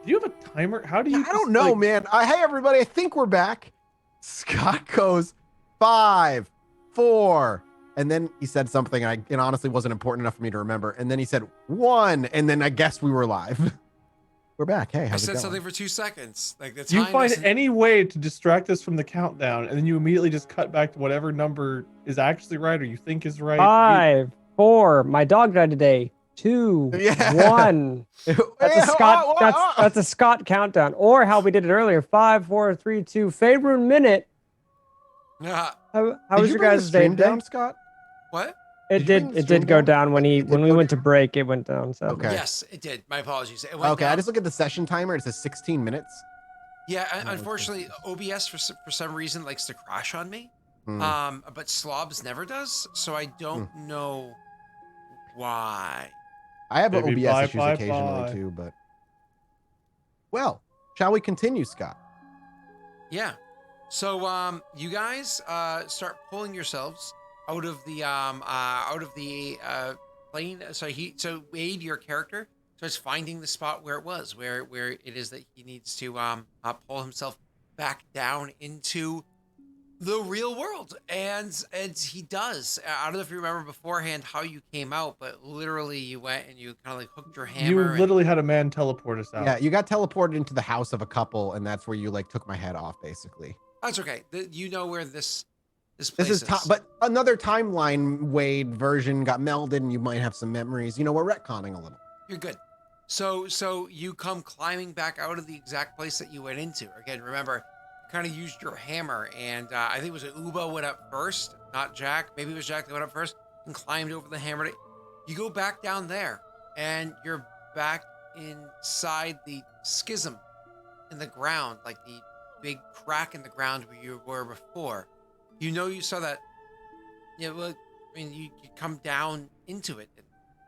Do you have a timer? How do Yeah, you? I don't just, know, like, man. Hey, everybody. I think we're back. Scott goes 5, 4. And then he said something it honestly wasn't important enough for me to remember. And then he said 1. And then I guess we were live. We're back. Hey, I how's it said going? something for 2 seconds. Like the Do you time find isn't. any way to distract us from the countdown, and then you immediately just cut back to whatever number is actually right or you think is right? 5, 4. My dog died today. 2, Yeah. 1. That's a Scott. That's a Scott countdown, or how we did it earlier. 5, 4, 3, 2. Favorite minute. Yeah. How Did was you your bring the guys' day stream today? down, Scott? What? It Did you bring did. the It stream did go down? down when It did we go went to down? break. It went down. So Okay. Yes, it did. My apologies. It went Okay, down. I just look at the session timer. It says 16 minutes. Yeah, Oh, unfortunately, OBS for some reason likes to crash on me. Hmm. But Slobs never does, so I don't know why. I have Baby, OBS bye, issues bye, occasionally bye. too, but well, shall we continue, Scott? Yeah. So you guys start pulling yourselves out of the plane. So Wade, your character, starts finding the spot where it was, where it is that he needs to pull himself back down into the real world, and he does. I don't know if you remember beforehand how you came out, but literally you went and you kind of like hooked your You hammer. literally had a man teleport us out. Yeah, you got teleported into the house of a couple, and that's where you like took my head off, basically. That's okay. You know where this place This is but another timeline Wade version got melded, and you might have some memories. You know, we're retconning a little. You're good. So you come climbing back out of the exact place that you went into. Again, remember, you kind of used your hammer, and I think it was Uba went up first, not Jack. Maybe it was Jack that went up first and climbed over the hammer. You go back down there, and you're back inside the schism in the ground, like the big crack in the ground where you were before. You know, you saw that. Yeah, well, I mean, you come down into it.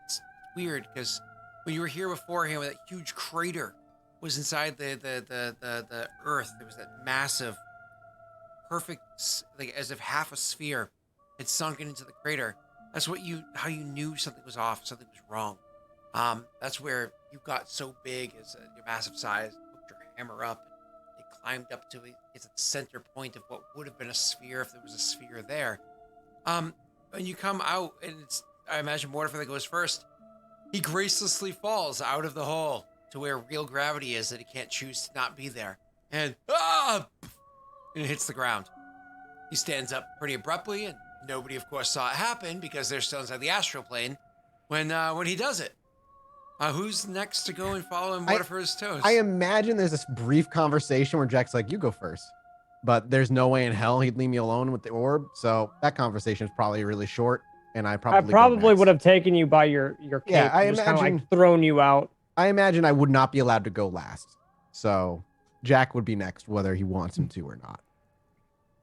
It's weird because when you were here beforehand, that huge crater was inside the earth. There was that massive, perfect, like as if half a sphere had sunken into the crater. That's how you knew something was off, something was wrong. That's where you got so big as your massive size, hooked your hammer up, and it climbed up to it. It's at the center point of what would have been a sphere if there was a sphere there. When you come out, and I imagine Mortifer that goes first. He gracelessly falls out of the hole to where real gravity is that he can't choose to not be there. And and it hits the ground. He stands up pretty abruptly, and nobody, of course, saw it happen because they're still inside the astral plane when he does it. Who's next to go and follow in Mortifer's toes? I imagine there's this brief conversation where Jack's like, "You go first," but there's no way in hell he'd leave me alone with the orb. So that conversation is probably really short. And I probably would have taken you by your cape. Yeah, I and just kind of imagine- like thrown you out. I imagine I would not be allowed to go last. So Jack would be next, whether he wants him to or not.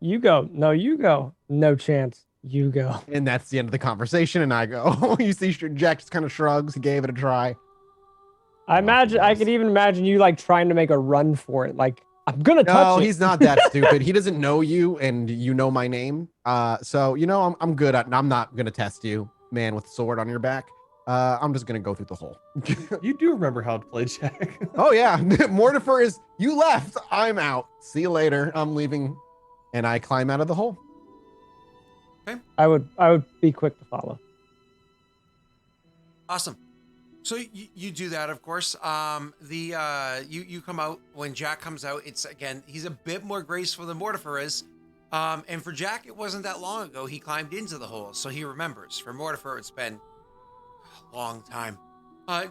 You go. No, you go. No chance. You go. And that's the end of the conversation. And I go, you see, Jack just kind of shrugs. He gave it a try. I could even imagine you like trying to make a run for it. Like, I'm gonna touch it. No, he's not that stupid. He doesn't know you, and you know my name. So you know I'm good at. I'm not gonna test you, man, with a sword on your back. I'm just gonna go through the hole. You do remember how to play, Jack. Oh yeah, Mortifer is. You left. I'm out. See you later. I'm leaving, and I climb out of the hole. I would be quick to follow. Awesome. So you do that, of course. You come out. When Jack comes out, he's a bit more graceful than Mortifer is. And for Jack, it wasn't that long ago he climbed into the hole, so he remembers. For Mortifer, it's been a long time.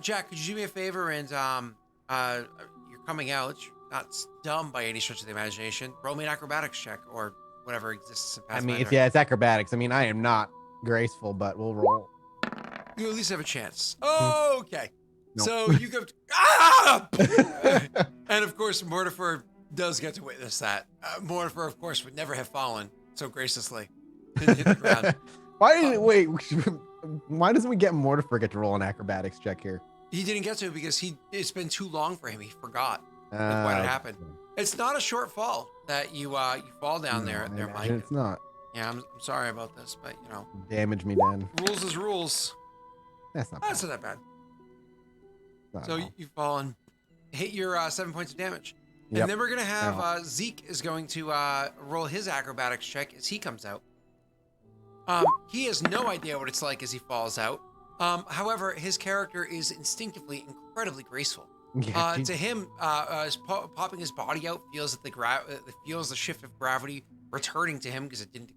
Jack, could you do me a favor and you're coming out. You're not dumb by any stretch of the imagination. Roll me an acrobatics check or whatever exists in Pathfinder. It's acrobatics. I mean, I am not graceful, but we'll roll. You at least have a chance. Okay. Nope. So you go, and of course, Mortifer does get to witness that. Mortifer, of course, would never have fallen so graciously. Didn't hit the ground. Why doesn't we get Mortifer get to roll an acrobatics check here? He didn't get to because it's been too long for him. He forgot what had happened. It's not a short fall that you fall down there, Mike. It's not. Yeah, I'm sorry about this, but you know, Damage me, Dan. rules is rules. That's not. That's not that bad. So you've fallen, hit your 7 points of damage. Yep. And then we're gonna have Ow. Zeke is going to roll his acrobatics check as he comes out. He has no idea what it's like as he falls out. However, his character is instinctively incredibly graceful. Yeah, To him, popping his body out feels that feels the shift of gravity returning to him because it didn't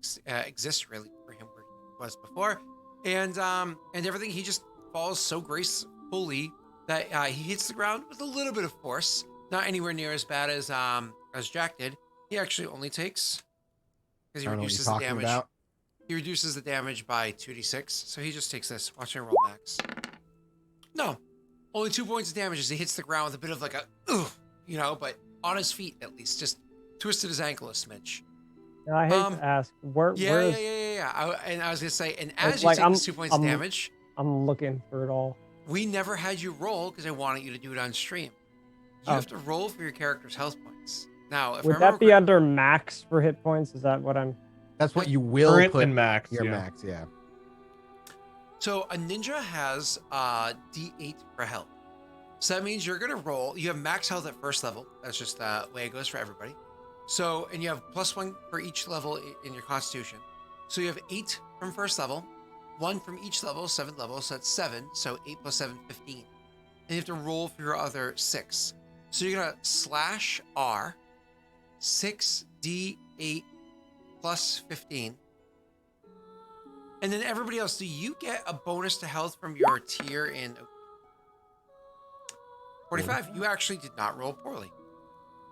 exist really for him where he was before, and everything. He just falls so gracefully that he hits the ground with a little bit of force, not anywhere near as bad as Jack did. He actually only takes because he I don't know what reduces you're the talking damage. about. He reduces the damage by 2d6, so he just takes this. Watch me roll max. No, only 2 points of damage as he hits the ground with a bit of like a, but on his feet at least, just twisted his ankle a smidge. Now, I hate to ask. Where Yeah. is, And I was gonna say, and as you like, take these 2 points of damage, I'm looking for it all. we never had you roll because I wanted you to do it on stream. You have to roll for your character's health points. Now, if I Would remember that be under max for hit points? Is that what I'm? That's what you will Current put and max. your yeah. max. Yeah. So a ninja has D8 for health. So that means you're gonna roll. You have max health at first level. That's just the way it goes for everybody. So, and you have +1 for each level in your constitution. So you have 8 from first level, 1 from each level, 7 levels. So that's 7. So 8 + 7, 15. And you have to roll for your other 6. So you're gonna slash R, 6d8 + 15. And then everybody else, do you get a bonus to health from your tier in 45? You actually did not roll poorly.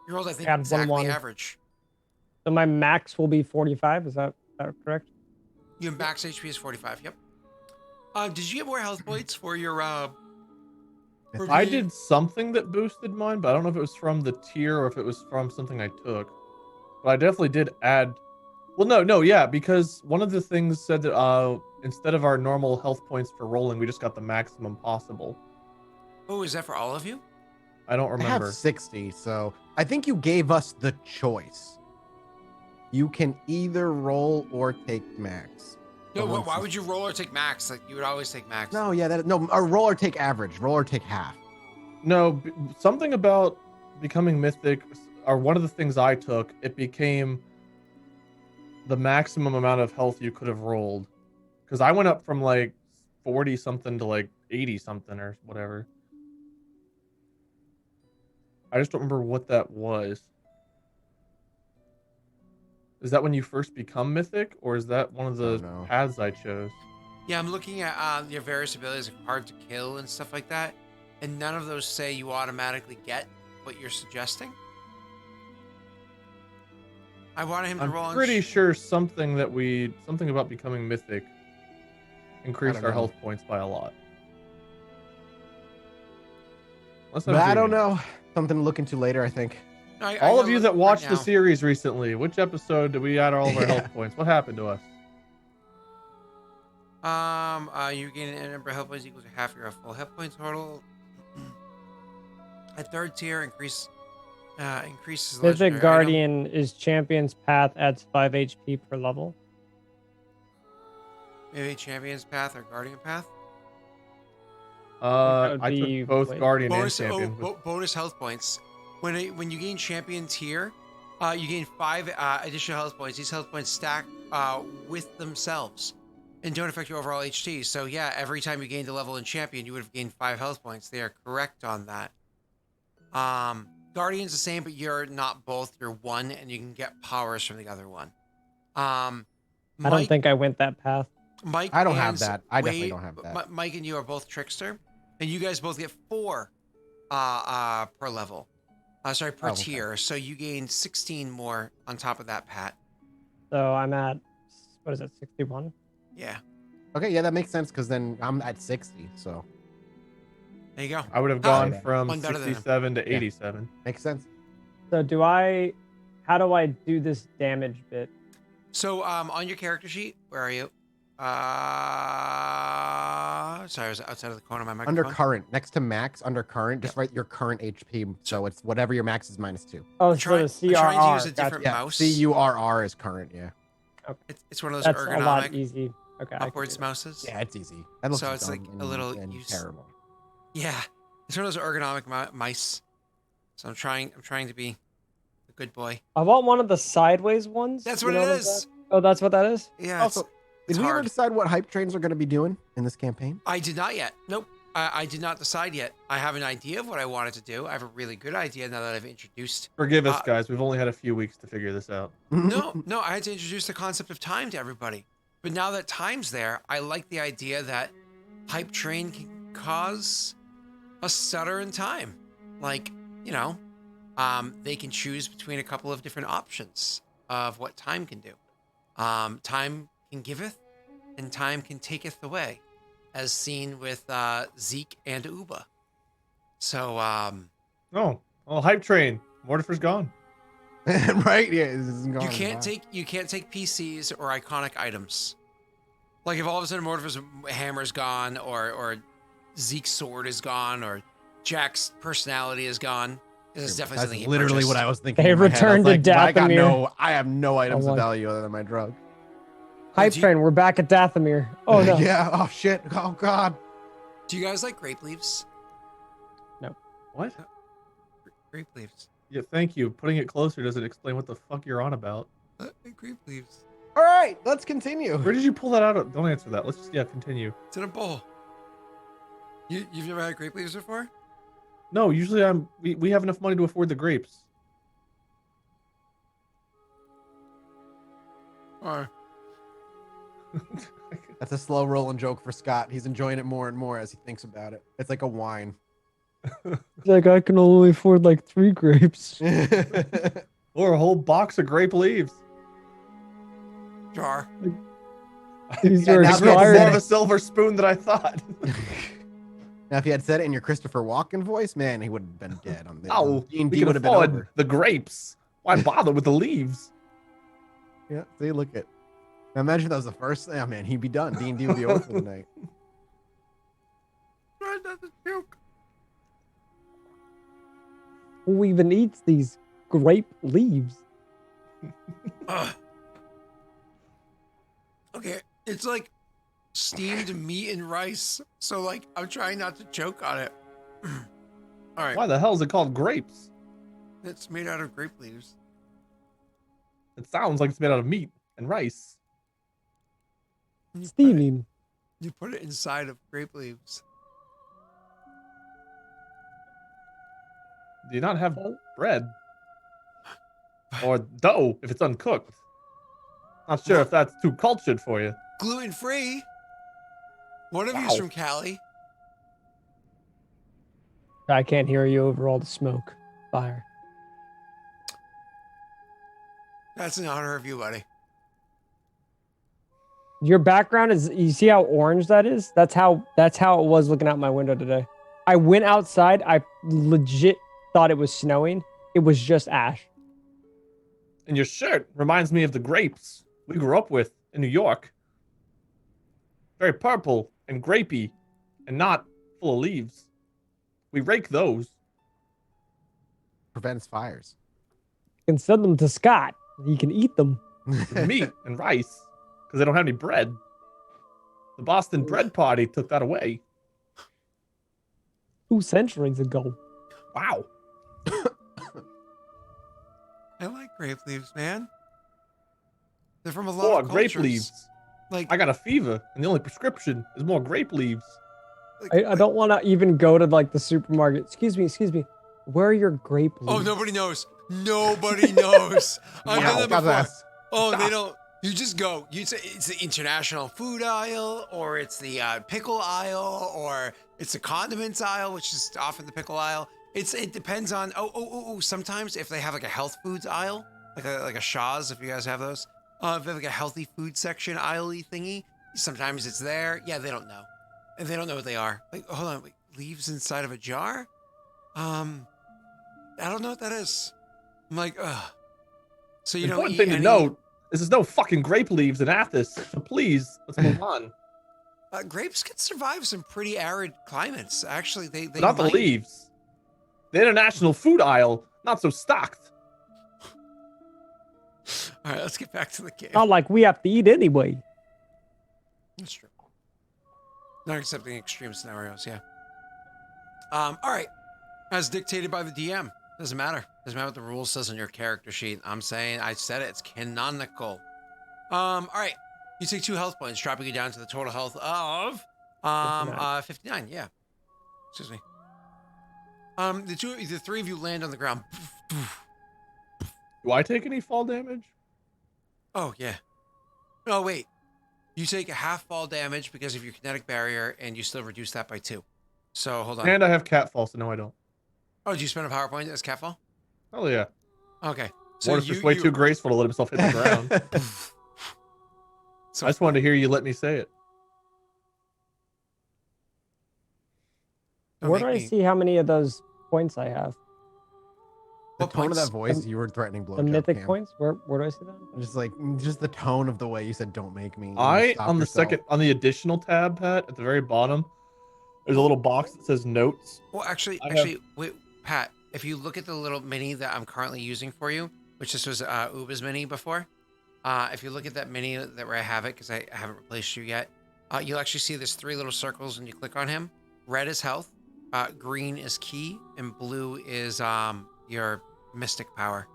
You rolled, I think, Add 1, exactly 1. average. So my max will be 45. Is that correct? Your max HP is 45. Yep. Did you get more health points for your? For I being- did something that boosted mine, but I don't know if it was from the tier or if it was from something I took. But I definitely did add. Well, no, yeah, because one of the things said that instead of our normal health points for rolling, we just got the maximum possible. Oh, is that for all of you? I don't I remember. have 60, so I think you gave us the choice. You can either roll or take max. No. But once Why you- would you roll or take max? Like you would always take max. No, yeah, no, or roll or take average, roll or take half. No, something about becoming mythic, or one of the things I took, it became the maximum amount of health you could have rolled. Because I went up from like 40 something to like 80 something or whatever. I just don't remember what that was. Is that when you first become mythic, or is that one of the don't know. paths I chose? Yeah, I'm looking at your various abilities, like hard to kill and stuff like that, and none of those say you automatically get what you're suggesting. I wanted him to roll. I'm pretty sure something about becoming mythic increased don't our know. health points by a lot. Unless But I don't dreaming. know. Something to look into later, I think. All of you that watched the right now. series recently, which episode did we add all of our Yeah. health points? What happened to us? You gain a number of health points equal to half your full health point total. At third tier, increases Mythic legendary item. Guardian is Champion's Path, adds 5 HP per level. Maybe Champion's Path or Guardian Path. would I be- took both wait. Guardian Bonus, and Champion. bonus health points. When you gain Champion tier, you gain 5 additional health points. These health points stack with themselves and don't affect your overall HT. So yeah, every time you gained a level in Champion, you would have gained 5 health points. They are correct on that. Guardian's the same, but you're not both. You're one, and you can get powers from the other one. I don't think I went that path. Mike. I don't have and that. I definitely Wade- don't have that. Mike and you are both Trickster, and you guys both get 4 per level. Per Oh, okay. tier. So you gain 16 more on top of that, Pat. So I'm at, what is it, 61? Yeah. Okay, yeah, that makes sense because then I'm at 60, so There you go. I would have Oh, gone yeah. from One better than him. 67 to Yeah. 87. makes sense. So how do I do this damage bit? So on your character sheet, where are you? Sorry, I was outside of the corner of my Under microphone. current, next to max, under current, just write your current HP. So it's whatever your max is -2. Oh, I'm so trying- the I'm CRR. trying to use a gotcha. different Yeah, mouse. CURR is current. Yeah, It's one of those That's a lot ergonomic easy. Okay. I can upwards do it. mouses. yeah, it's easy. That looks So it's like dumb a little and use- terrible. Yeah. It's one of those ergonomic mice. So I'm trying to be a good boy. I want one of the sideways ones. That's you what know it like is. that? Oh, that's what that is? Yeah. Also, it's did we ever hard. decide what hype trains are going to be doing in this campaign? I did not yet. Nope. I did not decide yet. I have an idea of what I wanted to do. I have a really good idea now that I've introduced. Forgive us, guys. We've only had a few weeks to figure this out. No, I had to introduce the concept of time to everybody. But now that time's there, I like the idea that hype train can cause a stutter in time. Like, you know, they can choose between a couple of different options of what time can do. Time can giveth, and time can taketh away, as seen with Zeke and Uba. So, Oh, hype train. Mortifer's gone. Right? Yeah, this is gone. you can't take PCs or iconic items. Like if all of a sudden Mortifer's hammer's gone, or Zeke's sword is gone, or Jack's personality is gone. This is definitely something That's he literally purchased. what I was thinking. They in my head. I was returned to like, Dathomir. I have no items Oh of my- value other than my drug. Hype do you- train, we're back at Dathomir. Oh no. Yeah. Oh shit. Oh god. Do you guys like grape leaves? What? Grape leaves. Yeah, thank you. Putting it closer doesn't explain what the fuck you're on about. Grape leaves. All right, let's continue. Where did you pull that out of? Don't answer that. Let's just, continue. It's in a bowl. You've never had grape leaves before? No, usually we have enough money to afford the grapes. Or That's a slow rolling joke for Scott. He's enjoying it more and more as he thinks about it. It's like a wine. Like I can only afford like 3 grapes. Or a whole box of grape leaves. jar. These Yeah, are now that's more of expired. a silver spoon than I thought. Now, if he had said it in your Christopher Walken voice, man, he would have been dead. On the Oh, we D&D can would have been afford over. the grapes. Why bother with the leaves? Yeah, see, look at. Now imagine if that was the first. Oh man, he'd be done. D&D would be over for the night. That's a joke. Who even eats these grape leaves? Ugh. Okay, it's like steamed meat and rice. So like I'm trying not to choke on it. All right, Why the hell is it called grapes? it's made out of grape leaves. It sounds like it's made out of meat and rice. Steaming. You put it inside of grape leaves. Do you not have bread? Or dough if it's uncooked? Not sure if that's too cultured for you. Gluten free. One of Wow. you's from Cali. I can't hear you over all the smoke. Fire. That's in honor of you, buddy. Your background is, you see how orange that is? That's how it was looking out my window today. I went outside, I legit thought it was snowing. It was just ash. And your shirt reminds me of the grapes we grew up with in New York. Very purple and grapey and not full of leaves. We rake those. Prevents fires. You can send them to Scott. He can eat them. With meat and rice because they don't have any bread. The Boston Bread Party took that away. 2 centuries ago. Wow. I like grape leaves, man. They're from a lot More of grape cultures. leaves. Like I got a fever, and the only prescription is more grape leaves. I don't want to even go to like the supermarket. Excuse me. Where are your grape leaves? Oh, nobody knows. Nobody knows. I've done that Scott, before. that's- Oh, they don't. You just go. You say it's the international food aisle, or it's the pickle aisle, or it's the condiments aisle, which is often the pickle aisle. It depends on. Sometimes if they have like a health foods aisle, like a Shaw's, if you guys have those, if they have like a healthy food section aisle-y thingy, sometimes it's there. Yeah, they don't know, and they don't know what they are. Like, hold on, wait, leaves inside of a jar? I don't know what that is. I'm like, ugh. So you The don't important eat thing to any- note is there's no fucking grape leaves in Athos. So please, let's move on. Grapes can survive some pretty arid climates. Actually, they But not the might. leaves. The international food aisle, not so stocked. All right, let's get back to the game. Not like we have to eat anyway. That's true. Not accepting extreme scenarios, yeah. All right. As dictated by the DM, Doesn't matter. Doesn't matter what the rule says on your character sheet. I'm saying, I said it. It's canonical. All right. You take 2 health points, dropping you down to the total health of 59. Yeah. Excuse me. The 3 of you land on the ground. Do I take any fall damage? Oh yeah. Oh wait. You take a half fall damage because of your kinetic barrier, and you still reduce that by 2. So hold on. And I have cat fall, so no, I don't. Oh, did you spend a power point as catfall? Oh yeah. Okay. So Mortifer's way too graceful to let himself hit the ground. So I just wanted to hear you let me say it. don't Where do make I me- see how many of those points I have? The What tone of points? that voice, you were threatening The blowjob. mythic Cam. points? Where do I see that? Just the tone of the way you said, "Don't make me." and you I stopped on the yourself. second on the additional tab, Pat, at the very bottom, there's a little box that says notes. Well, actually, I have- wait, Pat. If you look at the little mini that I'm currently using for you, which this was Uba's mini before, if you look at that mini where I have it, because I haven't replaced you yet, you'll actually see there's 3 little circles when you click on him. Red is health, green is key, and blue is your mystic power.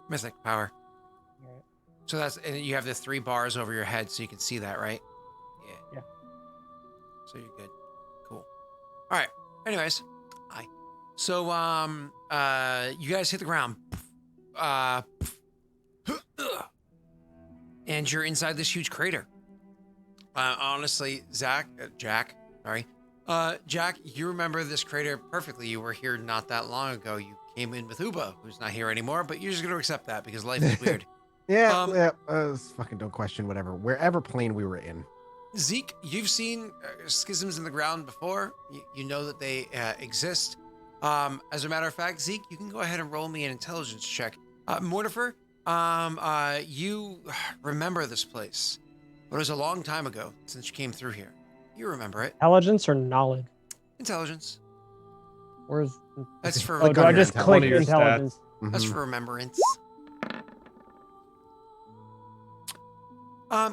Mythic power. Alright. So and you have the 3 bars over your head, so you can see that, right? Yeah. So you're good. Cool. All right. Anyways, hi. So you guys hit the ground. And you're inside this huge crater. Honestly, Jack, you remember this crater perfectly. You were here not that long ago. You came in with Uba, who's not here anymore, but you're just gonna accept that because life is weird. Yeah, fucking don't question whatever. Wherever plane we were in. Zeke, you've seen schisms in the ground before. You know that they exist. As a matter of fact, Zeke, you can go ahead and roll me an intelligence check. Mortifer, you remember this place, but it was a long time ago since you came through here. You remember it. Intelligence or knowledge? Intelligence. Where's That's for Oh, do I on your just intelligence. click One of your intelligence? that's Mhm. for remembrance.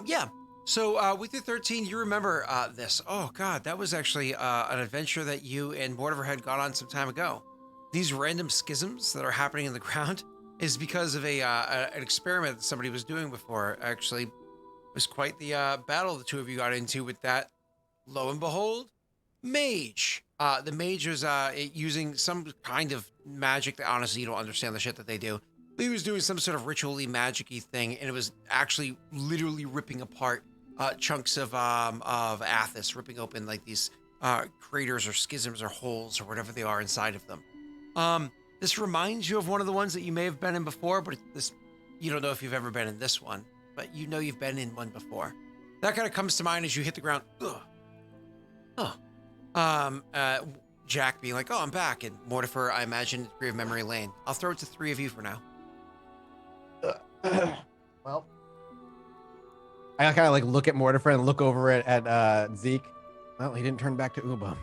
Yeah. So with your 13, you remember this. Oh God, that was actually an adventure that you and Mortimer had gone on some time ago. These random schisms that are happening in the ground is because of an experiment that somebody was doing before. Actually, it was quite the battle the 2 of you got into with that. Lo and behold, mage. The mage was using some kind of magic that honestly you don't understand the shit that they do. He was doing some sort of ritually magic-y thing, and it was actually literally ripping apart chunks of Athos, ripping open like these craters or schisms or holes or whatever they are inside of them. This reminds you of one of the ones that you may have been in before, but you don't know if you've ever been in this one, but you know you've been in one before. That kind of comes to mind as you hit the ground. Jack being like, "Oh, I'm back," and Mortifer, I imagine, degree of memory lane. I'll throw it to 3 of you for now. Well, I kind of like look at Mortifer and look over at Zeke. Well, he didn't turn back to Uba.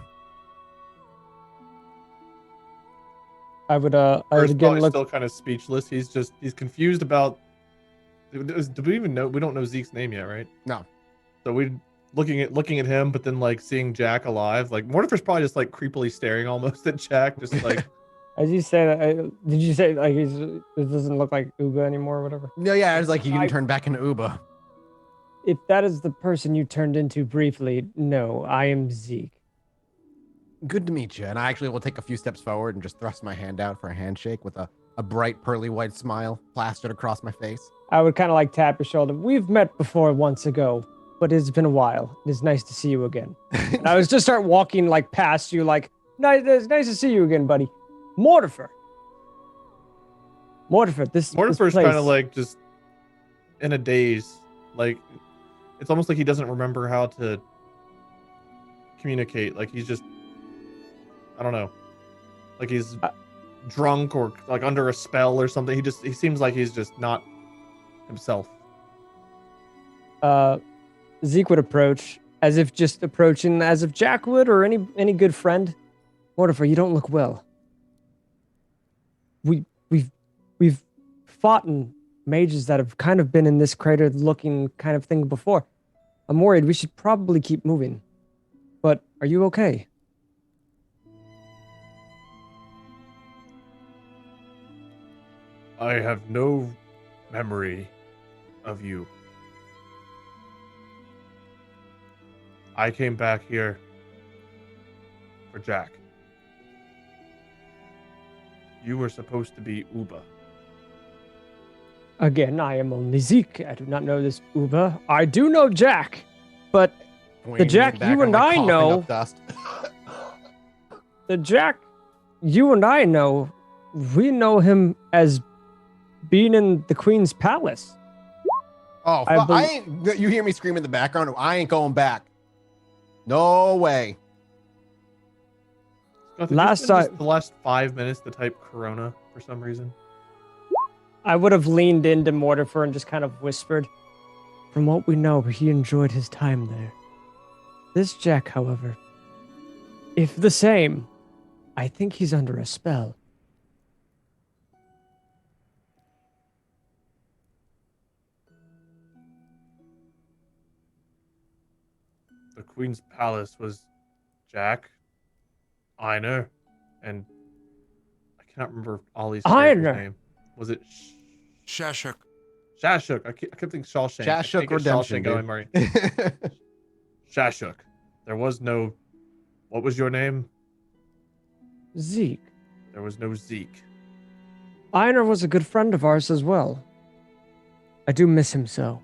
I would First, again probably look. still kind of speechless. He's confused about. Do we even know? We don't know Zeke's name yet, right? No. So we looking at him, but then like seeing Jack alive. Like Mortifer's probably just like creepily staring almost at Jack, just like. As you say that, did you say like it doesn't look like Uga anymore or whatever? No, yeah, I was like, you I- didn't turn back into Uba. If that is the person you turned into briefly, no, I am Zeke. Good to meet you. And I actually will take a few steps forward and just thrust my hand out for a handshake with a bright pearly white smile plastered across my face. I would kind of like tap your shoulder. We've met before once ago, but it's been a while. It is nice to see you again. And I was just start walking like past you, like, nice, it's nice to see you again, buddy. Mortifer, this Mortifer's place, kind of like just in a daze. Like it's almost like he doesn't remember how to communicate. Like he's just, I don't know, like he's drunk or like under a spell or something. He seems like he's just not himself. Zeke would approach as if just approaching as if Jack would or any good friend. Mortifer, you don't look well. We've fought in mages that have kind of been in this crater looking kind of thing before. I'm worried we should probably keep moving. But are you okay? I have no memory of you. I came back here for Jack. You were supposed to be Uba. Again, I am only Zeke. I do not know this Uber. I do know Jack, but Pointing to Jack back, you I'm, and like, I coughing know- up dust. the Jack you and I know, we know him as being in the Queen's palace. Oh, I I ain't. You hear me scream in the background? I ain't going back. No way. Scott, did you Last spend just time- the last 5 minutes to type Corona for some reason. I would have leaned into Mortifer and just kind of whispered. From what we know, he enjoyed his time there. This Jack, however, if the same, I think he's under a spell. The Queen's Palace was Jack, Einar, and I cannot remember Ollie's character's Einar. name. Was it Shashuk. Shashuk? I kept thinking Shawshank. I Shashuk can't get Redemption, Shawshank going, dude. Murray. Shashuk. There was no. What was your name? Zeke. There was no Zeke. Einar was a good friend of ours as well. I do miss him so.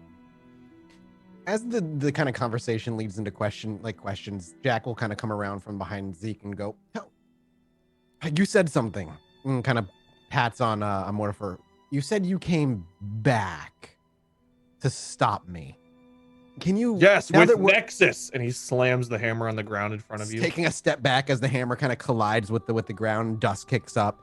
As the kind of conversation leads into questions, Jack will kind of come around from behind Zeke and go, "No, you said something," and kind of pats on Mortifer. You said you came back to stop me. Can you? Yes, now with that we're Nexus, and he slams the hammer on the ground in front of you. taking a step back as the hammer kind of collides with the ground, dust kicks up.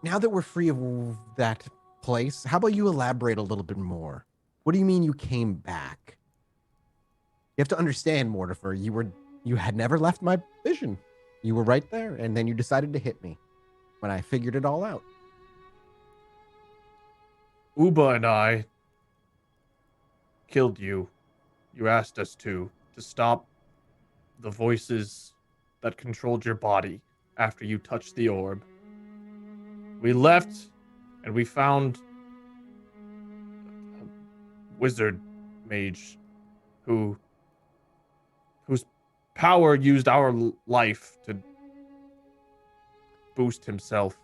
Now that we're free of that place, how about you elaborate a little bit more? What do you mean you came back? You have to understand, Mortifer, you had never left my vision. You were right there, and then you decided to hit me when I figured it all out. Uba and I killed you. You asked us to stop the voices that controlled your body after you touched the orb. We left and we found a wizard mage whose power used our life to boost himself.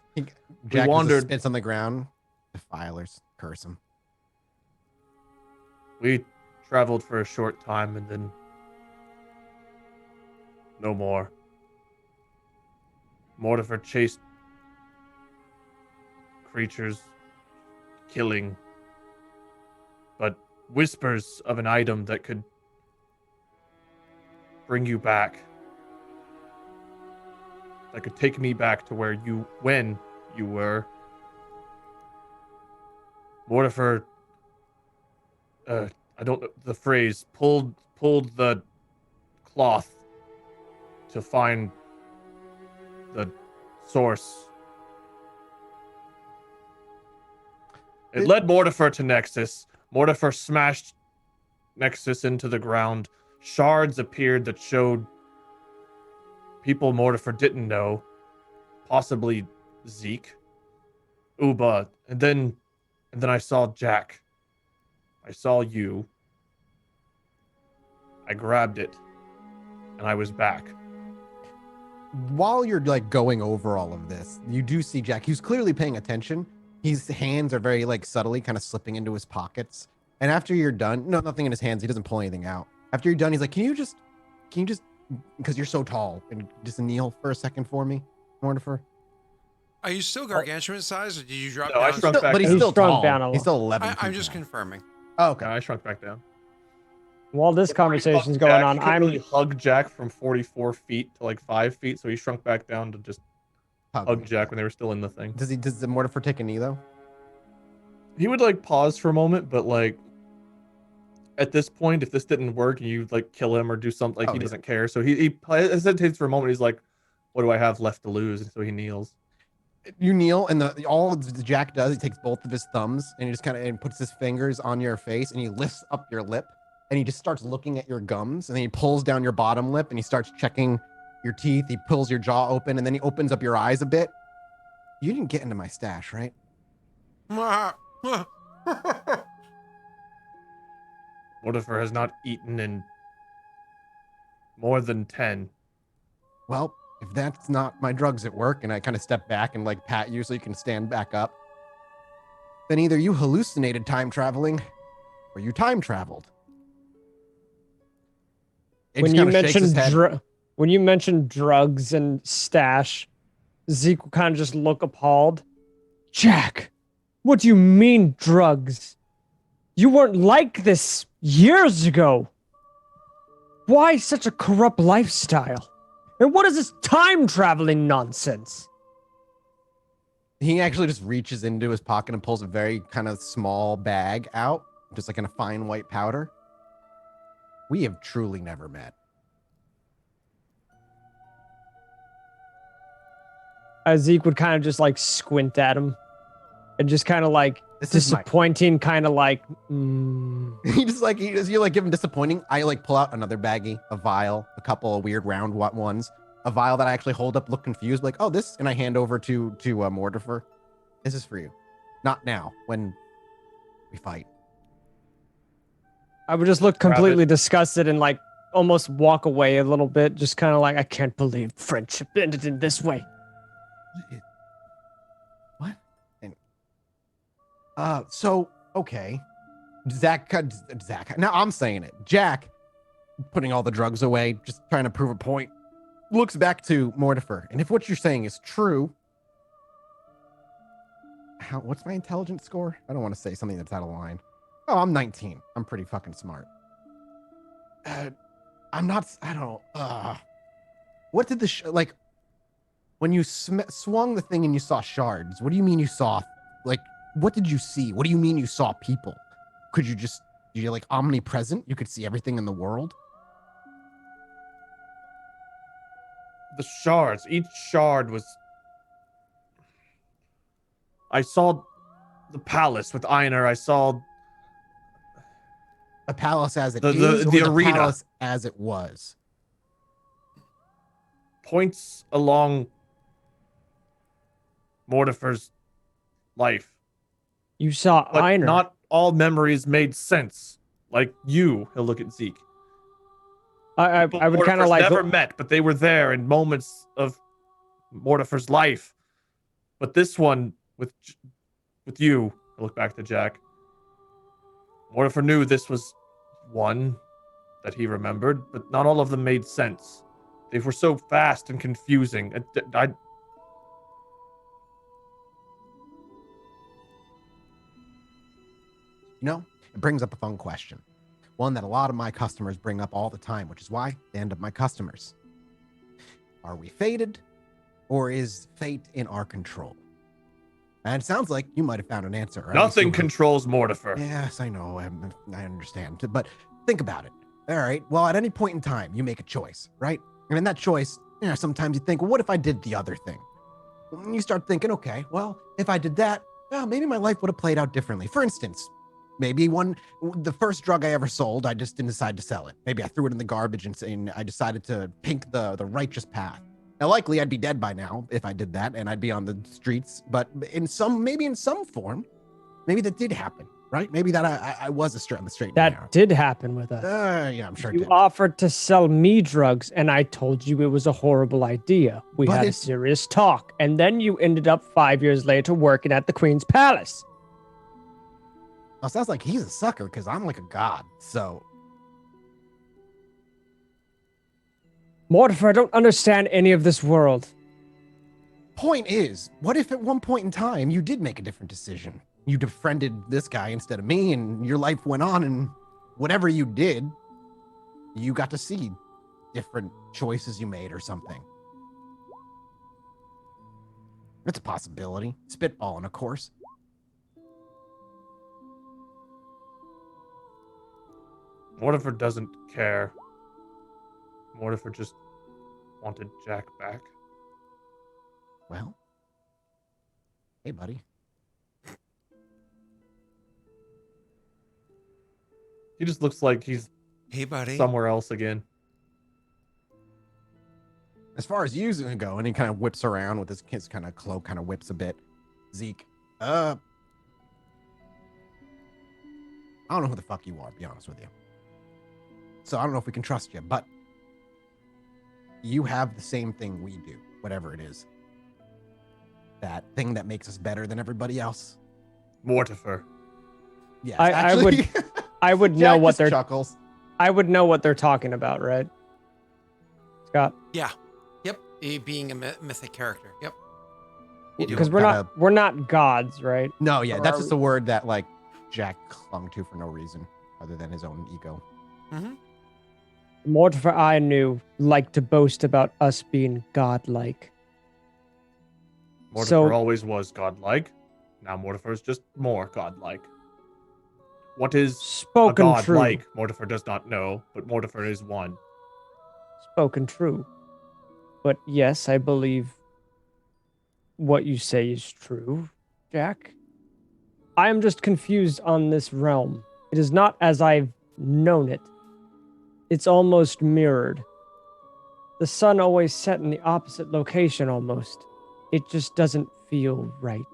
Jack wandered- spits on the ground. Defilers, curse him. We traveled for a short time and then no more. Mortifer chased creatures, killing, but whispers of an item that could bring you back. That could take me back to when you were. Mortifer, I don't know the phrase, pulled the cloth to find the source. It led Mortifer to Nexus. Mortifer smashed Nexus into the ground. Shards appeared that showed people Mortifer didn't know, possibly Zeke, Uba, and then I saw Jack. I saw you. I grabbed it, and I was back. While you're going over all of this, you do see Jack. He's clearly paying attention. His hands are very subtly kind of slipping into his pockets. And after you're done, no, nothing in his hands. He doesn't pull anything out. After you're done, he's like, can you just, because you're so tall, and just kneel for a second for me, Mortifer? Are you still gargantuan size, or did you drop No, I down? shrunk Still- back but he's down. still shrunk tall. down a He's lot. still 11 I'm feet just tall. confirming. Oh, okay. Yeah, I shrunk back down. While this conversation's going on, He couldn't I'm really hug Jack from 44 feet to 5 feet, so he shrunk back down to just hug Jack when they were still in the thing. Does the Mortifer take a knee though? He would pause for a moment, but at this point, if this didn't work and you kill him or do something, Oh, he yeah. doesn't care. So he hesitates for a moment. He's like, "What do I have left to lose?" And so he kneels. You kneel, and all the Jack does, he takes both of his thumbs and he just kind of puts his fingers on your face, and he lifts up your lip, and he just starts looking at your gums, and then he pulls down your bottom lip, and he starts checking your teeth. He pulls your jaw open, and then he opens up your eyes a bit. You didn't get into my stash, right? Mortifer has not eaten in more than 10. Well, if that's not my drugs at work, and I kind of step back and like pat you so you can stand back up, then either you hallucinated time traveling or you time traveled. It When just you kinda shakes his mentioned head. when you mentioned drugs and stash, Zeke will kind of just look appalled. Jack, what do you mean drugs? You weren't like this years ago. Why such a corrupt lifestyle? And what is this time traveling nonsense? He actually just reaches into his pocket and pulls a very kind of small bag out, just like in a fine white powder. We have truly never met. Zeke would kind of just like squint at him and just kind of like This is my. disappointing, kind of like, He just like you like give him disappointing. I like pull out another baggie, a vial, a couple of weird round ones, a vial that I actually hold up, look confused, like, oh, this, and I hand over to Mortifer. This is for you. Not now, when we fight. I would just look Grab completely it. disgusted and like almost walk away a little bit, just kind of like, I can't believe friendship ended in this way. What? And so okay, Zach. Now I'm saying it. Jack, putting all the drugs away, just trying to prove a point, looks back to Mortifer, and if what you're saying is true, what's my intelligence score? I don't want to say something that's out of line. Oh, I'm 19. I'm pretty fucking smart. I'm not. I don't. What did the like? When you swung the thing and you saw shards, what do you mean you saw? Like, what did you see? What do you mean you saw people? Could you just, you're like omnipresent? You could see everything in the world? The shards. Each shard was. I saw the palace with Einar. I saw A palace as it The- is, the or the arena. palace as it was? points along Mortifer's life. You saw But Einar. not all memories made sense. Like you, he'll look at Zeke. I would kind Mortifer's of like never met, but they were there in moments of Mortifer's life. But this one with you, I look back to Jack. Mortifer knew this was one that he remembered, but not all of them made sense. They were so fast and confusing. You know, it brings up a fun question. One that a lot of my customers bring up all the time, which is why they end up my customers. Are we fated, or is fate in our control? And it sounds like you might have found an answer. or at least Nothing you- controls Mortifer. Yes, I know. I understand. But think about it. All right. Well, at any point in time, you make a choice, right? And in that choice, sometimes you think, well, what if I did the other thing? And you start thinking, okay, well, if I did that, well, maybe my life would have played out differently. For instance, maybe the first drug I ever sold, I just didn't decide to sell it. Maybe I threw it in the garbage and I decided to pick the righteous path. Now, likely I'd be dead by now if I did that, and I'd be on the streets. But maybe in some form, maybe that did happen, right? Maybe that I was on the straight and narrow. that did happen with us. Yeah, I'm sure it You did. offered to sell me drugs, and I told you it was a horrible idea. We But had a it's- serious talk, and then you ended up 5 years later working at the Queen's Palace. Well, it sounds like he's a sucker because I'm like a god. So Mortifer, I don't understand any of this world. point is, what if at one point in time you did make a different decision? You befriended this guy instead of me, and your life went on, and whatever you did, you got to see different choices you made or something. It's a possibility. Spitballing, of course. Mortifer doesn't care. Mortifer just wanted Jack back. Well, hey, buddy. He just looks like he's Hey, buddy. somewhere else again. As far as you's gonna go, and he kind of whips around with his kind of cloak, kind of whips a bit. Zeke, I don't know who the fuck you are, to be honest with you. So I don't know if we can trust you, but you have the same thing we do, whatever it is. That thing that makes us better than everybody else. Mortifer. Yes, I would- actually, I would know Jack what just they're chuckles. I would know what they're talking about, right? Scott, Yeah. Yep. Being a mythic character. Yep. You do. because Kinda- we're not gods, right? No, yeah, Or that's are just we- a word that like Jack clung to for no reason other than his own ego. Mm-hmm. Mortifer I knew liked to boast about us being godlike. Mortifer So- always was godlike. Now Mortifer is just more godlike. What is a Spoken god true. like? Mortifer does not know, but Mortifer is one. Spoken true. But yes, I believe what you say is true, Jack. I am just confused on this realm. It is not as I've known it. It's almost mirrored. The sun always set in the opposite location almost. It just doesn't feel right.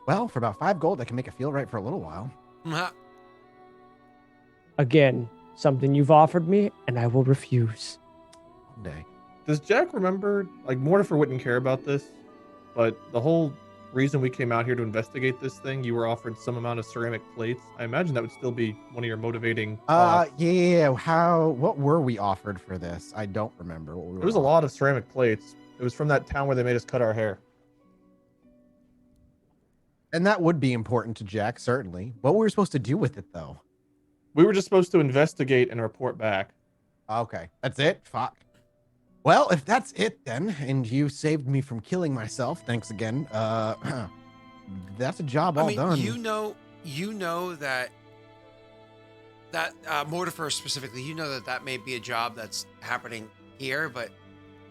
Well, for about 5 gold, I can make it feel right for a little while. Again, something you've offered me, and I will refuse. One day. Does Jack remember? Like Mortifer wouldn't care about this, but the whole reason we came out here to investigate this thing, you were offered some amount of ceramic plates. I imagine that would still be one of your motivating. Yeah. What were we offered for this? I don't remember what we were. It was a lot of ceramic plates. It was from that town where they made us cut our hair. And that would be important to Jack, certainly. What were we supposed to do with it, though? We were just supposed to investigate and report back. Okay, that's it? Fuck. Well, if that's it then, and you saved me from killing myself, thanks again. That's a job all done. you know that Mortifer specifically, you know that may be a job that's happening here, but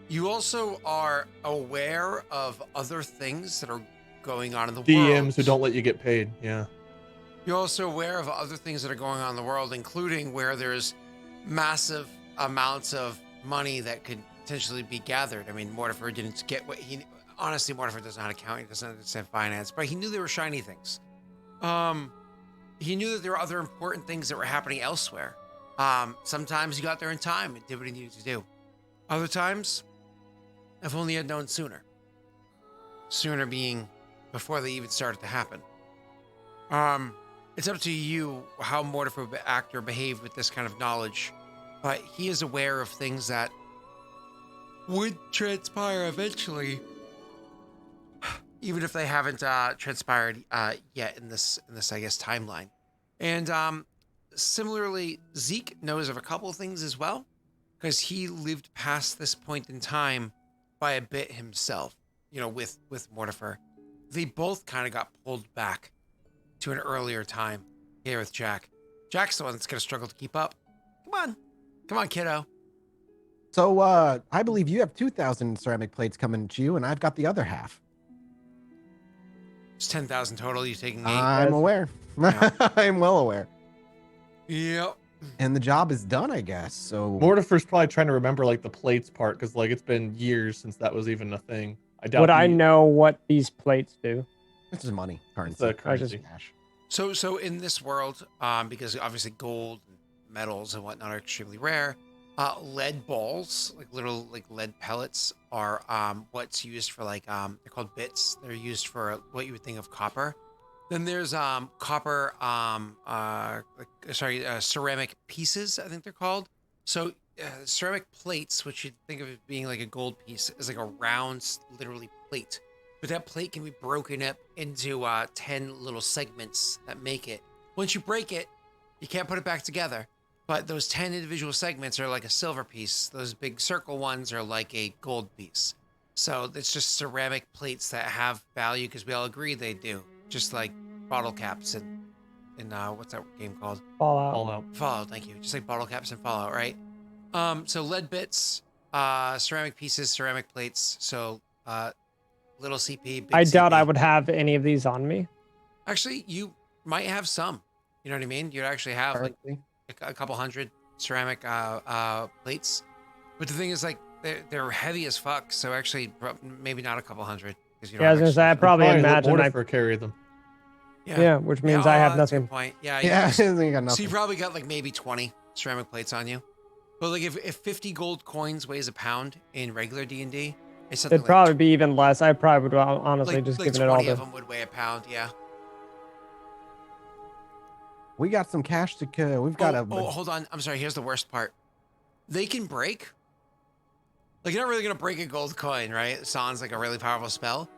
you also are aware of other things that are going on in the world. DMs who don't let you get paid. Yeah. You're also aware of other things that are going on in the world, including where there's massive amounts of money that could potentially be gathered. I mean, Mortifer didn't get what he... Honestly, Mortifer doesn't know how to count. He doesn't understand finance, but he knew there were shiny things. He knew that there were other important things that were happening elsewhere. Sometimes he got there in time and did what he needed to do. Other times, if only had known sooner. Sooner being before they even started to happen. It's up to you how Mortifer would act or behave with this kind of knowledge, but he is aware of things that would transpire eventually, even if they haven't transpired yet in this I guess timeline. And similarly, Zeke knows of a couple of things as well, because he lived past this point in time by a bit himself. You know, with Mortifer, they both kind of got pulled back to an earlier time here with Jack. Jack's the one that's going to struggle to keep up. Come on, kiddo. So, I believe you have 2,000 ceramic plates coming to you, and I've got the other half. It's 10,000 total. You taking 8? I'm aware. Yeah. I'm well aware. Yep. And the job is done, I guess. So, Mortifer's probably trying to remember like the plates part because like it's been years since that was even a thing. I doubt. Would I know what these plates do? this is money, It's currency, a currency. cash. So in this world, because obviously gold, and metals, and whatnot are extremely rare, lead balls, like little lead pellets, are what's used for they're called bits. They're used for what you would think of copper. Then there's copper, ceramic pieces, I think they're called. So ceramic plates, which you'd think of as being like a gold piece, is like a round, literally plate. But that plate can be broken up into 10 little segments that make it. Once you break it, you can't put it back together. But those 10 individual segments are like a silver piece. Those big circle ones are like a gold piece. So it's just ceramic plates that have value because we all agree they do. Just like bottle caps in what's that game called? Fallout. All out. Fallout, thank you. Just like bottle caps in Fallout, right? So lead bits, ceramic pieces, ceramic plates. So little CP, big I doubt CP. I would have any of these on me. Actually, you might have some. You know what I mean? You'd actually have like Currency. a couple hundred ceramic plates. But the thing is, like, they're heavy as fuck. So actually, maybe not a couple hundred. because you Yeah, I was gonna say, I actually- probably let imagine I. Mortifer carry them. Yeah, which means I oh, have that's a nothing. good point. Yeah, Yeah, you you got so nothing. you probably got like maybe 20 ceramic plates on you. But like if 50 gold coins weighs a pound in regular D&D, it's something It'd like probably be even less. I probably would honestly just like given it all 20 of to. them would weigh a pound. Yeah. We got some cash to kill. We've got Oh, hold on. I'm sorry. Here's the worst part. They can break. Like you're not really gonna break a gold coin, right? It sounds like a really powerful spell.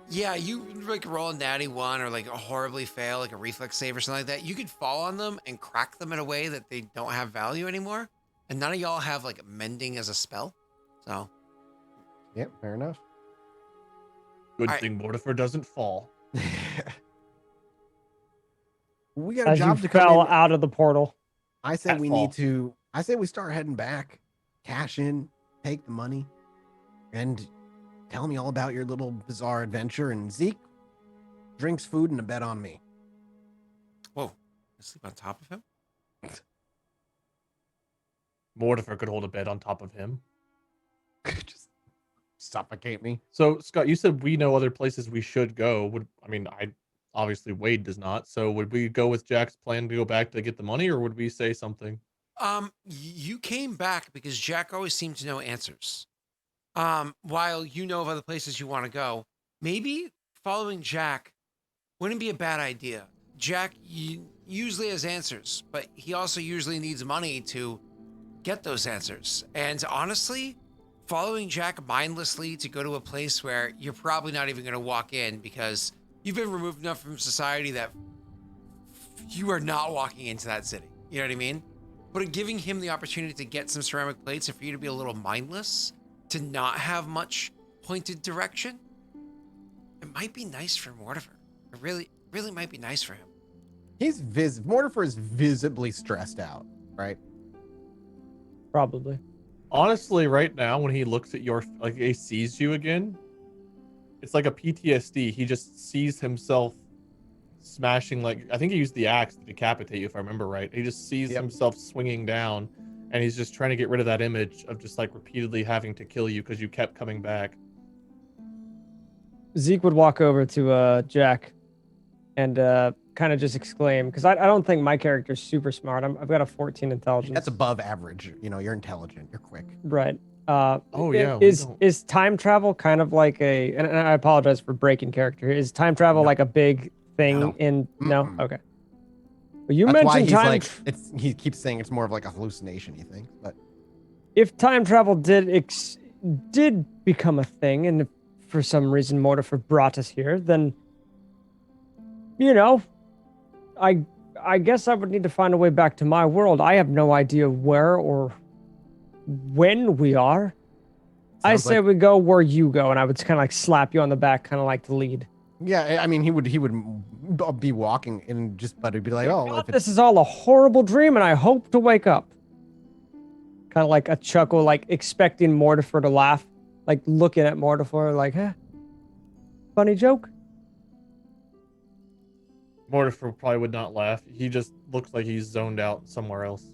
Yeah, you like roll a natty one or like a horribly fail, like a reflex save or something like that. You could fall on them and crack them in a way that they don't have value anymore. And none of y'all have like mending as a spell. So Yep, fair enough. Good Alright. thing Mortifer doesn't fall. We got a As you job to come fell in. out of the portal. I said At we fall. need to. I say we start heading back, cash in, take the money, and tell me all about your little bizarre adventure. And Zeke drinks food and a bet on me. whoa. Sleep on top of him? Mortifer could hold a bed on top of him. Just suffocate me. So Scott, you said we know other places we should go. I obviously Wade does not. So would we go with Jack's plan to go back to get the money, or would we say something? You came back because Jack always seemed to know answers. While you know of other places you want to go, maybe following Jack wouldn't be a bad idea. Jack usually has answers, but he also usually needs money to get those answers. And honestly, following Jack mindlessly to go to a place where you're probably not even going to walk in because you've been removed enough from society that you are not walking into that city. You know what I mean? But giving him the opportunity to get some ceramic plates and for you to be a little mindless, to not have much pointed direction, it might be nice for Mortifer. It really might be nice for him. Mortifer is visibly stressed out, right? Probably. Honestly, right now when he looks at he sees you again, it's like a PTSD. He just sees himself smashing, I think he used the axe to decapitate you, if I remember right. He just sees Yep. himself swinging down, and he's just trying to get rid of that image of just repeatedly having to kill you because you kept coming back. Zeke would walk over to Jack and kind of just exclaim, because I don't think my character's super smart. I've got a 14 intelligence. That's above average. You know, you're intelligent. You're quick. Right. Oh, yeah, we don't- Is time travel kind of like and I apologize for breaking character. Is time travel No. like a big thing No. in? No. Mm-mm. Okay. Well, you That's why mentioned he's time. like, he keeps saying it's more of like a hallucination, he thinks. But If time travel did become a thing, and if for some reason Mortifer brought us here, then I guess I would need to find a way back to my world. I have no idea where or when we are. I Sounds say like- we go where you go, and I would kind of slap you on the back, kind of like the lead. yeah, I mean, he would be walking and but he'd be like, oh, God, if it's this is all a horrible dream, and I hope to wake up. Kind of like a chuckle, like expecting Mortifer to laugh, like looking at Mortifer, like, huh? Funny joke? Mortifer probably would not laugh. He just looks like he's zoned out somewhere else,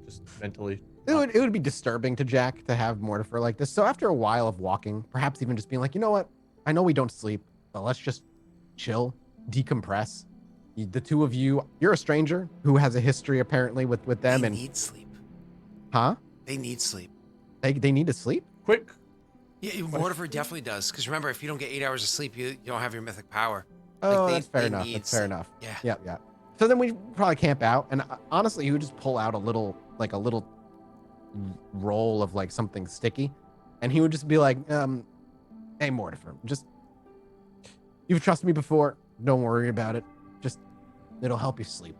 just mentally. it would be disturbing to Jack to have Mortifer like this. So after a while of walking, perhaps even just being like, you know what? I know we don't sleep, but let's just chill, decompress. The two of you, you're a stranger who has a history apparently with them, They and need sleep. huh? They need sleep. They need to sleep. Quick, Yeah, Mortifer definitely does. Because remember, if you don't get 8 hours of sleep, you don't have your mythic power. Oh, they- that's fair they enough. need That's fair sleep. enough. Yeah. Yeah. So then we probably camp out, and honestly, he would just pull out a little roll of like something sticky, and he would just be like, "Hey, Mortifer, you've trusted me before. Don't worry about it. Just it'll help you sleep."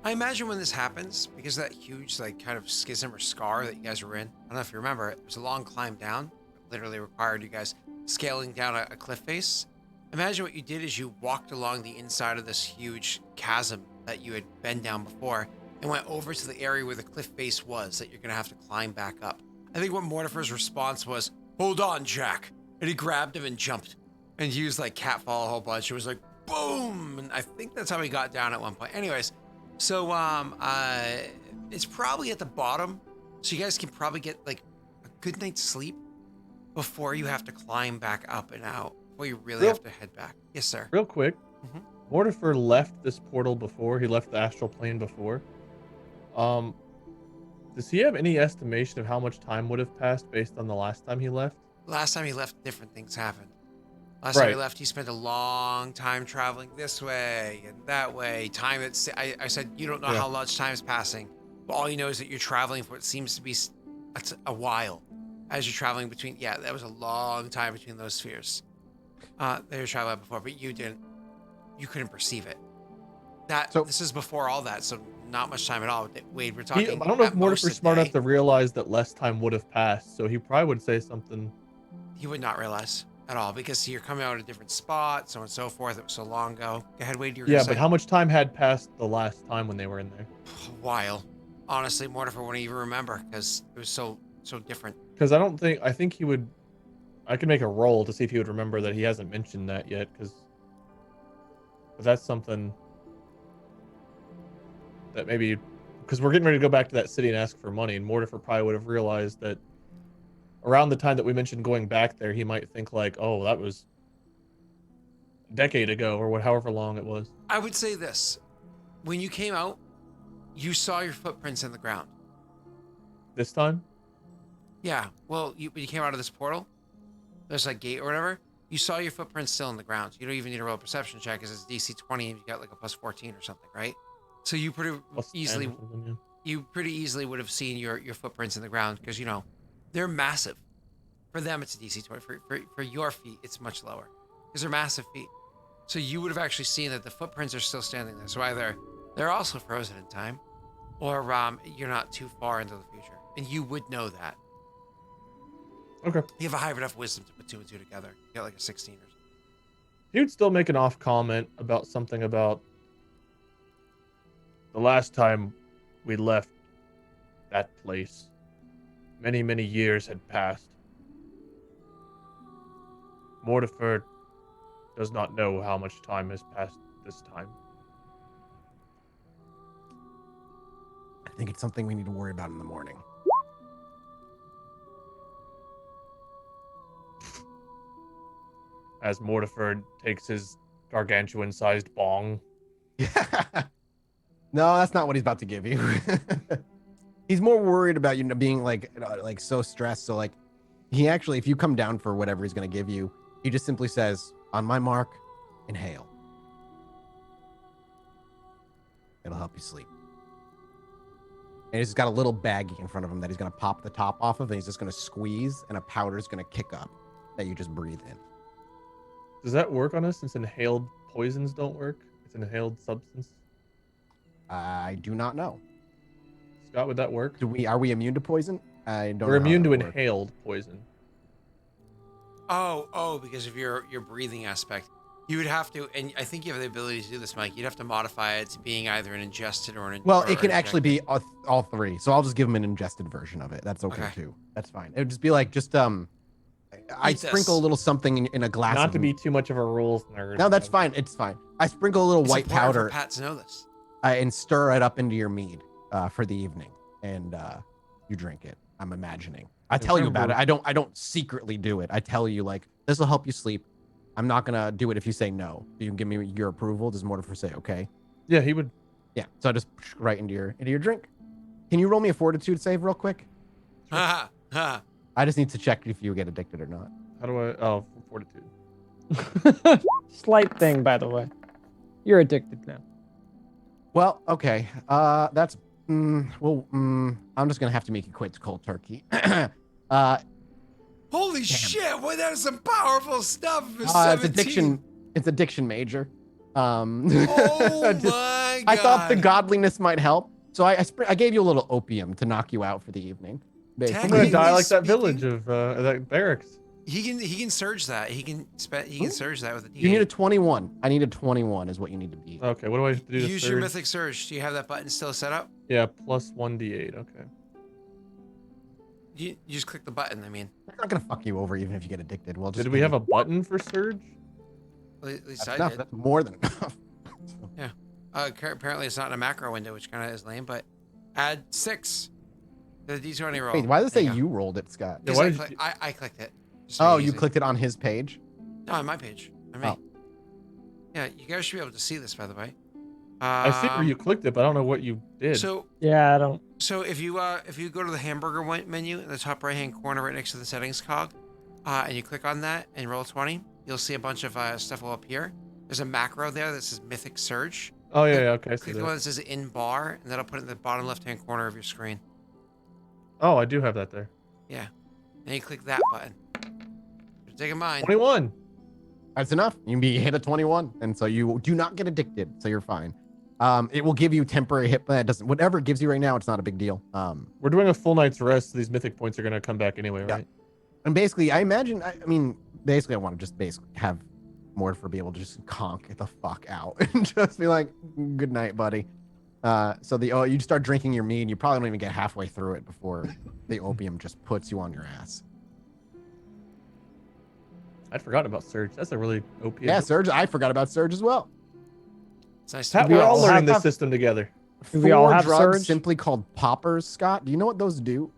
I imagine when this happens, because of that huge, kind of schism or scar that you guys were in, I don't know if you remember, it was a long climb down. It literally required you guys scaling down a cliff face. Imagine what you did is you walked along the inside of this huge chasm that you had been down before and went over to the area where the cliff face was that you're going to have to climb back up. I think what Mortifer's response was, "Hold on, Jack." And he grabbed him and jumped and used catfall a whole bunch. It was like, boom. And I think that's how he got down at one point. Anyways, so it's probably at the bottom. So you guys can probably get a good night's sleep before you have to climb back up and out. Before you really Real- have to head back. Yes, sir. Real quick, Mhm. Mortifer left this portal before. He left the astral plane before. Um, does he have any estimation of how much time would have passed based on the last time he left? Last time he left, different things happened. Last time he Right. left, he spent a long time traveling this way and that way. Time that's I said you don't know Yeah. how much time is passing, but all you know is that you're traveling for what seems to be that's a while. As you're traveling between, yeah, that was a long time between those spheres. They were traveling before, but you didn't. You couldn't perceive it. So- This is before all that, so not much time at all. Wade, we're I talking. don't know if at most Mortifer's a smart day. enough to realize that less time would have passed, so he probably would say something. He would not realize at all because you're coming out at a different spot, so on and so forth. It was so long ago. Go ahead, Wade. You were Yeah, gonna but say? how much time had passed the last time when they were in there? A while. Honestly, Mortifer wouldn't even remember because it was so different. Because I think he would. I could make a roll to see if he would remember that he hasn't mentioned that yet, because that's something that maybe, because we're getting ready to go back to that city and ask for money, and Mortifer probably would have realized that around the time that we mentioned going back there, he might think like, oh, that was a decade ago or however long it was. I would say this: when you came out, you saw your footprints in the ground. This time, Yeah. Well, when you came out of this portal, there's like gate or whatever. You saw your footprints still in the ground. You don't even need a roll a perception check because it's DC 20 and you got like a plus 14 or something, right? So you pretty plus 10 or easily something, yeah. you pretty easily would have seen your footprints in the ground because they're massive. For them, it's a DC 20. For your feet, it's much lower because they're massive feet. So you would have actually seen that the footprints are still standing there. So either they're also frozen in time, or you're not too far into the future, and you would know that. Okay. You have a high enough wisdom to put two and two together. You got like a 16 or something. He would still make an off comment about something about the last time we left that place. Many, many years had passed. Mortifer does not know how much time has passed this time. I think it's something we need to worry about in the morning. As Mortifer takes his gargantuan-sized bong. No, that's not what he's about to give you. He's more worried about being like so stressed. So like, he actually, if you come down for whatever he's gonna give you, he just simply says, "On my mark, inhale. It'll help you sleep." And he's got a little baggie in front of him that he's gonna pop the top off of, and he's just gonna squeeze, and a powder's gonna kick up that you just breathe in. Does that work on us since inhaled poisons don't work? It's an inhaled substance. I do not know. Scott, would that work? Are we immune to poison? I don't. We're know how immune to that works. inhaled poison. Oh, because of your breathing aspect. You would have to, and I think you have the ability to do this, Mike. You'd have to modify it to being either an ingested or an. Well, or it can an actually injected. be all three. So I'll just give him an ingested version of it. That's okay, Okay. too. That's fine. It would just be like I Eat sprinkle this. a little something in a glass. Not of to be too much of a rules nerd. No, that's fine. It's fine. I sprinkle a little It's white important for powder Pat to know this. and stir it up into your mead for the evening, and you drink it. I'm imagining. I tell you about it. Remember- I don't secretly do it. I tell you like this will help you sleep. I'm not gonna do it if you say no. You can give me your approval. Does Mortifer say okay? Yeah, he would. Yeah. So I just right into your drink. Can you roll me a fortitude save real quick? Ha ha. I just need to check if you get addicted or not. How do I? Oh, fortitude. Slight thing, by the way. You're addicted now. Well, okay. That's I'm just gonna have to make you quit cold turkey. Holy shit! Boy, that is some powerful stuff. For It's 17. addiction. It's addiction major. Oh Just- my god! I thought the godliness might help, so I gave you a little opium to knock you out for the evening. I'm gonna Technically die like that speaking- village of that barracks. He can surge that. He can surge that with a D8. You need a 21. I need a 21 is what you need to beat. Okay, what do I have to do to Use your surge? mythic surge. Do you have that button still set up? Yeah, plus 1d8. Okay. You just click the button. I mean, It's not gonna fuck you over even if you get addicted. Well, just Did we have a button for surge? at least That's I enough. did. That's more than enough. Apparently, it's not in a macro window, which kind of is lame. But add 6 to the D20 roll. Wait, why does it There say go. you rolled it, Scott? Yeah, 'Cause why I, did click- you- I clicked it. Just to make Oh, it you easy. clicked it on his page? No, on my page. On me. Oh. Yeah, you guys should be able to see this, by the way. I see where you clicked it, but I don't know what you did. So Yeah, I don't. So if you go to the hamburger menu in the top right hand corner right next to the settings cog, and you click on that and roll 20, you'll see a bunch of stuff will appear. There's a macro there that says Mythic Surge. Oh yeah, yeah, okay. I see Click the one that. that says in bar, and that'll put it in the bottom left hand corner of your screen. Oh, I do have that there. Yeah, and you click that button. Take a mind. 21. That's enough. You hit a 21, and so you do not get addicted, so you're fine. It will give you temporary hit, but it doesn't. Whatever it gives you right now, it's not a big deal. We're doing a full night's rest, so these mythic points are gonna come back anyway, Yeah. right? And basically, I imagine. I mean, basically, I want to just basically have Mortifer be able to just conk the fuck out and just be like, "Good night, buddy." So you start drinking your mead, you probably don't even get halfway through it before the opium just puts you on your ass. I'd forgotten about Surge. That's a really OP. Yeah, Surge. I forgot about Surge as well. It's nice to Pat, meet we're you. all all learning have- this system together. Do we all 4 have drugs Surge? simply called poppers, Scott. Do you know what those do?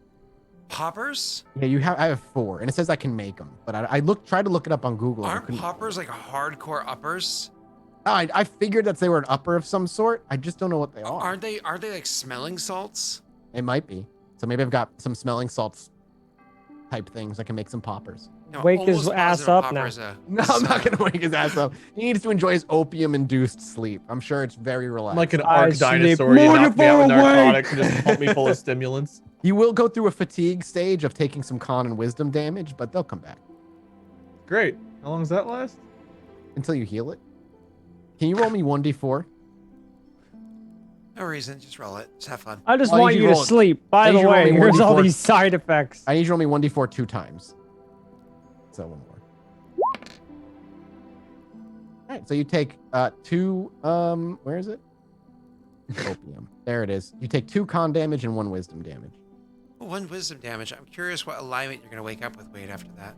Poppers? Yeah, I have 4, and it says I can make them, but I tried to look it up on Google. and I Aren't couldn't- poppers like hardcore uppers? I figured that they were an upper of some sort. I just don't know what they are. Aren't they like smelling salts? It might be. So maybe I've got some smelling salts type things. I can make some poppers. No, Wake his almost ass positive up popper now. is a- No, I'm not gonna wake his ass up. He needs to enjoy his opium-induced sleep. I'm sure it's very relaxed. I'm like an I arc sleep dinosaur. You knock me out with more awake. narcotics and just pump me full of stimulants. You will go through a fatigue stage of taking some con and wisdom damage, but they'll come back Great. How long does that last? until you heal it. Can you roll me 1d4? No reason, just roll it. Just have fun. I just Why want did you you to roll it? sleep. Why By did the you roll way, me here's all 1d4? these side effects. I need you to roll me 1d4 2 times. So one more. All right, so you take 2 where is it? Opium. There it is. You take 2 con damage and 1 wisdom damage. Oh, 1 wisdom damage. I'm curious what alignment you're gonna wake up with Wade after that.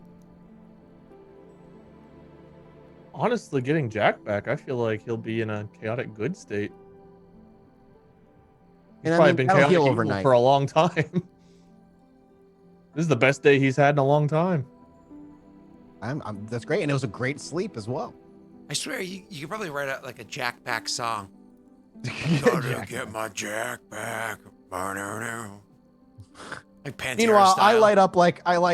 Honestly, getting Jack back, I feel like he'll be in a chaotic good state. He's And I probably mean, been that'll chaotic heal evil overnight. for a long time. This is the best day he's had in a long time. That's great, and it was a great sleep as well. I swear, you could probably write out like a Jack back song. Gotta Jack. get my Jack back. Like Pantera Meanwhile, style. I light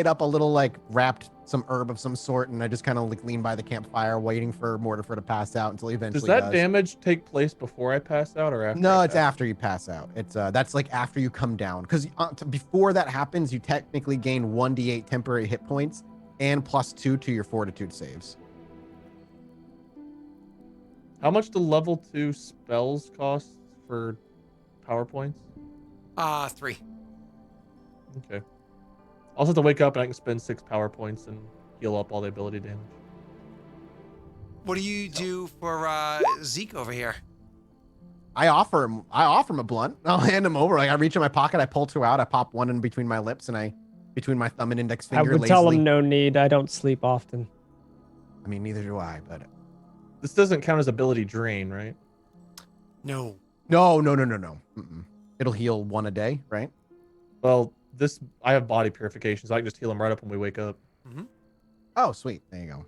up a little like wrapped some herb of some sort, and I just kind of like lean by the campfire, waiting for Mortifer to pass out until he eventually Does that damage take place before I pass out or after? No, I it's pass? after you pass out. It's that's like after you come down, because before that happens, you technically gain 1d8 temporary hit points and +2 to your fortitude saves. How much do level 2 spells cost for power points? 3. Okay. I'll just have to wake up and I can spend 6 power points and heal up all the ability damage. What do you do for Zeke over here? I offer him a blunt. I'll hand him over. Like I reach in my pocket, I pull 2 out, I pop 1 in between my lips, and between my thumb and index I finger. would tell lazily. him no need. I don't sleep often. I mean, neither do I, but This doesn't count as ability drain, right? No. no. Mm-mm. It'll heal 1 a day, right? Well, I have body purification, so I can just heal him right up when we wake up. Oh, sweet. There you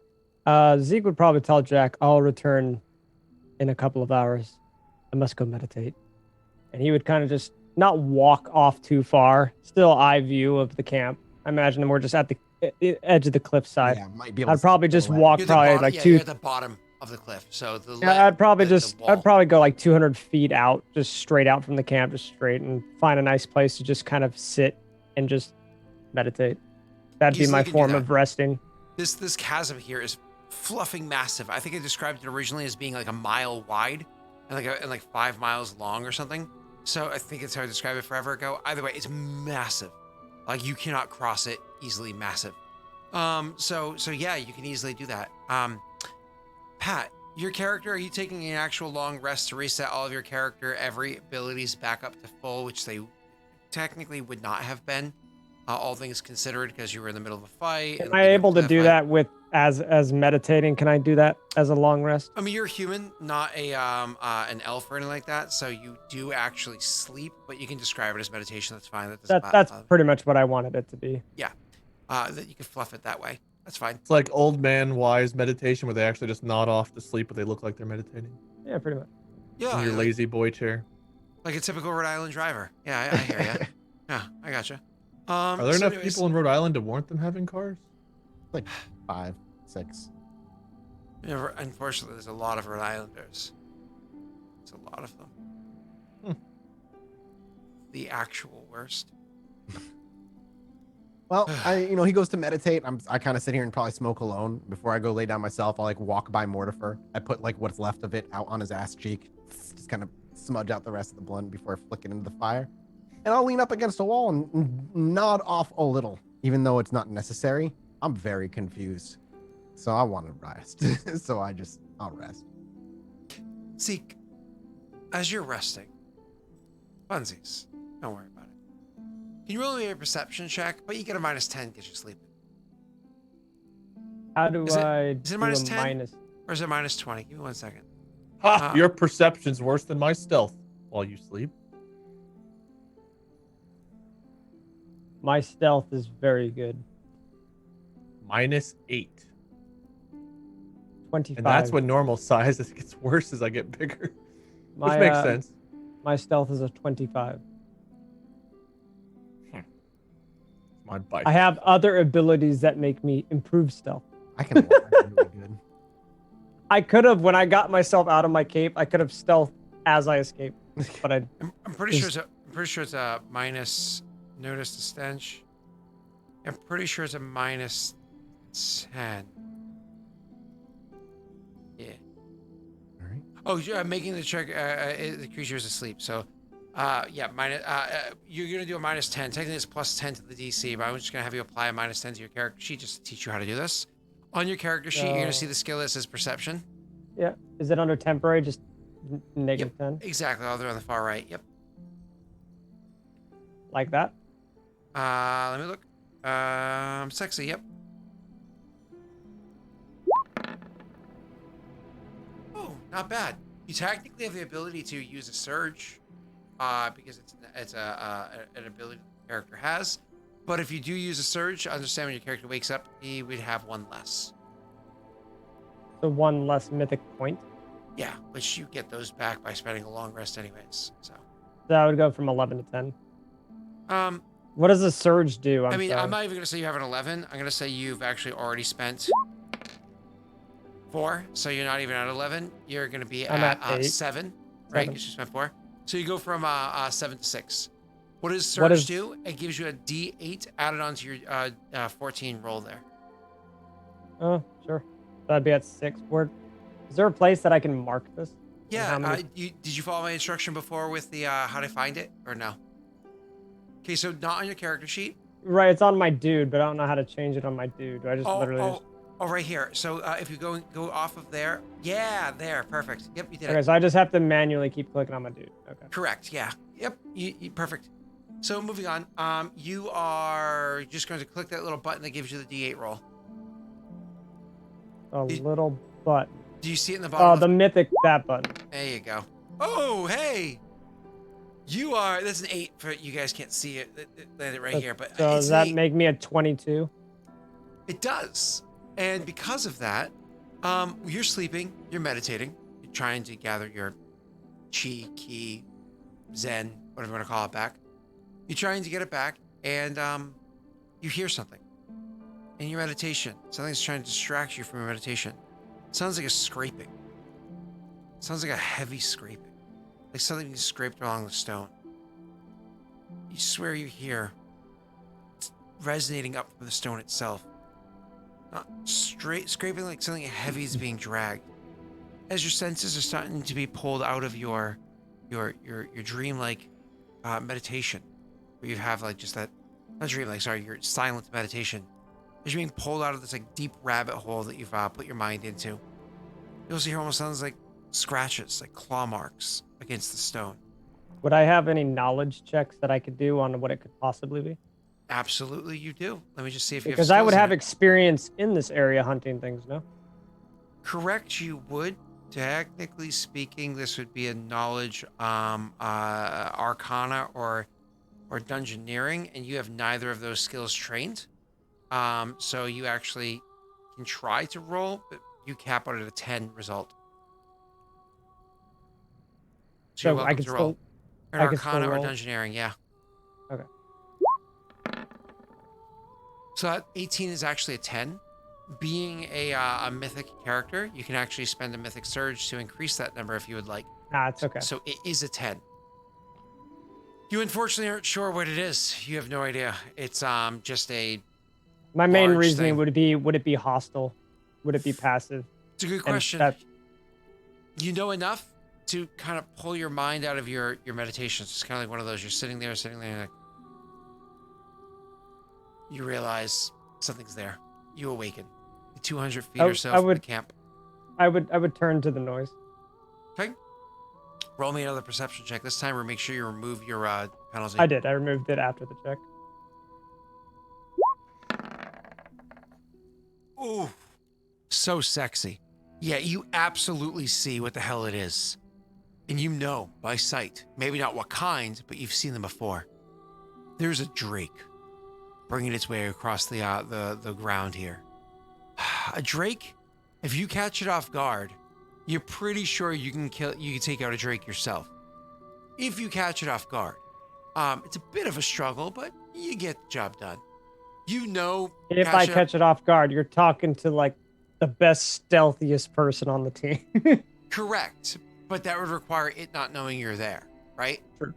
go. Zeke would probably tell Jack, I'll return in a couple of hours. I must go meditate. And he would kind of just not walk off too far, still eye view of the camp. I imagine we're just at the edge of the cliffside. Yeah, might be able I'd to probably see just the way. walk You're the probably bottom, like yeah, two. you're at the bottom of the cliff. So the Yeah, I'd probably the wall. I'd probably go like 200 feet out, just straight out from the camp, just straight, and find a nice place to just kind of sit and just meditate. That'd be Easily my can do form that. of resting. This chasm here is fluffing massive. I think I described it originally as being like a mile wide and like 5 miles long or something. So I think it's how I described it forever ago. Either way, it's massive. Like you cannot cross it easily. Massive. So yeah, you can easily do that. Pat, your character, are you taking an actual long rest to reset all of your character every abilities back up to full, which they technically would not have been, all things considered, because you were in the middle of a fight. Am I able to do that with as meditating? Can I do that as a long rest? I mean, you're a human, not a an elf or anything like that, so you do actually sleep, but you can describe it as meditation. That's fine. That doesn't That's bother- pretty much what I wanted it to be. that you can fluff it that way. That's fine. It's like old man wise meditation where they actually just nod off to sleep, but they look like they're meditating Yeah, pretty much. Yeah, in your like, lazy boy chair. like a typical Rhode Island driver. Yeah, I hear ya. Yeah, I gotcha. Are there so enough anyways, people in Rhode Island to warrant them having cars? Like 5, 6. you know, unfortunately, there's a lot of Rhode Islanders. There's a lot of them. Hmm. The actual worst. Well, he goes to meditate. I kind of sit here and probably smoke alone before I go lay down myself. I'll like walk by Mortifer. I put like what's left of it out on his ass cheek, just kind of smudge out the rest of the blunt before I flick it into the fire. And I'll lean up against a wall and nod off a little, even though it's not necessary. I'm very confused, so I want to rest. So I'll rest. Zeke, as you're resting, funsies, don't worry about it. Can you roll me a perception check? But you get a -10 because you're sleeping. How do Is it- I is it do minus a 10? minus? Or is it -20? Give me 1 second. Ha! Your perception's worse than my stealth while you sleep. My stealth is very good. -8. 25. And that's when normal size it gets worse as I get bigger. my, Which makes sense. My stealth is a 25. My bike. I have other abilities that make me improve stealth. I can walk really good. I could have, when I got myself out of my cape, I could have stealth as I escaped, but I I'm pretty sure it's a minus. Notice the stench. I'm pretty sure it's a -10. Yeah. All right. Oh, yeah, making the check. The creature is asleep. So, yeah, you're gonna do a -10. Technically, it's +10 to the DC, but I'm just gonna have you apply a -10 to your character sheet just to teach you how to do this. On your character sheet, you're gonna see the skill that says perception. yeah. Is it under temporary? Just negative 10, Exactly. All the way on the far right. Yep. like that. Let me look. Sexy. Yep. Oh, not bad. You technically have the ability to use a surge, because it's an ability the character has. But if you do use a surge, understand when your character wakes up, he would have 1 less. So 1 less mythic point. Yeah, which you get those back by spending a long rest, anyways. So, That would go from 11 to 10. um, What does the surge do? I mean, sorry. I'm not even gonna say you have an 11. I'm gonna say you've actually already spent 4, so you're not even at 11. You're gonna be I'm at, at 8. 7, right? 7. Because you spent 4. So you go from 7 to 6. What does What surge is- do? It gives you a D8 added onto your 14 roll there. Oh, sure. That'd be at 6. Is there a place that I can mark this? Yeah. how many- Did you follow my instruction before with the how to find it or no? Okay, so not on your character sheet. Right, it's on my dude, but I don't know how to change it on my dude. I just literally just... Oh, right here. So if you go off of there, yeah, there, perfect. Yep, you did Okay, it. so I just have to manually keep clicking on my dude. Okay. Correct. Yeah. Yep. You perfect. So moving on. You are just going to click that little button that gives you the D8 roll. A Did- little button. Do you see it in the bottom? Oh, of the mythic, that button. There you go. Oh, hey. You are. That's an 8. For you guys can't see it. It landed right here, but So it's does an that 8. make me a 22? It does. And because of that, you're sleeping, you're meditating, you're trying to gather your chi, ki, zen, whatever you want to call it back. You're trying to get it back, and you hear something in your meditation. Something's trying to distract you from your meditation. It sounds like a scraping. It sounds like a heavy scraping. Like something being scraped along the stone. You swear you hear it's resonating up from the stone itself. Not straight scraping, like something heavy is being dragged. As your senses are starting to be pulled out of your dream-like meditation, where you have like just that, not dream-like, sorry, your silent meditation. As you're being pulled out of this like deep rabbit hole that you've put your mind into, you also hear almost sounds like scratches, like claw marks against the stone. Would I have any knowledge checks that I could do on what it could possibly be? Absolutely, you do. Let me just see if you have Because I would skills in have it. experience in this area hunting things, no? Correct, you would. Technically speaking, this would be a knowledge arcana or dungeoneering, and you have neither of those skills trained. So you actually can try to roll, but you cap out at a 10 result. So you're So I welcome can to roll. still. An I can still Arcana or roll. Dungeoneering, yeah. Okay. So that 18 is actually a 10. Being a mythic character, you can actually spend a mythic surge to increase that number if you would like. Nah, it's okay. So it is a 10. You unfortunately aren't sure what it is. You have no idea. It's just a. My main large reasoning thing. would it be hostile? Would it be passive? It's a good And question. that- You know enough to kind of pull your mind out of your meditations. It's kind of like one of those. You're sitting there, like, you realize something's there. You awaken. 200 feet or so from the camp. I would turn to the noise. Okay. Roll me another perception check. This time, make sure you remove your penalty. I did. I removed it after the check. Ooh, so sexy. Yeah, you absolutely see what the hell it is. And you know by sight, maybe not what kind, but you've seen them before. There's a drake bringing its way across the ground here. A drake, if you catch it off guard, you're pretty sure you can take out a drake yourself. If you catch it off guard. It's a bit of a struggle, but you get the job done. You know, If I catch it off guard, you're talking to like the best, stealthiest person on the team. Correct, but that would require it not knowing you're there, right? Sure.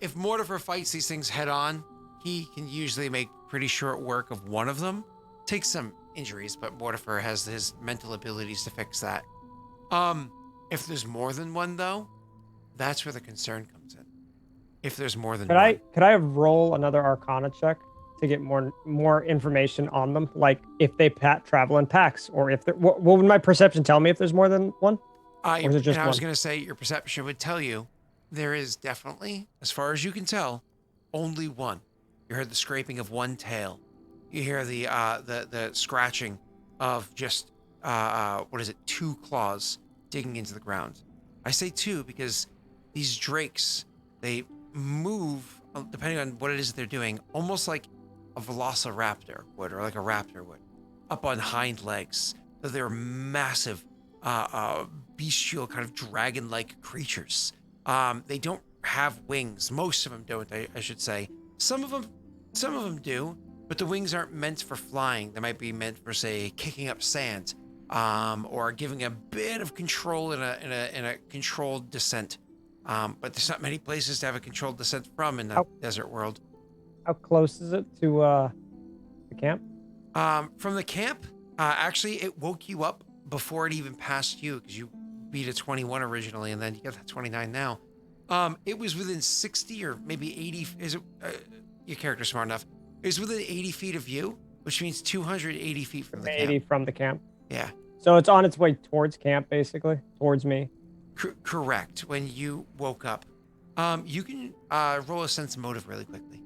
If Mortifer fights these things head on, he can usually make pretty short work of one of them. Takes some injuries, but Mortifer has his mental abilities to fix that. If there's more than one, though, that's where the concern comes in. If there's more than one. Could I roll another Arcana check to get more information on them? Like if they travel in packs, or if what would my perception tell me if there's more than one? Or is it just I was one? going to say your perception would tell you there is definitely, as far as you can tell, only one. You heard the scraping of one tail. You hear the scratching of just two claws digging into the ground. I say two because these drakes, they move depending on what it is that they're doing, almost like a velociraptor would, or like a raptor would, up on hind legs. So they're massive, bestial kind of dragon-like creatures. They don't have wings. Most of them don't, I should say. Some of them do, but the wings aren't meant for flying. They might be meant for, say, kicking up sand, or giving a bit of control in a controlled descent. But there's not many places to have a controlled descent from in the desert world. How close is it to the camp? From the camp, actually, it woke you up before it even passed you, because you beat a 21 originally, and then you get that 29 now. It was within 60 or maybe 80. Your character's smart enough. It was within 80 feet of you, which means 280 feet from the 80 camp. from the camp. Yeah. So it's on its way towards camp, basically, towards me. Correct. When you woke up, you can roll a sense motive really quickly.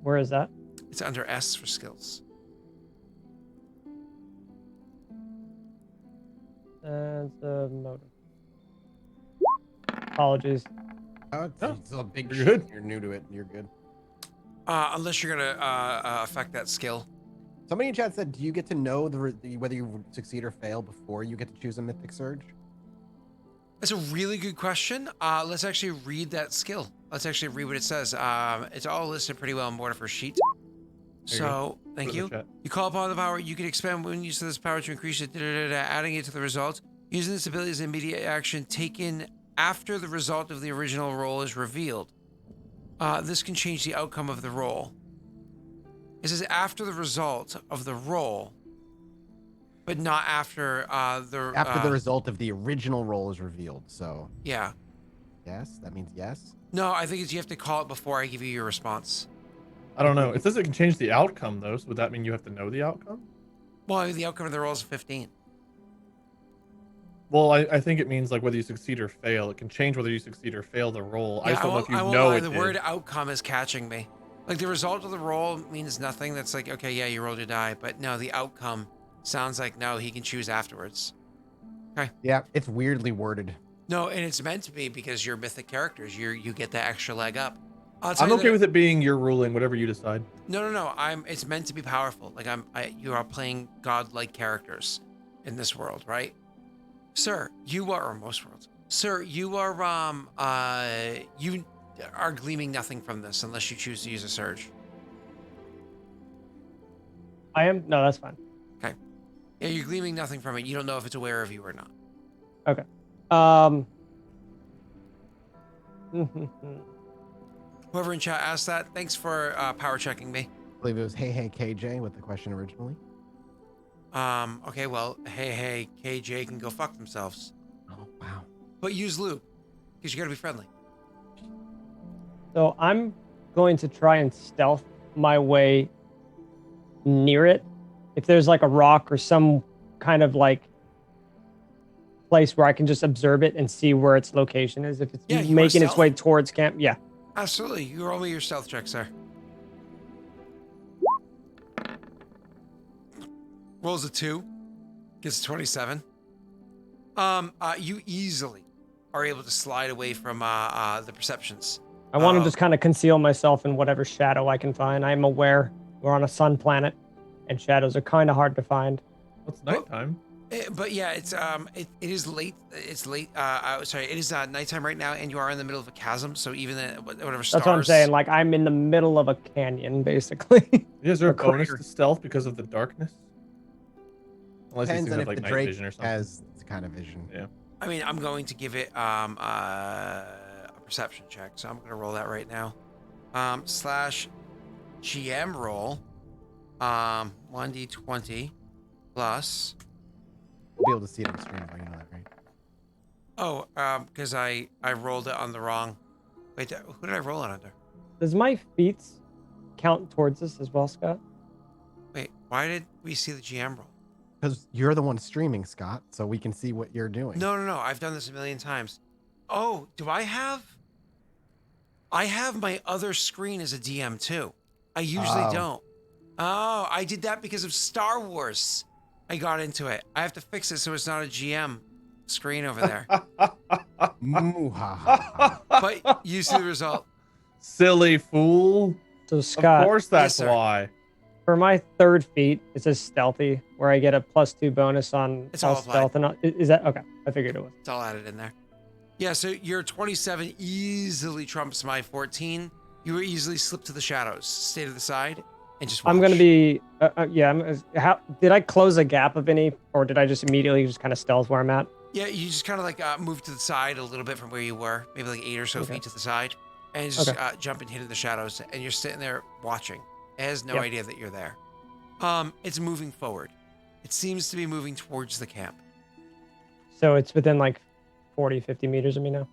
Where is that? It's under S for skills. And the motive. Apologies. Oh, it's a big You're shit. good. You're new to it. You're good. Unless you're gonna affect that skill. Somebody in chat said, "Do you get to know whether you would succeed or fail before you get to choose a mythic surge?" That's a really good question. Let's actually read that skill. Let's actually read what it says. It's all listed pretty well in Mortifer's sheet. There you So, thank Put it in you. the chat. You call upon the power. You can expend when use of this power to increase it, adding it to the result. Using this ability as an immediate action taken after the result of the original roll is revealed. This can change the outcome of the roll. It says after the result of the roll, but not after After the result of the original roll is revealed. So, Yeah. yes, that means yes. No, I think you have to call it before I give you your response. I don't know. It says it can change the outcome though, so would that mean you have to know the outcome? Well, the outcome of the roll is 15. Well, I think it means like whether you succeed or fail. It can change whether you succeed or fail the roll. I Yeah, just don't know if you I won't know lie, it. the did. word outcome is catching me. Like the result of the roll means nothing. That's like, okay, yeah, you rolled your die, but no, the outcome sounds like no, he can choose afterwards. Yeah, it's weirdly worded. No, and it's meant to be because you're mythic characters. You get that extra leg up. I'll tell I'm you okay that- with it being your ruling, whatever you decide. No. It's meant to be powerful. Like you are playing godlike characters in this world, right? Sir, you are, or most worlds. Sir, you are you are gleaming nothing from this unless you choose to use a surge. I am. No, that's fine. Yeah, you're gleaming nothing from it. You don't know if it's aware of you or not. Okay. Whoever in chat asked that, thanks for power checking me. I believe it was hey KJ with the question originally. Okay, well, hey, KJ can go fuck themselves. Oh wow. But use lube, because you gotta be friendly. So I'm going to try and stealth my way near it. If there's like a rock or some kind of like place where I can just observe it and see where its location is. If it's Yeah, you making are its way stealth? towards camp, yeah. Absolutely. You roll me your stealth check, sir. Rolls a 2. Gets a 27. You easily are able to slide away from the perceptions. I want to just kind of conceal myself in whatever shadow I can find. I'm aware we're on a sun planet, and shadows are kind of hard to find. It's nighttime. But yeah, it is late. It's late. Sorry, it is nighttime right now, and you are in the middle of a chasm. So even whatever stars. That's what I'm saying. Like I'm in the middle of a canyon, basically. Is there a a bonus crater. to stealth because of the darkness? Unless these Depends things on have if like the night Drake vision or something. has the kind of vision. Yeah. I mean, I'm going to give it a perception check, so I'm gonna roll that right now. Slash GM roll. 1d20 plus. We'll be able to see it on screen. You know that, right? Oh, because I rolled it on the wrong. Wait, who did I roll it under? Does my feats count towards this as well, Scott? Wait, why did we see the GM roll? Because you're the one streaming, Scott, so we can see what you're doing. No. I've done this a million times. Oh, do I have? I have my other screen as a DM too. I usually Oh. don't. Oh, I did that because of Star Wars. I got into it. I have to fix it so it's not a GM screen over there. Moo-ha-ha-ha. But you see the result. Silly fool. So Of Scott, course that's sir. why. for my third feat, it says stealthy, where I get a +2 bonus on It's all all applied. stealth. And is that okay? I figured it was. It's all added in there. Yeah, so your 27 easily trumps my 14. You were easily slipped to the shadows, stay to the side, and just watch. I'm gonna be how did I close a gap of any, or did I just immediately just kind of stealth where I'm at? Yeah, you just kind of like move to the side a little bit from where you were, maybe like 8 or so Okay. feet to the side, and just Okay. jump and hit in the shadows, and you're sitting there watching. It has no Yep. idea that you're there. It's moving forward. It seems to be moving towards the camp. So it's within like 40, 50 meters of me now.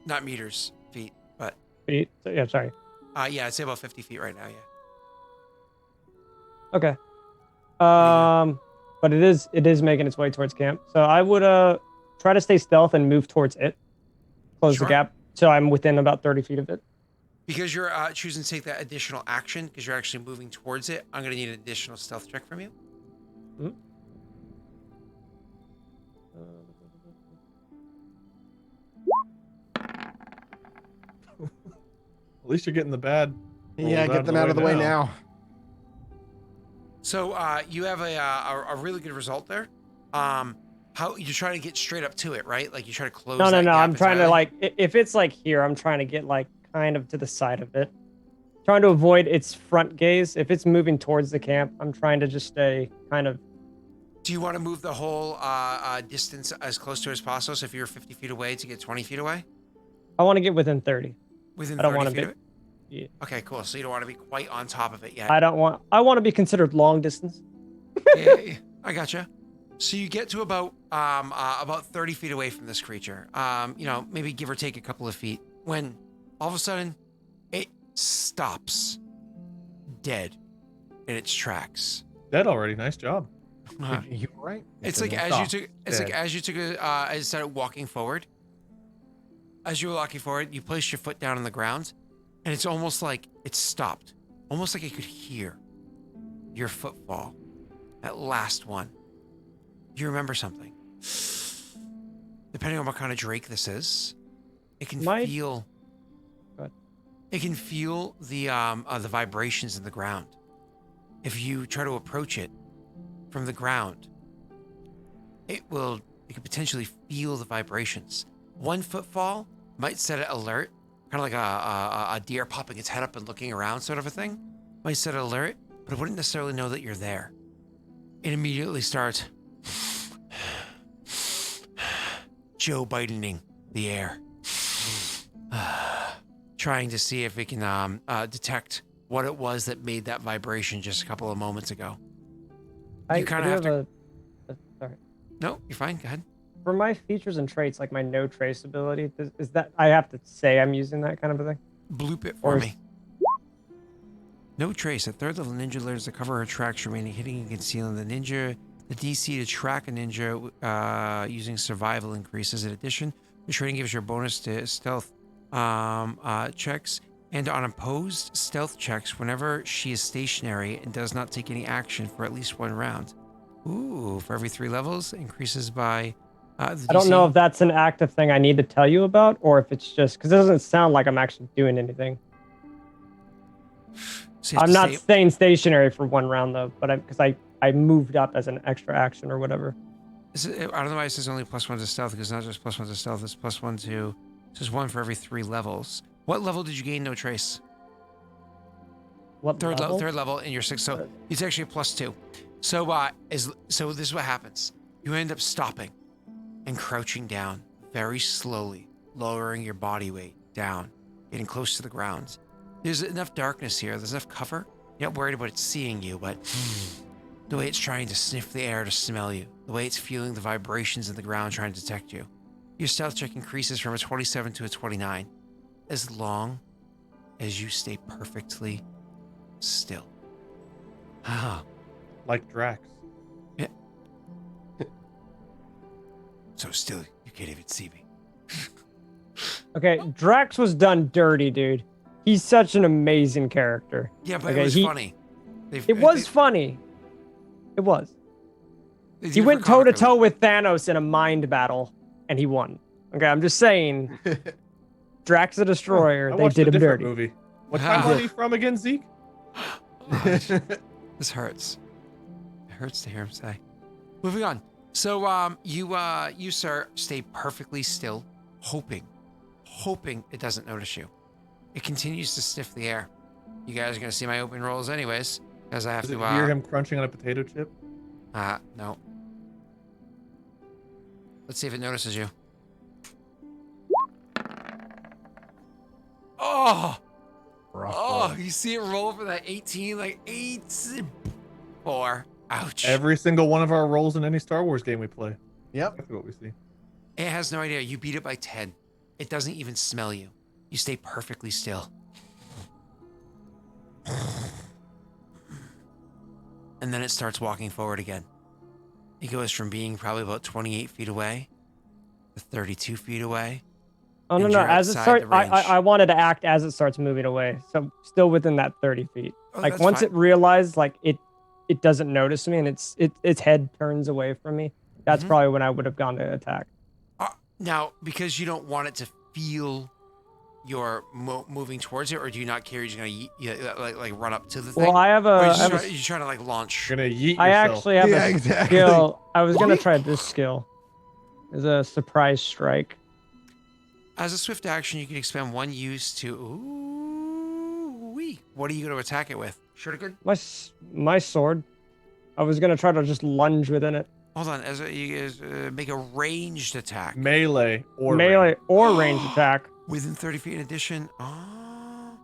Not meters, feet, but Feet. So, yeah, sorry. yeah, I'd say about 50 feet right now, yeah. Okay. you But it is making its way towards camp. So I would try to stay stealth and move towards it. Close Sure. the gap so I'm within about 30 feet of it. Because you're choosing to take that additional action, because you're actually moving towards it, I'm going to need an additional stealth check from you. At least you're getting the bad. Yeah, rolls get them out of the way now. So you have a really good result there. How you're trying to get straight up to it, right? Like you try to close. No. that gap I'm trying to entirely? if it's like here, I'm trying to get like kind of to the side of it. Trying to avoid its front gaze. If it's moving towards the camp, I'm trying to just stay kind of. Do you want to move the whole distance as close to as possible? So if you're 50 feet away, to get 20 feet away, I want to get within 30. within I don't 30 wanna feet be- of it. Yeah. Okay, cool. So you don't want to be quite on top of it yet. I want to be considered long distance. Yeah, I gotcha. So you get to about 30 feet away from this creature. Maybe give or take a couple of feet, when all of a sudden it stops dead in its tracks. Dead already. Nice job. You're right. It's like as you took as you started walking forward. As you were walking forward, you placed your foot down on the ground, and it's almost like it stopped. Almost like it could hear your footfall. That last one. You remember something. Depending on what kind of drake this is, it can My- feel. Go ahead. It can feel the vibrations in the ground. If you try to approach it from the ground, it could potentially feel the vibrations. 1 footfall might set it alert, kind of like a deer popping its head up and looking around sort of a thing. Might set it alert, but it wouldn't necessarily know that you're there. It immediately starts Joe Bidening the air, trying to see if it can detect what it was that made that vibration just a couple of moments ago. You kind of have to. Sorry. No, you're fine. Go ahead. For my features and traits, like my no trace ability, is that I have to say I'm using that kind of a thing? Bloop it for me. No trace. At 3rd level, ninja learns to cover her tracks, remaining hitting and concealing the ninja. The DC to track a ninja using survival increases. In addition, the training gives you a bonus to stealth checks and on opposed stealth checks whenever she is stationary and does not take any action for at least 1 round. Ooh, for every 3 levels, increases by... I don't know if that's an active thing I need to tell you about, or if it's just because it doesn't sound like I'm actually doing anything. So I'm not staying stationary for 1 round though, but because I moved up as an extra action or whatever. I don't know why it says only +1 to stealth, because it's not just +1 to stealth, it's +1 to... It says 1 for every 3 levels. What level did you gain no trace? What level? Third level in your 6th, so it's actually a +2. So so this is what happens. You end up stopping and crouching down very slowly, lowering your body weight down, getting close to the ground. There's enough darkness here, there's enough cover. You're not worried about it seeing you, but the way it's trying to sniff the air to smell you, the way it's feeling the vibrations in the ground trying to detect you. Your stealth check increases from a 27 to a 29, as long as you stay perfectly still. Like Drax. Yeah. So still, you can't even see me. Okay, Drax was done dirty, dude. He's such an amazing character. Yeah, but okay, it was funny. It was funny. It was. He went toe to toe with Thanos in a mind battle, and he won. Okay, I'm just saying. Drax the Destroyer. I They watched did a him different dirty. movie. What timeline are you from again, Zeke? This hurts. It hurts to hear him say. Moving on. So you sir stay perfectly still, hoping it doesn't notice you. It continues to sniff the air. You guys are gonna see my open rolls anyways, because I have Does to it hear him crunching on a potato chip? no. Let's see if it notices you. Oh! Oh, you see it roll for that 18, like 8, 4. Ouch. Every single one of our rolls in any Star Wars game we play. Yep. That's what we see. It has no idea. You beat it by 10. It doesn't even smell you. You stay perfectly still. And then it starts walking forward again. It goes from being probably about 28 feet away to 32 feet away. Oh, no, And no. you're As it outside starts, the range. I wanted to act as it starts moving away. So still within that 30 feet. Oh, Like that's once fine. it realized like it doesn't notice me and its head turns away from me. That's Mhm. probably when I would have gone to attack. Now, because you don't want it to feel you're moving towards it, or do you not care? You're just gonna like run up to the thing? Well, I have Or a, you're trying to like launch. You're gonna yeet I yourself. actually have Yeah, a exactly. skill. I was gonna try this skill. It's a surprise strike. As a swift action, you can expend 1 use to. Ooh, wee. What are you going to attack it with? Shuriken? My sword. I was gonna try to just lunge within it. Hold on. You make a ranged attack Melee or Melee range. or range attack. within 30 feet. In addition, oh,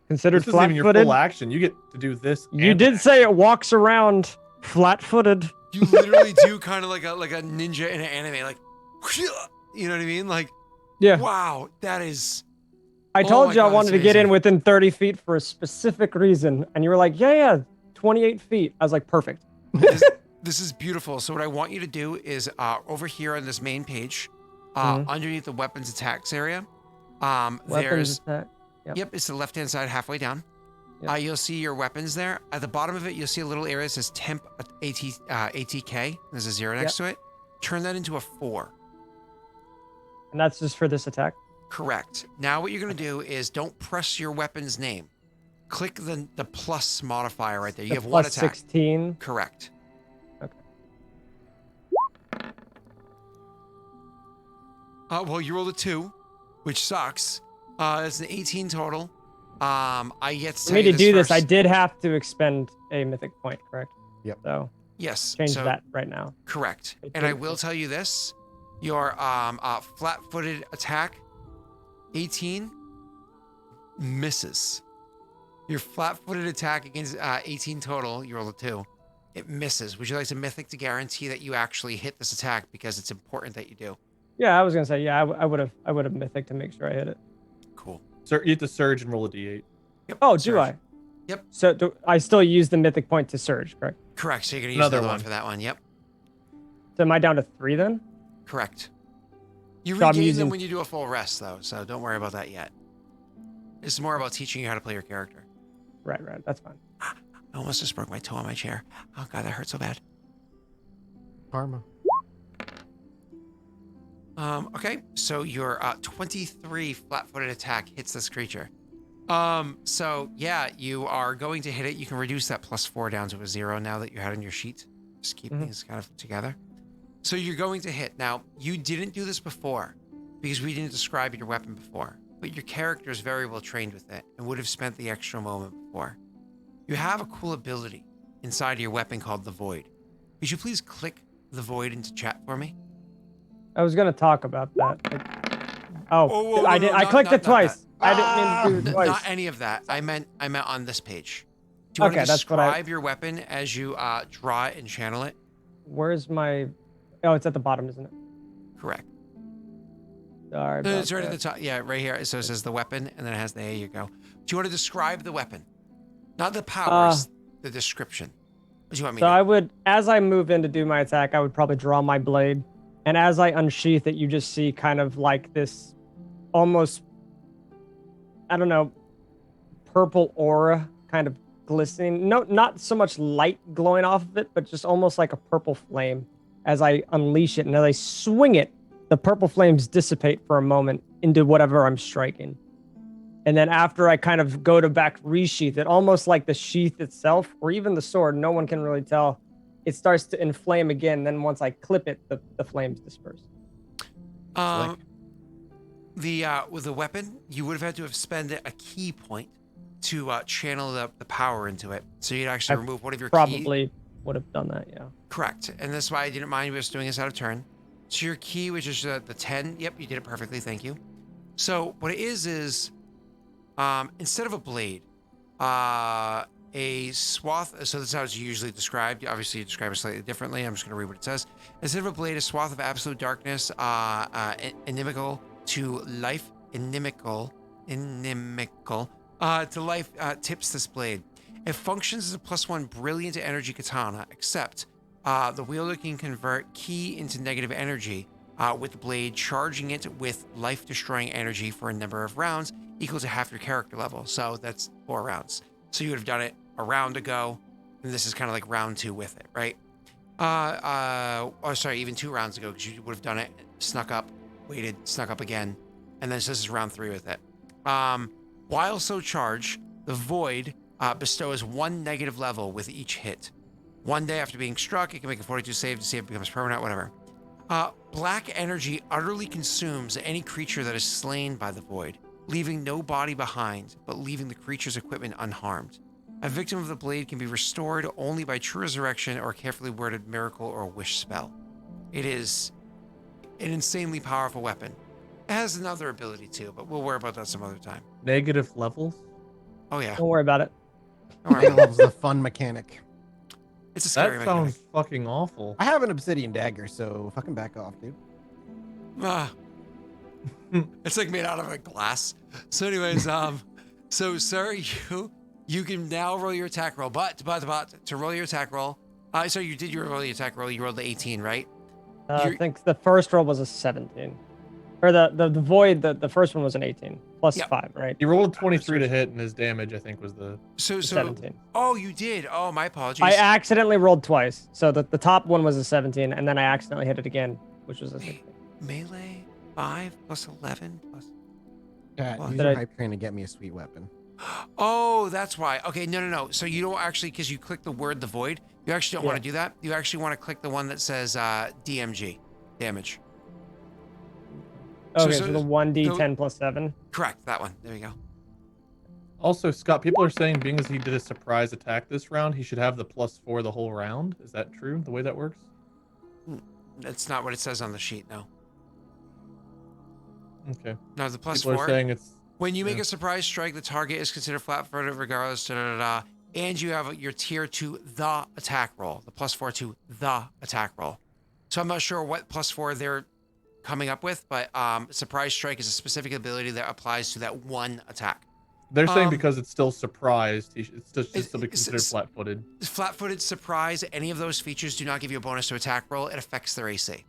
Considered This isn't even your flat-footed. full action. You get to do this. You and did that. say it walks around flat-footed. you literally do kind of like a ninja in an anime, like, you know what I mean? Like, Yeah. wow, that is. I Oh told my you I God, wanted to it's get in amazing. within 30 feet for a specific reason, and you were like, yeah, 28 feet. I was like, perfect. This is beautiful. So what I want you to do is over here on this main page, Mhm. underneath the weapons attacks area, Weapons there's attack. Yep, it's the left-hand side halfway down. Yep. You'll see your weapons there. At the bottom of it, you'll see a little area that says temp ATK. There's a 0 next to it. Turn that into a 4. And that's just for this attack. Correct. Now what you're going to do is don't press your weapon's name. Click the plus modifier right there. You The have one plus attack. 16. Correct. Okay. Well, you rolled a 2, which sucks. It's an 18 total. I get to For tell me you to do this, I first. did have to expend a mythic point, correct? Yep. So Yes. change so, that right now. Correct. I And I think will so. tell you this: your flat-footed attack, 18, misses. Your flat-footed attack against 18 total, you roll a 2. It misses. Would you like a mythic to guarantee that you actually hit this attack because it's important that you do? Yeah, I was gonna say, yeah, I would have mythic to make sure I hit it. Cool. So you have to surge and roll a d8. Yep. Oh, surge. do I? Yep. So do I still use the mythic point to surge, correct? Correct. So you're gonna use Another another one one. for that one. Yep. So am I down to 3 then? Correct. You So I'm regain them using- when you do a full rest, though, so don't worry about that yet. It's more about teaching you how to play your character. Right, that's fine. I almost just broke my toe on my chair. Oh god, that hurt so bad. Karma. Okay, so your 23 flat-footed attack hits this creature. So yeah, you are going to hit it. You can reduce that +4 down to a 0 now that you had on your sheet. Just keep things kind of together. So you're going to hit. Now, you didn't do this before because we didn't describe your weapon before, but your character is very well trained with it and would have spent the extra moment before. You have a cool ability inside your weapon called the Void. Could you please click the Void into chat for me? I was gonna talk about that. whoa, I no, did. I not- clicked not it twice. that. I didn't mean to do it twice. Not any of that. I meant on this page. Do you want Okay, to that's what I- describe your weapon as you draw it and channel it? Where's my? Oh, it's at the bottom, isn't it? Correct. Sorry. No, About it's right at that. the top. Yeah, right here. So it says the weapon, and then it has the. There you go. Do you want to describe the weapon? Not the powers, the description. What do you want me So to? I would, as I move in to do my attack, I would probably draw my blade, and as I unsheath it, you just see kind of like this, almost, I don't know, purple aura kind of glistening. No, not so much light glowing off of it, but just almost like a purple flame as I unleash it, and as I swing it, the purple flames dissipate for a moment into whatever I'm striking. And then after I kind of go to back resheath it, almost like the sheath itself, or even the sword, no one can really tell. It starts to inflame again. Then once I clip it, the flames disperse. With the weapon, you would have had to have spent a key point to channel the power into it. So you'd actually I remove one of your Probably would have done that, yeah. Correct. And that's why I didn't mind us doing this out of turn. So your key, which is the 10, yep, you did it perfectly, thank you. So what it is instead of a blade, a swath, so this is how it's usually described. Obviously, you describe it slightly differently. I'm just going to read what it says. Instead of a blade, a swath of absolute darkness, inimical to life, inimical to life, tips this blade. It functions as a +1 brilliant energy katana, except the wielder can convert ki into negative energy with the blade, charging it with life-destroying energy for a number of rounds equal to half your character level. So that's 4 rounds. So you would have done it a round ago, and this is kind of like round 2 with it, right? Or sorry, even 2 rounds ago, because you would have done it, snuck up, waited, snuck up again, and then so this is round 3 with it. While so charged, the Void bestows 1 negative level with each hit. 1 day after being struck, it can make a 42 save to see if it becomes permanent, whatever. Black energy utterly consumes any creature that is slain by the Void, leaving no body behind, but leaving the creature's equipment unharmed. A victim of the blade can be restored only by true resurrection or a carefully worded miracle or wish spell. It is an insanely powerful weapon. It has another ability too, but we'll worry about that some other time. Negative levels? Oh yeah. Don't worry about it. Don't worry I about it. love the fun mechanic. It's a scary That mechanic. sounds fucking awful. I have an obsidian dagger, so fucking back off, dude. Ah. It's like made out of a glass. So anyways, so sir, you can now roll your attack roll, but to roll your attack roll, so you did roll your attack roll, you rolled the 18, right? I You're- think the first roll was a 17. Or the Void, the first one was an 18. Plus Yep. 5, right? He rolled a 23 to hit, and his damage, I think, was the. So 17. oh, you did. Oh, my apologies. I accidentally rolled twice. So the top one was a 17, and then I accidentally hit it again, which was a 16. Melee 5 plus 11 plus. Yeah, What? use Did your I- hype train to get me a sweet weapon. Oh, that's why. Okay, no. So you don't actually, because you click the word the void, you actually don't want to do that. You actually want to click the one that says DMG, damage. Okay, so so the 1d10 plus 7. Correct, that one. There you go. Also, Scott, people are saying being as he did a surprise attack this round, he should have the +4 the whole round. Is that true? The way that works? That's not what it says on the sheet, no. Okay. No, the plus People are 4. saying it's When you make yeah. a surprise strike, the target is considered flat-footed regardless, da-da-da-da, and you have your tier to the attack roll, the +4 to the attack roll. So I'm not sure what +4 they're coming up with, but surprise strike is a specific ability that applies to that one attack. They're saying because it's still surprised, it's just it- still be it's- considered flat-footed. Flat-footed, surprise, any of those features do not give you a bonus to attack roll. It affects their AC.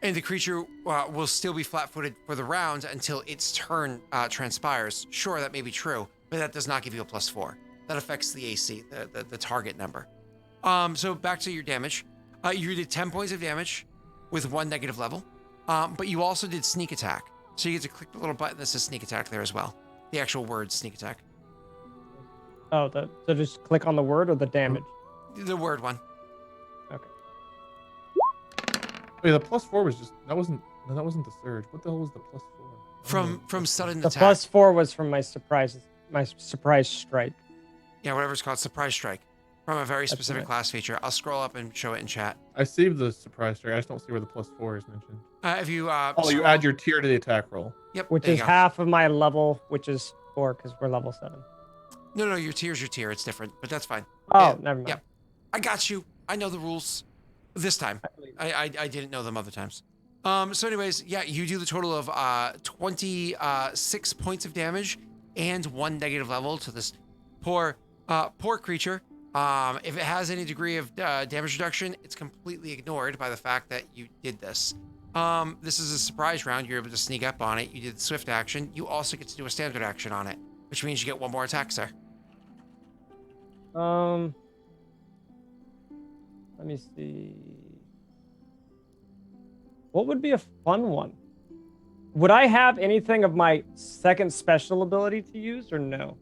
And the creature will still be flat-footed for the round until its turn transpires. Sure, that may be true, but that does not give you a +4. That affects the AC, the target number. So back to your damage. You did 10 points of damage with 1 negative level, but you also did sneak attack. So you get to click the little button that says sneak attack there as well. The actual word sneak attack. Oh, so just click on the word or the damage? The word one. Okay. Wait, the +4 was just that wasn't the surge. What the hell was the +4? From sudden The attack. +4 was from my surprise strike. Yeah, whatever it's called, surprise strike. From a very That's specific right. class feature. I'll scroll up and show it in chat. I see the surprise strike. I just don't see where the +4 is mentioned. If you Oh, you scroll- add your tier to the attack roll. Yep, Which there is you go. half of my level, which is 4 because we're level 7. No, your tier's your tier. It's different, but that's fine. Oh, Yeah, never mind. yeah. I got you. I know the rules. This time. I didn't know them other times. So anyways, yeah, you do the total of 26 points of damage and 1 negative level to this poor creature. If it has any degree of damage reduction, it's completely ignored by the fact that you did this. This is a surprise round. You're able to sneak up on it. You did the swift action. You also get to do a standard action on it, which means you get 1 more attack, sir. Let me see. What would be a fun one? Would I have anything of my second special ability to use or no?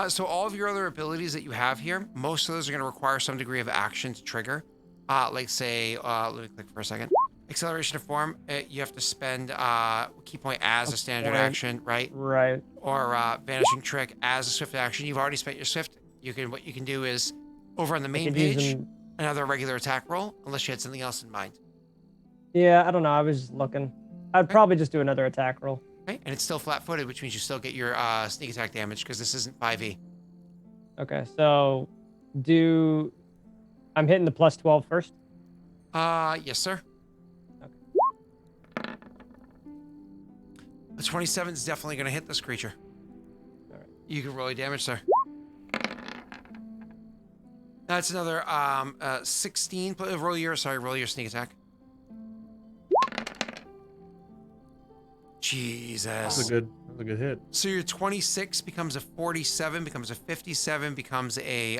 So all of your other abilities that you have here, most of those are going to require some degree of action to trigger. Like say, let me click for a second. Acceleration of form, you have to spend key point as a standard point. action, right? Right. Or vanishing trick as a swift action. You've already spent your swift. What you can do is over on the main could use page, them- another regular attack roll, unless you had something else in mind. Yeah, I don't know. I was just looking. I'd probably just do another attack roll. Right? And it's still flat-footed, which means you still get your sneak attack damage because this isn't 5e. Okay, so I'm hitting the +12 first. Yes, sir. Okay. The 27 is definitely going to hit this creature. All right. You can roll your damage, sir. That's another 16. Roll your sneak attack. Jesus. That's a good hit. So your 26 becomes a 47, becomes a 57, becomes a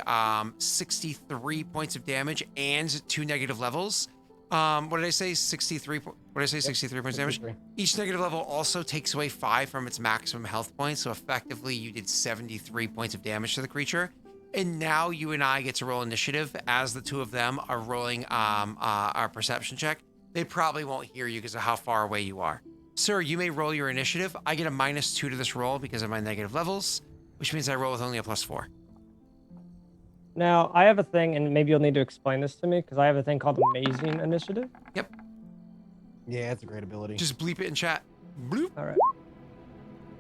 63 points of damage and 2 negative levels. What did I say? 63. What did I say? 63 points of damage. 63. Each negative level also takes away 5 from its maximum health points. So effectively, you did 73 points of damage to the creature. And now you and I get to roll initiative as the two of them are rolling our perception check. They probably won't hear you because of how far away you are. Sir, you may roll your initiative. I get a -2 to this roll because of my negative levels, which means I roll with only a +4. Now, I have a thing, and maybe you'll need to explain this to me, because I have a thing called Amazing Initiative. Yeah, it's a great ability. Just bleep it in chat. Bloop. All right.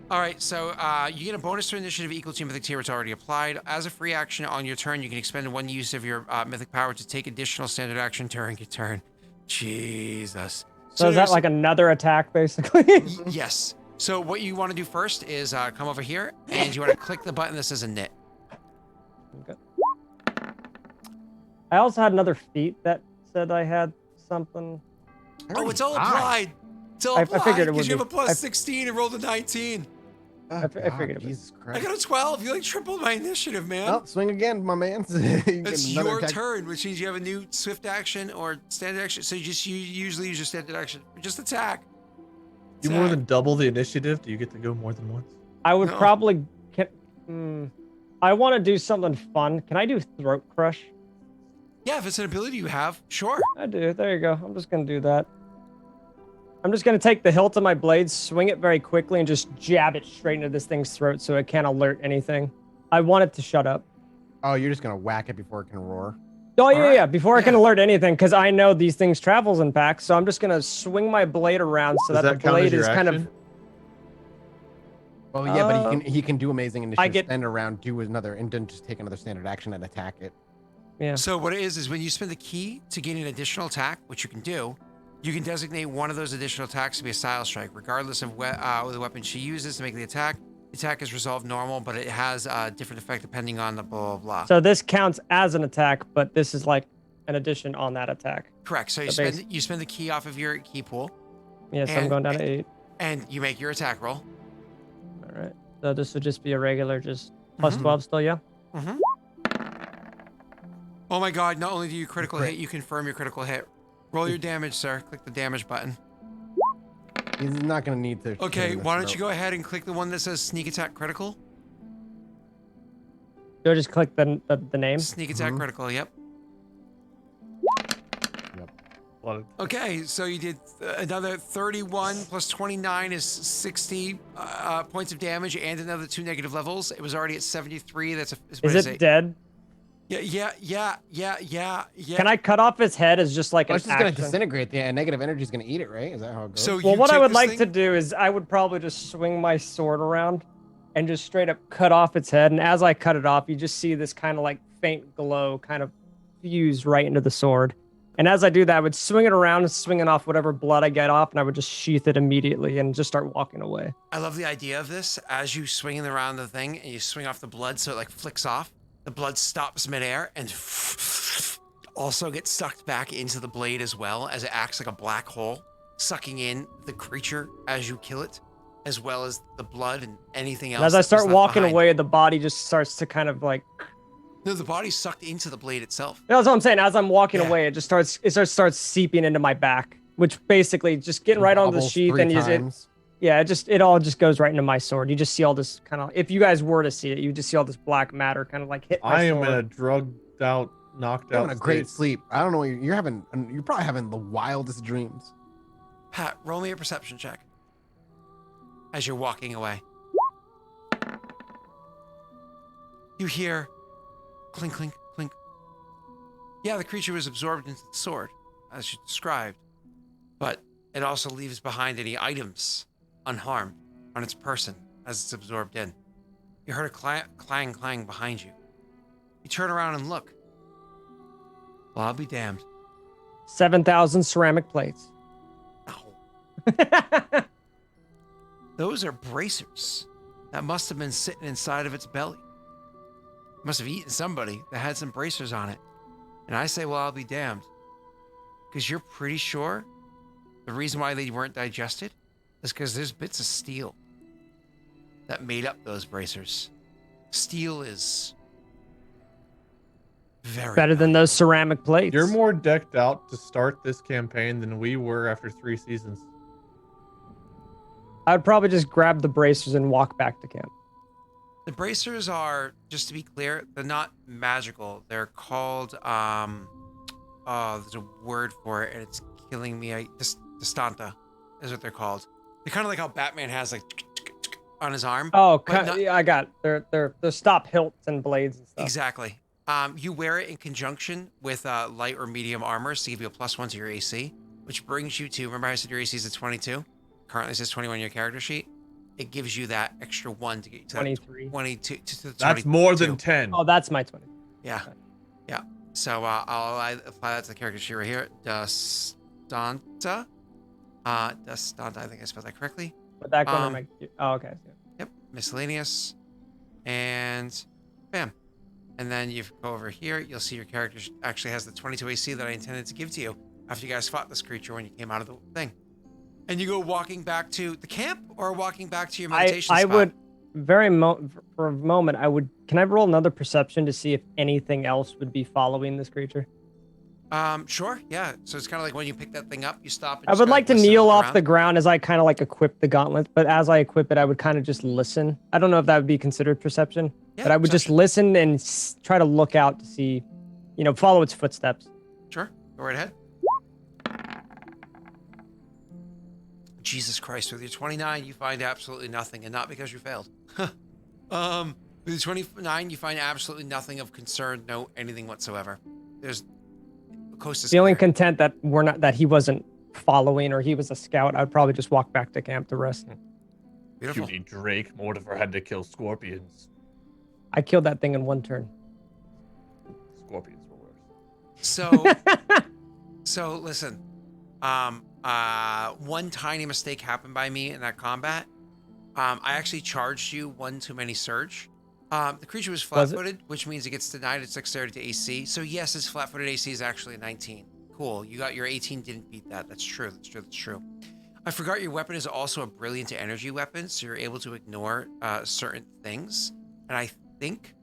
All right, so you get a bonus to initiative equal to your mythic tier. It's already applied. As a free action on your turn, you can expend 1 use of your mythic power to take additional standard action during your turn. Jesus. So is that there's- like another attack, basically? Yes. So what you want to do first is come over here, and you want to click the button that says a knit. Okay. I also had another feat that said I had something. Oh, it's all Ah. applied. It's all I applied figured it because would you have a be. plus 16 and rolled a 19. Oh, I figured it was- Jesus I Christ. got a 12. You like tripled my initiative, man. Oh, swing again, my man. You get It's another your attack. turn, which means you have a new swift action or standard action. So you usually use your standard action. Just attack. You more than double the initiative. Do you get to go more than once? I would No. probably. I want to do something fun. Can I do throat crush? Yeah, if it's an ability you have, sure. I do. There you go. I'm just gonna do that. I'm just gonna take the hilt of my blade, swing it very quickly, and just jab it straight into this thing's throat so it can't alert anything. I want it to shut up. Oh, you're just gonna whack it before it can roar. Oh yeah, Alright, yeah. Before I can yeah. alert anything, because I know these things travels in packs, so I'm just gonna swing my blade around so Does that that the count as blade your is kind of. action? Oh yeah, but he can do amazing I initiative, get- stand around, do another, and then just take another standard action and attack it. Yeah. So what it is when you spend the key to gain an additional attack, which you can do, you can designate one of those additional attacks to be a style strike, regardless of the weapon she uses to make the attack. The attack is resolved normal, but it has a different effect depending on the blah, blah, blah. So this counts as an attack, but this is like an addition on that attack. Correct. So the you spend the key off of your key pool, Yes, I'm And- going down to 8. and you make your attack roll. All right. So this would just be a regular, just plus Mhm. 12 still, yeah? Mm-hmm. Oh my god, not only do you critical Crit. hit, you confirm your critical hit. Roll your damage, sir. Click the damage button. He's not gonna need to. Okay, why don't you go ahead and click the one that says sneak attack critical? Do I just click the name? Sneak attack Mhm. critical, yep. Okay, so you did another 31 plus 29 is 60 points of damage and another 2 negative levels. It was already at 73. That's Is it dead? Yeah. Can I cut off its head as just like Well, an it's just gonna action? disintegrate. The negative energy is gonna eat it, right? Is that how it goes? So Well, you what I take would this like thing- to do is I would probably just swing my sword around and just straight up cut off its head. And as I cut it off, you just see this kind of like faint glow kind of fuse right into the sword. And as I do that, I would swing it around and swinging off whatever blood I get off, and I would just sheath it immediately and just start walking away. I love the idea of this. As you swing around the thing and you swing off the blood so it like flicks off, the blood stops midair and also gets sucked back into the blade as well, as it acts like a black hole, sucking in the creature as you kill it, as well as the blood and anything else. And as I that was start left walking behind. away, the body just starts to kind of like. No, the body's sucked into the blade itself. That's what I'm saying. As I'm walking Yeah. away, it starts seeping into my back, which basically just getting right onto the Bubbles sheath 3 and use it. times. Yeah, it all just goes right into my sword. You just see all this kind of. If you guys were to see it, you just see all this black matter kind of like hit my I am sword. in a drugged out, knocked You're out having a great state. sleep. I don't know. You're having. You're probably having the wildest dreams. Pat, roll me a perception check as you're walking away. You hear clink, clink, clink. Yeah, the creature was absorbed into the sword, as you described, but it also leaves behind any items unharmed on its person as it's absorbed in. You heard a clang, clang behind you. You turn around and look. Well, I'll be damned. 7,000 ceramic plates. No. Those are bracers that must have been sitting inside of its belly. Must have eaten somebody that had some bracers on it. And I say, well, I'll be damned. Because you're pretty sure the reason why they weren't digested is because there's bits of steel that made up those bracers. Steel is very Better than those ceramic plates. You're more decked out to start this campaign than we were after 3 seasons. I would probably just grab the bracers and walk back to camp. The bracers are, just to be clear, they're not magical. They're called, there's a word for it, and it's killing me. Distanta is what they're called. They're kind of like how Batman has like on his arm. Oh, But not- yeah, I got it. They're stop hilts and blades and stuff. Exactly. You wear it in conjunction with light or medium armors to give you a +1 to your AC, which brings you to, remember I said your AC is at 22? Currently it says 21 on your character sheet. It gives you that extra 1 to get you to that 23. 22. To the That's more 22. than 10. Oh, that's my 20. Yeah. Yeah. So I'll apply that to the character sheet right here. Dustanta. Dustanta, I think I spelled that correctly. But that going Um, to make. Oh, okay. Yep. Miscellaneous. And bam. And then you go over here. You'll see your character actually has the 22 AC that I intended to give to you after you guys fought this creature when you came out of the thing. And you go walking back to the camp or walking back to your meditation I spot? would for a moment. Can I roll another perception to see if anything else would be following this creature? Sure, yeah. So it's kind of like when you pick that thing up, you stop. And I just would kinda like to listen and kneel look off around. the ground as I kind of like equip the gauntlet, but as I equip it, I would kind of just listen. I don't know if that would be considered perception, Yeah, but I would just perception. listen and try to look out to see, follow its footsteps. Sure, go right ahead. Jesus Christ, with your 29, you find absolutely nothing, and not because you failed. With your 29, you find absolutely nothing of concern, no anything whatsoever. There's the coast is Feeling clear. content that he wasn't following or he was a scout, I'd probably just walk back to camp to rest. Beautiful. Cutie Drake. Mortimer had to kill scorpions. I killed that thing in one turn. Scorpions were worse. So listen, one tiny mistake happened by me in that combat. I actually charged you one too many surge. The creature was Was it? flat-footed, which means it gets denied its dexterity to AC. So yes, its flat-footed AC is actually a 19. Cool, you got your 18, didn't beat that. That's true, that's true, that's true. I forgot your weapon is also a brilliant energy weapon, so you're able to ignore certain things. And I think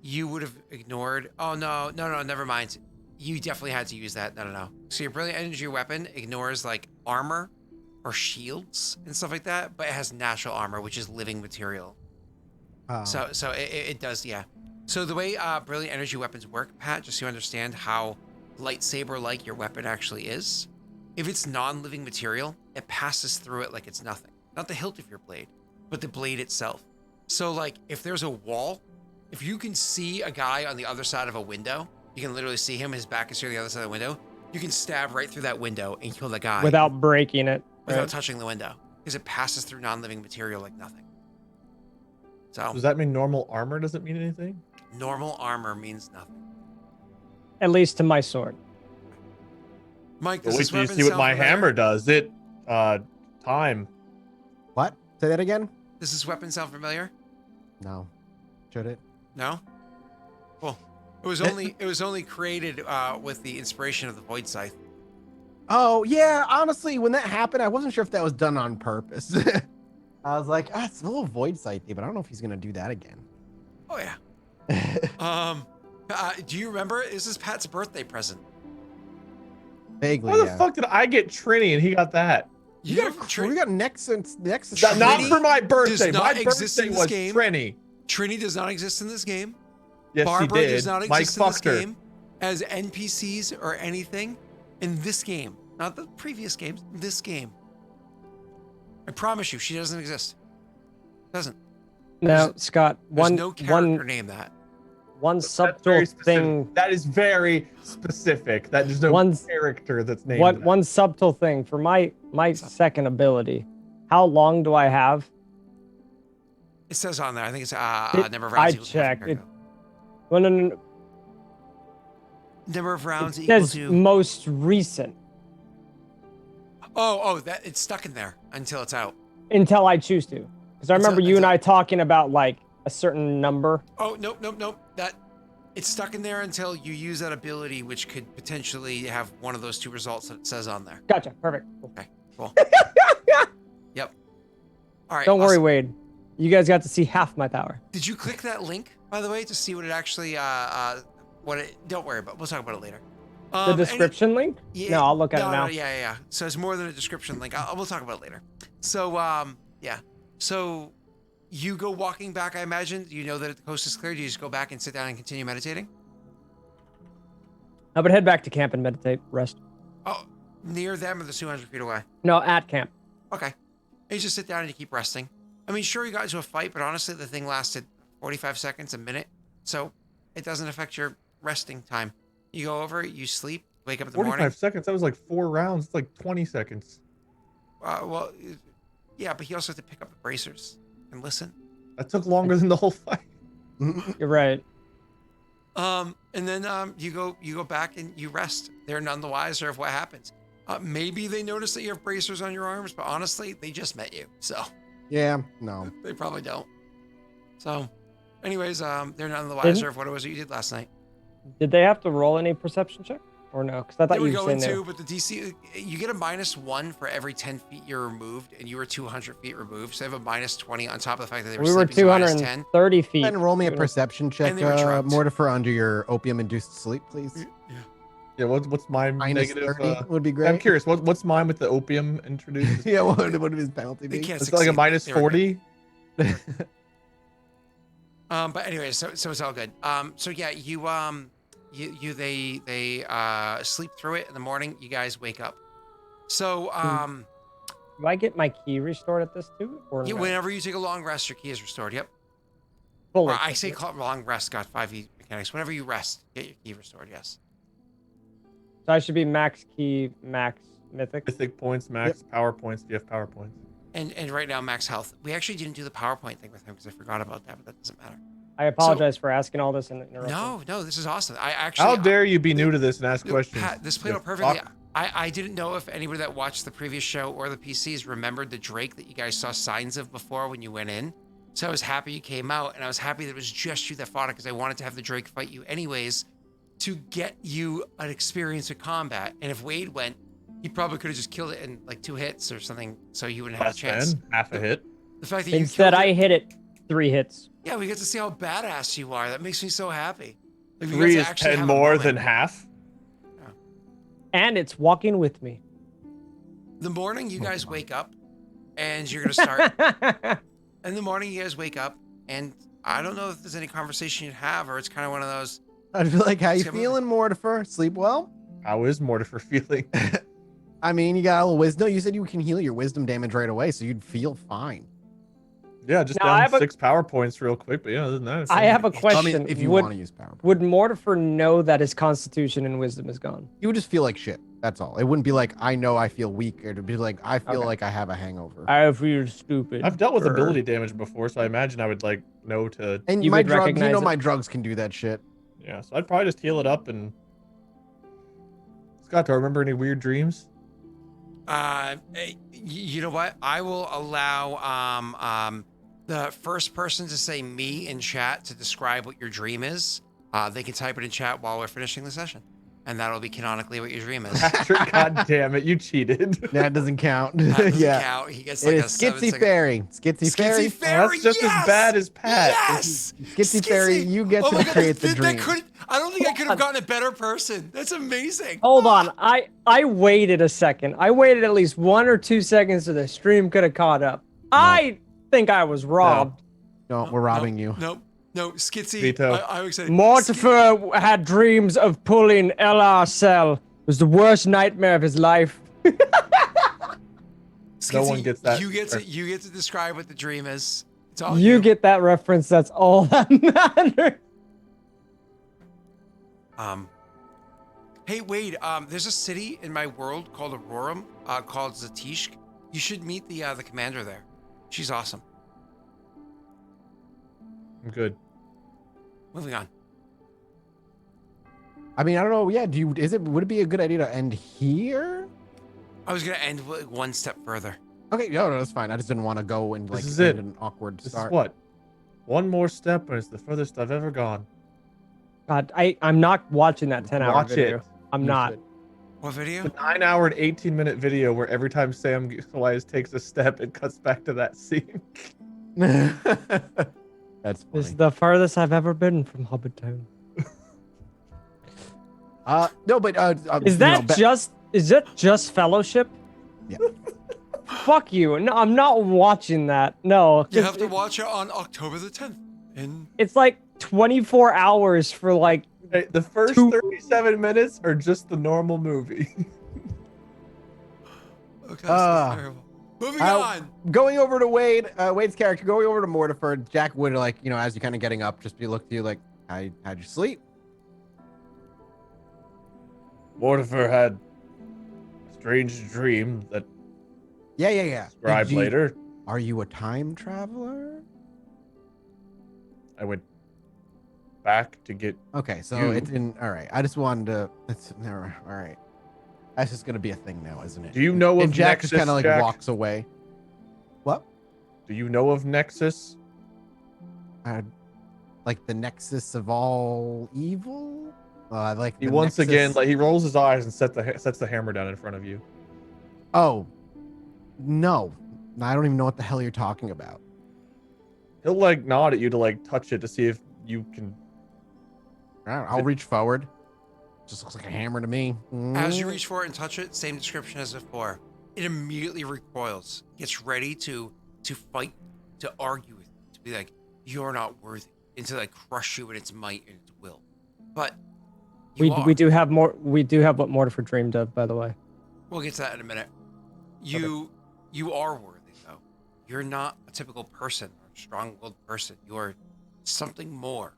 you would have ignored. Oh no, never mind. You definitely had to use that. No. So your brilliant energy weapon ignores like armor or shields and stuff like that, but it has natural armor, which is living material. So it does, yeah. So the way brilliant energy weapons work, Pat, just so you understand how lightsaber-like your weapon actually is. If it's non-living material, it passes through it like it's nothing. Not the hilt of your blade, but the blade itself. So like if there's a wall, if you can see a guy on the other side of a window, you can literally see him, his back is to the other side of the window, you can stab right through that window and kill the guy Without breaking it. without right? touching the window. Because it passes through non-living material like nothing. So Does that mean normal armor doesn't mean anything? normal armor means nothing. At least to my sword. Mike, But does wait this till you weapon see what sound my familiar? hammer does. Time. What? Say that again? Does this weapon sound familiar? No. Should it? No? Cool. It was only created with the inspiration of the Void Scythe. Oh, yeah. Honestly, when that happened, I wasn't sure if that was done on purpose. I was like, it's a little void sight, but I don't know if he's going to do that again. Oh yeah. Do you remember? This is Pat's birthday present. Vaguely, Why the yeah. fuck did I get Trini and he got that? We got Nexus. Not Trini for my birthday. does My not exist birthday in this was game. Trini. Trini does not exist in this game. Yes, Barbara she did. does not Mike exist in this fucked her. game as NPCs or anything in this game. Not the previous games. This game. I promise you, she doesn't exist. Doesn't. Now, Scott, There's no character named that. one That's subtle very specific. thing. That is very specific. That there's no character that's named. that. One subtle thing for my second ability. How long do I have? It says on there. I think it's It- number of I rounds. equals half checked. your It- character. Well, no. Number of rounds It equal says to. most recent Oh, that it's stuck in there until it's out. until I choose to. Because I remember you and I talking about like a certain number. Oh, nope. That it's stuck in there until you use that ability, which could potentially have one of those two results that it says on there. Gotcha. Perfect. Cool. Okay, cool. Yep. All right. Don't worry, awesome. Wade. You guys got to see half my power. Did you click that link, by the way, to see what it actually don't worry about it. We'll talk about it later. The description link? Yeah, No, I'll look at it now. Yeah. So it's more than a description link. We'll talk about it later. So, yeah. So you go walking back, I imagine. You know that the coast is clear. Do you just go back and sit down and continue meditating? I would head back to camp and meditate, rest. Oh, near them or the 200 feet away? No, at camp. Okay. And you just sit down and you keep resting. I mean, sure, you got into a fight, but honestly, the thing lasted 45 seconds, a minute. So it doesn't affect your resting time. You go over, you sleep, wake up in the 45 morning. seconds. That was like 4 rounds. It's like 20 seconds. Well, yeah, but you also have to pick up the bracers and listen. That took longer than the whole fight. You're right. And then you go back and you rest. They're none the wiser of what happens. Maybe they notice that you have bracers on your arms, but honestly, they just met you, so Yeah, no. they probably don't. So, anyways, they're none the wiser of what it was that you did last night. Did they have to roll any perception check? Or no? Because I thought They you would were go saying into, there. but the DC, you get a -1 for every 10 feet you're removed, and you were 200 feet removed, so they have a -20 on top of the fact that they were We were sleeping, so -10. 230 feet. Go ahead and roll me a perception check, And they were drugged. Mortifer, under your opium-induced sleep, please. Yeah. Yeah, what's my Minus negative? 30 would be I'm great. curious. What's mine with the opium introduced? Yeah, what would his penalty They be? can't It's like a succeed. minus There we go. 40. But anyway, so it's all good. So yeah, they sleep through it in the morning. You guys wake up. So Do I get my key restored at this too, or no? whenever you take a long rest, your key is restored. Yep. Fully? Or I say long rest. Got 5e mechanics. Whenever you rest, get your key restored. Yes. So I should be max key, max mythic. Mythic points, max power points. Do you have power points? And right now max health. We actually didn't do the PowerPoint thing with him because I forgot about that, but that doesn't matter. I apologize for asking all this and interrupting. No, this is awesome. I actually. How dare you be new to this and ask Pat, questions? this played You out perfectly. fuck. I didn't know if anybody that watched the previous show or the PCs remembered the Drake that you guys saw signs of before when you went in. So I was happy you came out, and I was happy that it was just you that fought it because I wanted to have the Drake fight you anyways to get you an experience with combat. And if Wade went, he probably could have just killed it in like 2 hits or something, so you wouldn't have Less a chance. than half a hit. The fact that you Instead, killed I it, hit it 3 hits. yeah, we get to see how badass you are. That makes me so happy. Like, we get 3 to is actually 10 have a more moment. than half. And it's walking with me. The morning you guys wake up, and you're gonna start. In the morning, you guys wake up, and I don't know if there's any conversation you'd have, or it's kind of one of those. I'd be like, how you Let's get feeling, Mortifer? Sleep well? How is Mortifer feeling? I mean, you got a little wisdom. You said you can heal your wisdom damage right away, so you'd feel fine. Yeah, just Now, I down have a- 6 power points real quick. But yeah, other than that, it's I fine. have a I question. mean, if you would, want to use power. would Mortifer know that his constitution and wisdom is gone? You would just feel like shit. That's all. It wouldn't be like, I know I feel weak. It'd be like, I feel Okay. like I have a hangover. I feel stupid. I've dealt with Brr. ability damage before, so I imagine I would like know to. And You my would drugs, you recognize know, it? my drugs can do that shit. Yeah, so I'd probably just heal it up and. Scott, do I remember any weird dreams? You know what? I will allow the first person to say me in chat to describe what your dream is. They can type it in chat while we're finishing the session, and that'll be canonically what your dream is. Patrick, god damn it, you cheated. That doesn't count. That doesn't yeah. count. He gets It like is a 7 Skitsy second- Fairy. Skitsy Fairy. Skitsy Fairy. That's just yes! as bad as Pat. Yes. Skitsy Fairy, you get Oh to my God, create the that dream. I don't think I could have gotten a better person. That's amazing. Hold on. I waited a second. I waited at least 1 or 2 seconds so the stream could have caught up. I think I was robbed. No, we're robbing you. No, Skitsy. Veto. I would say Mortifer had dreams of pulling LR Cell. It was the worst nightmare of his life. No one gets that. You get to describe what the dream is. It's all You get that reference. That's all that matters. Hey, Wade. There's a city in my world called Aurorum, called Zatishk. You should meet the commander there. She's awesome. I'm good. Moving on. I mean, I don't know. Yeah, would it be a good idea to end here? I was gonna end with one step further. Okay, no, that's fine. I just didn't want to go and like This is end it. an awkward This start. is what? One more step and it's the furthest I've ever gone. God, I'm not watching that 10-hour Watch video. it. I'm You not. should. What video? The 9-hour and 18-minute video where every time Sam Wise takes a step, it cuts back to that scene. That's This funny. is the furthest I've ever been from Hobbit Town. No, but Is that just Fellowship? Yeah. Fuck you. No, I'm not watching that. No. You have to watch it on October the 10th. And It's like 24 hours for like Hey, the first Two- 37 minutes are just the normal movie. okay, that's terrible. Moving on. going over to Wade, Wade's character, going over to Mortifer, Jack would like, as you're kind of getting up, just be look to you like, how'd you sleep? Mortifer had a strange dream that Yeah. described Did you- later. Are you a time traveler? I went back to get. Okay, so You- it's in. All right, I just wanted to. That's never. All right, that's just gonna be a thing now, isn't it? Do you know And of Jack Nexus? just kind of like Jack? walks away. What? Do you know of Nexus? Like the nexus of all evil? Like He the once nexus- again, like he rolls his eyes and sets the hammer down in front of you. Oh, no, I don't even know what the hell you're talking about. He'll like nod at you to like touch it to see if you can. All right, I'll reach forward. Just looks like a hammer to me. As you reach for it and touch it, same description as before. It immediately recoils, gets ready to fight, to argue with you, to be like, you're not worthy, and to like crush you in its might and its will. But We do have more. We do have what Mortifer dreamed of, by the way. We'll get to that in a minute. You are worthy though. You're not a typical person or strong-willed person. You're something more.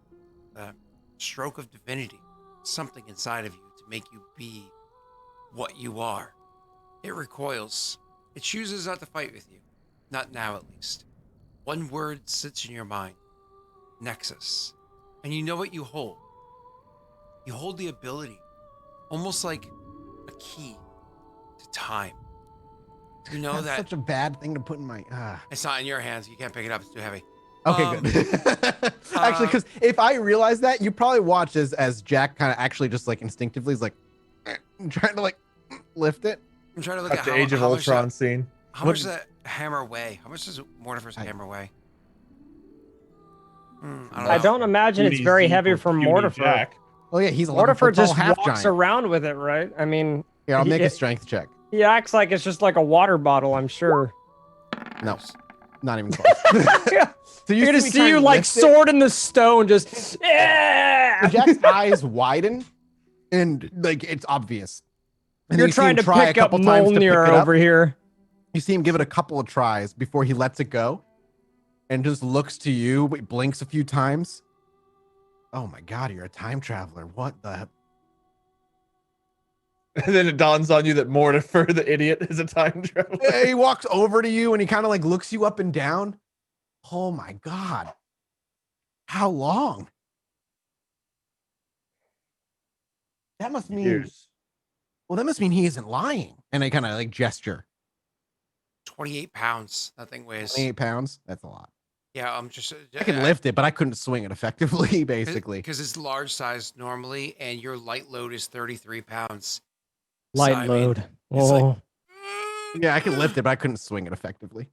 A stroke of divinity, something inside of you to make you be what you are. It recoils. It chooses not to fight with you. Not now, at least. One word sits in your mind. Nexus. And you know what you hold. You hold the ability, almost like a key to time. You know That's such a bad thing to put in my. It's not in your hands. You can't pick it up. It's too heavy. Okay, good. Actually, because if I realized that, you probably watch as Jack kind of actually just like instinctively is like trying to like lift it. I'm trying to look Like at the how, Age of how much Ultron that, scene. how much does that hammer weigh? How much does Mortifer's hammer weigh? I don't imagine it's very heavy for Mortifer. Jack. Oh yeah, he's 11 Mortifer foot tall, just half walks giant. around with it, right? I mean, Here, I'll make a he, strength check. he acts like it's just like a water bottle. I'm sure. No, not even close. Yeah. So You're gonna me see trying you to like lift it? sword in the stone, just yeah. So Jack's eyes widen, and like it's obvious. And You're you see him trying to try a pick up couple times to pick Mjolnir it up. over here. You see him give it a couple of tries before he lets it go, and just looks to you, blinks a few times. Oh my God, you're a time traveler. What the? And then it dawns on you that Mortifer, the idiot, is a time traveler. He walks over to you and he kind of like looks you up and down. Oh my God. How long? That must mean, Years. well, that must mean he isn't lying. And I kind of like gesture. 28 pounds. That thing weighs. 28 pounds? That's a lot. Yeah, I'm just. I can lift it, but I couldn't swing it effectively, basically. Because it's large size normally, and your light load is 33 pounds. Light I mean, load. it's like- Oh, Yeah, I can lift it, but I couldn't swing it effectively.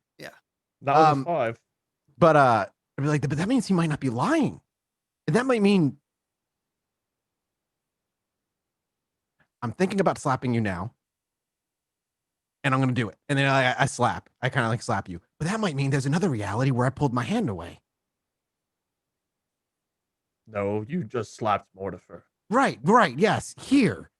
Not with a 5. But I'd be like, but that means he might not be lying. And that might mean I'm thinking about slapping you now. And I'm gonna do it. And then I slap. I kind of like slap you. But that might mean there's another reality where I pulled my hand away. No, you just slapped Mortifer. Right, yes, here.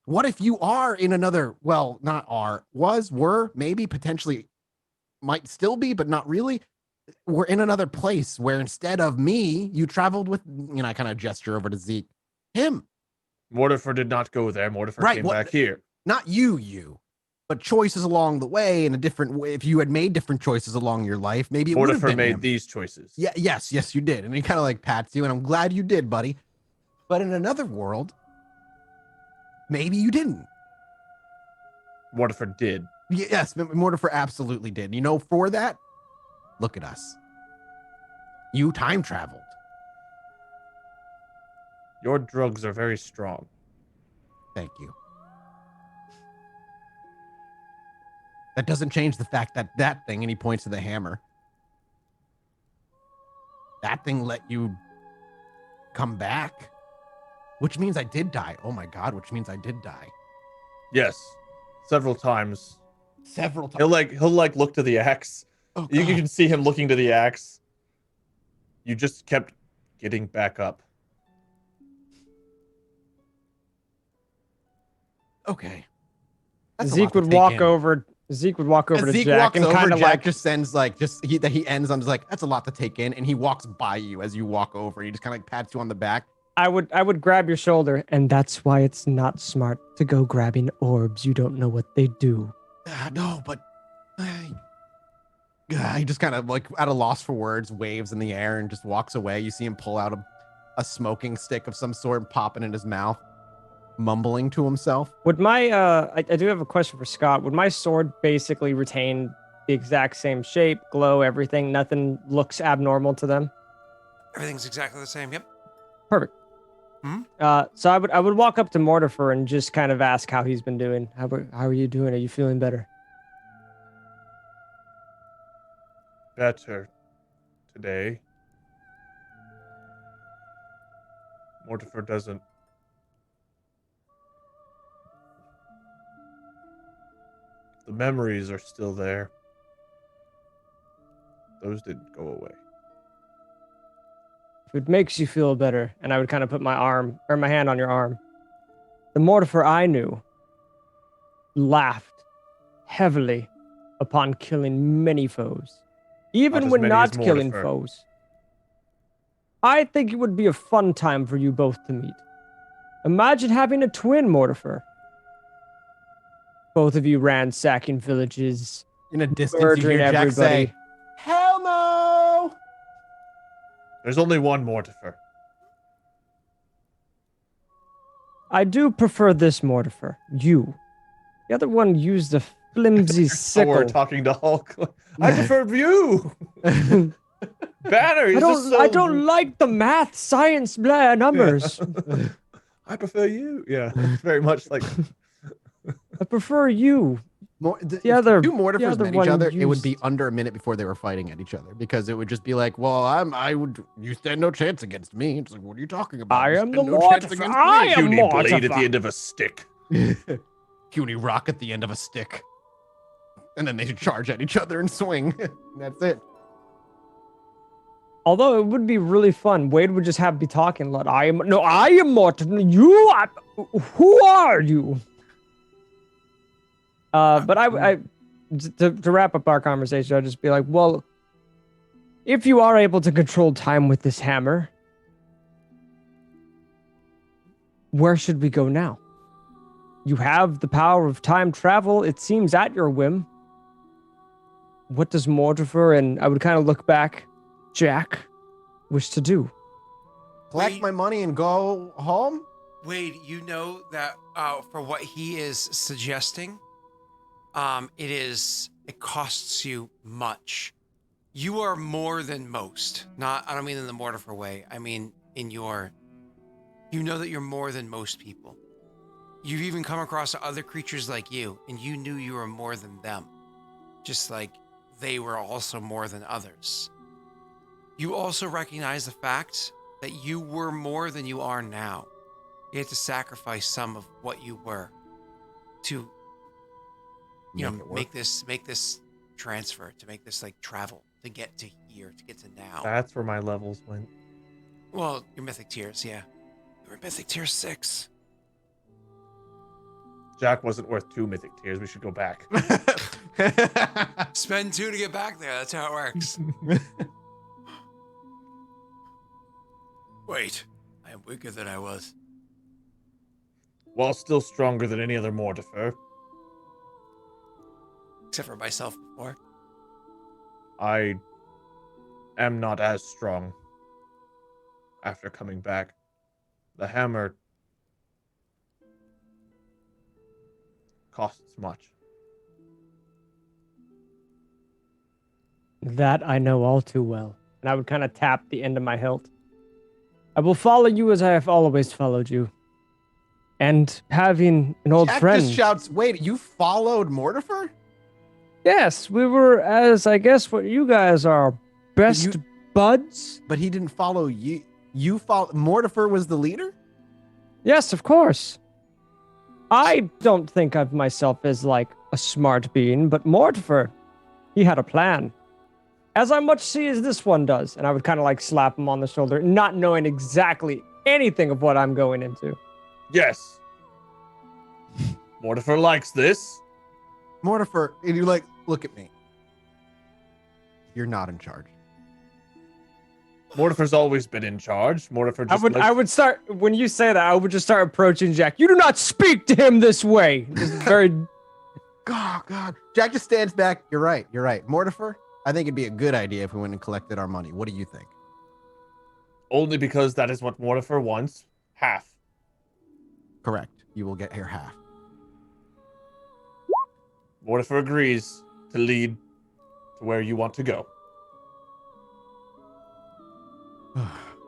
What if you are in another, well, not are, were, maybe, potentially, might still be, but not really. We're in another place where instead of me, you traveled with, I kind of gesture over to Zeke, him. Mortifer did not go there. Mortifer Right, came what- back here. Not you, but choices along the way in a different way. If you had made different choices along your life, maybe it would have Mortifer been made him. these choices. Yeah, yes, you did. And he kind of like pats you, and I'm glad you did, buddy. But in another world, maybe you didn't. Mortifer did. Yes, Mortifer absolutely did. You know, for that, look at us. You time traveled. Your drugs are very strong. Thank you. That doesn't change the fact that that thing, and he points to the hammer, that thing let you come back, which means I did die. Oh my God, which means I did die. Yes, several times. Several times. He'll like look to the axe. Oh, You God. can see him looking to the axe. You just kept getting back up. Okay. That's a Zeke lot to would take walk in. over. Zeke would walk over As to Zeke Jack walks and over, kind of Jack like just sends like he ends on just like, that's a lot to take in, and he walks by you as you walk over. He just kind of like pats you on the back. I would grab your shoulder, and that's why it's not smart to go grabbing orbs. You don't know what they do. No, but he just kind of like at a loss for words, waves in the air and just walks away. You see him pull out a smoking stick of some sort and pop it in his mouth, mumbling to himself. Would my I do have a question for Scott. Would my sword basically retain the exact same shape, glow, everything? Nothing looks abnormal to them. Everything's exactly the same. Yep. Perfect. Hmm? So I would walk up to Mortifer and just kind of ask how he's been doing. How are you doing? Are you feeling better? Better today. Mortifer doesn't. The memories are still there. Those didn't go away. If it makes you feel better, and I would kind of put my arm or my hand on your arm. The Mortifer I knew laughed heavily upon killing many foes, even Not as when many not as killing Mortifer. foes. I think it would be a fun time for you both to meet. Imagine having a twin Mortifer. Both of you ransacking villages, In a distance, you murdering hear Jack everybody. say, "Hell no!" There's only one Mortifer. I do prefer this Mortifer. You. The other one used a flimsy Thor sickle. talking to Hulk. I prefer you. Banner. I don't like the math, science, blah, numbers. I prefer you. Yeah, it's very much like I prefer you. The The other- two the Mortifers other met each one other, it would be used- under a minute before they were fighting at each other because it would just be like, "Well, you stand no chance against me." It's like, "What are you talking about? I You am stand the no chance Mortifer. against I me." am puny blade at Mortifer. the end of a stick. Puny rock at the end of a stick, and then they charge at each other and swing. And that's it. Although it would be really fun. Wade would just be talking a lot. I am Mortifer. You are, who are you? But to wrap up our conversation, I'd just be like, well, if you are able to control time with this hammer, where should we go now? You have the power of time travel, it seems, at your whim. What does Mortifer and I would kind of look back, Jack, wish to do? Collect Wait. my money and go home. Wade, you know that for what he is suggesting, it costs you much. You are more than most. I don't mean in the Mortifer way. I mean you know that you're more than most people. You've even come across other creatures like you, and you knew you were more than them. Just like they were also more than others. You also recognize the fact that you were more than you are now. You had to sacrifice some of what you were to make this transfer, to make this like travel, to get to here, to get to now. That's where my levels went. Well, your mythic tiers, yeah. You were mythic tier 6. Jack wasn't worth 2 mythic tears. We should go back. Spend 2 to get back there. That's how it works. Wait, I am weaker than I was. While still stronger than any other Mortifer, Except for myself before. I am not as strong after coming back. The hammer costs much. That I know all too well. And I would kind of tap the end of my hilt. I will follow you as I have always followed you. And having an old Jack friend. just shouts, "Wait, you followed Mortifer?" Yes, we were, as I guess what you guys are, best you- buds? But he didn't follow you. You follow. Mortifer was the leader? Yes, of course. I don't think of myself as like a smart being, but Mortifer, he had a plan. As I much see as this one does. And I would kind of like slap him on the shoulder, not knowing exactly anything of what I'm going into. Yes. Mortifer likes this. Mortifer, and you're like, "Look at me. You're not in charge." Mortifer's always been in charge. Mortifer just I would start, when you say that, I would just start approaching Jack. You do not speak to him this way. Just very, Oh, God. Jack just stands back. You're right. You're right. Mortifer, I think it'd be a good idea if we went and collected our money. What do you think? only because that is what Mortifer wants. Half. Correct. You will get here half. Mortifer agrees to lead to where you want to go.